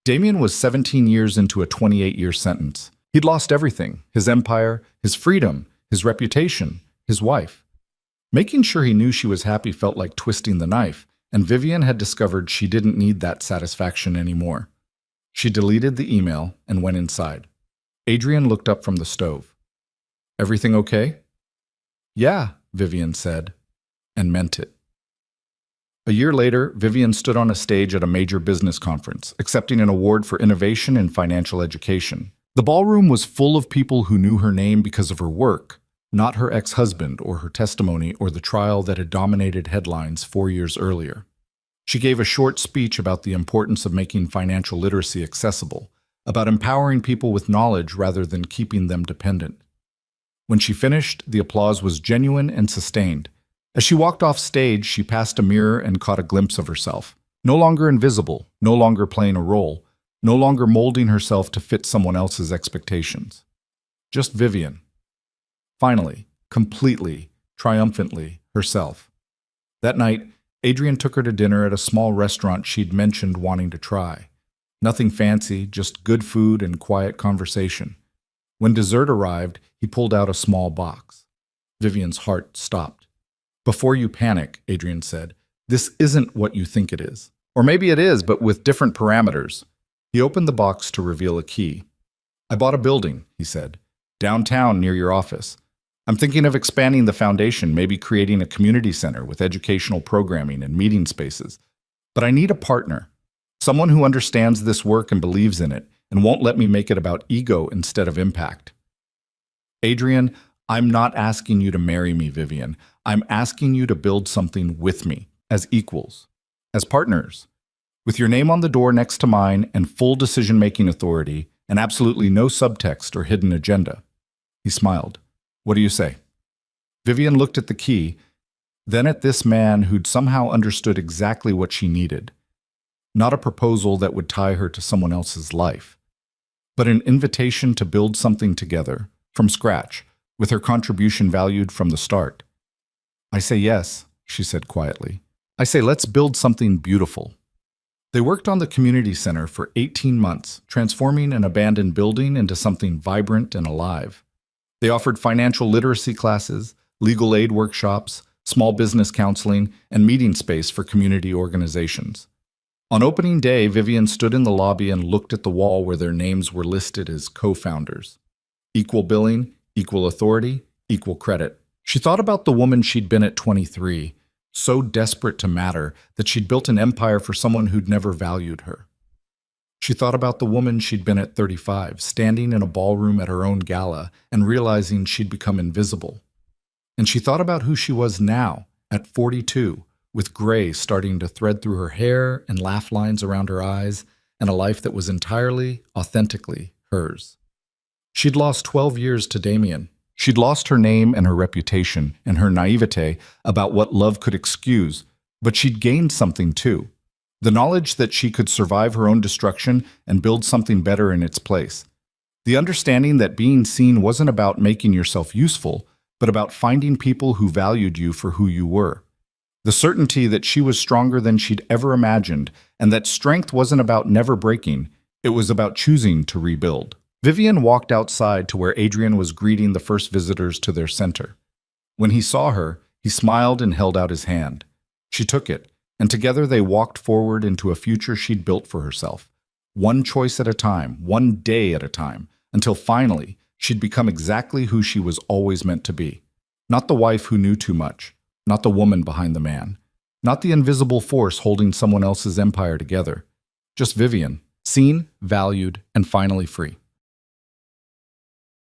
Damien was 17 years into a 28-year sentence. He'd lost everything: his empire, his freedom, his reputation, his wife. Making sure he knew she was happy felt like twisting the knife, and Vivian had discovered she didn't need that satisfaction anymore. She deleted the email and went inside. Adrian looked up from the stove. "Everything okay?" "Yeah," Vivian said, and meant it. A year later, Vivian stood on a stage at a major business conference, accepting an award for innovation in financial education. The ballroom was full of people who knew her name because of her work, not her ex-husband or her testimony or the trial that had dominated headlines 4 years earlier. She gave a short speech about the importance of making financial literacy accessible, about empowering people with knowledge rather than keeping them dependent. When she finished, the applause was genuine and sustained. As she walked off stage, she passed a mirror and caught a glimpse of herself. No longer invisible, no longer playing a role, no longer molding herself to fit someone else's expectations. Just Vivian. Finally, completely, triumphantly, herself. That night, Adrian took her to dinner at a small restaurant she'd mentioned wanting to try. Nothing fancy, just good food and quiet conversation. When dessert arrived, he pulled out a small box. Vivian's heart stopped. "Before you panic," Adrian said, "this isn't what you think it is. Or maybe it is, but with different parameters." He opened the box to reveal a key. "I bought a building," he said, "downtown near your office. I'm thinking of expanding the foundation, maybe creating a community center with educational programming and meeting spaces. But I need a partner, someone who understands this work and believes in it, and won't let me make it about ego instead of impact." "Adrian, I'm not asking you to marry me, Vivian. I'm asking you to build something with me, as equals, as partners, with your name on the door next to mine and full decision-making authority, and absolutely no subtext or hidden agenda." He smiled. "What do you say?" Vivian looked at the key, then at this man who'd somehow understood exactly what she needed. Not a proposal that would tie her to someone else's life, but an invitation to build something together, from scratch, with her contribution valued from the start. "I say yes," she said quietly. "I say let's build something beautiful." They worked on the community center for 18 months, transforming an abandoned building into something vibrant and alive. They offered financial literacy classes, legal aid workshops, small business counseling, and meeting space for community organizations. On opening day, Vivian stood in the lobby and looked at the wall where their names were listed as co-founders. Equal billing, equal authority, equal credit. She thought about the woman she'd been at 23, so desperate to matter that she'd built an empire for someone who'd never valued her. She thought about the woman she'd been at 35, standing in a ballroom at her own gala and realizing she'd become invisible. And she thought about who she was now, at 42, with gray starting to thread through her hair and laugh lines around her eyes, and a life that was entirely, authentically hers. She'd lost 12 years to Damien. She'd lost her name and her reputation and her naivete about what love could excuse, but she'd gained something too. The knowledge that she could survive her own destruction and build something better in its place. The understanding that being seen wasn't about making yourself useful, but about finding people who valued you for who you were. The certainty that she was stronger than she'd ever imagined, and that strength wasn't about never breaking, it was about choosing to rebuild. Vivian walked outside to where Adrian was greeting the first visitors to their center. When he saw her, he smiled and held out his hand. She took it, and together they walked forward into a future she'd built for herself, one choice at a time, one day at a time, until finally she'd become exactly who she was always meant to be. Not the wife who knew too much, not the woman behind the man, not the invisible force holding someone else's empire together. Just Vivian, seen, valued, and finally free.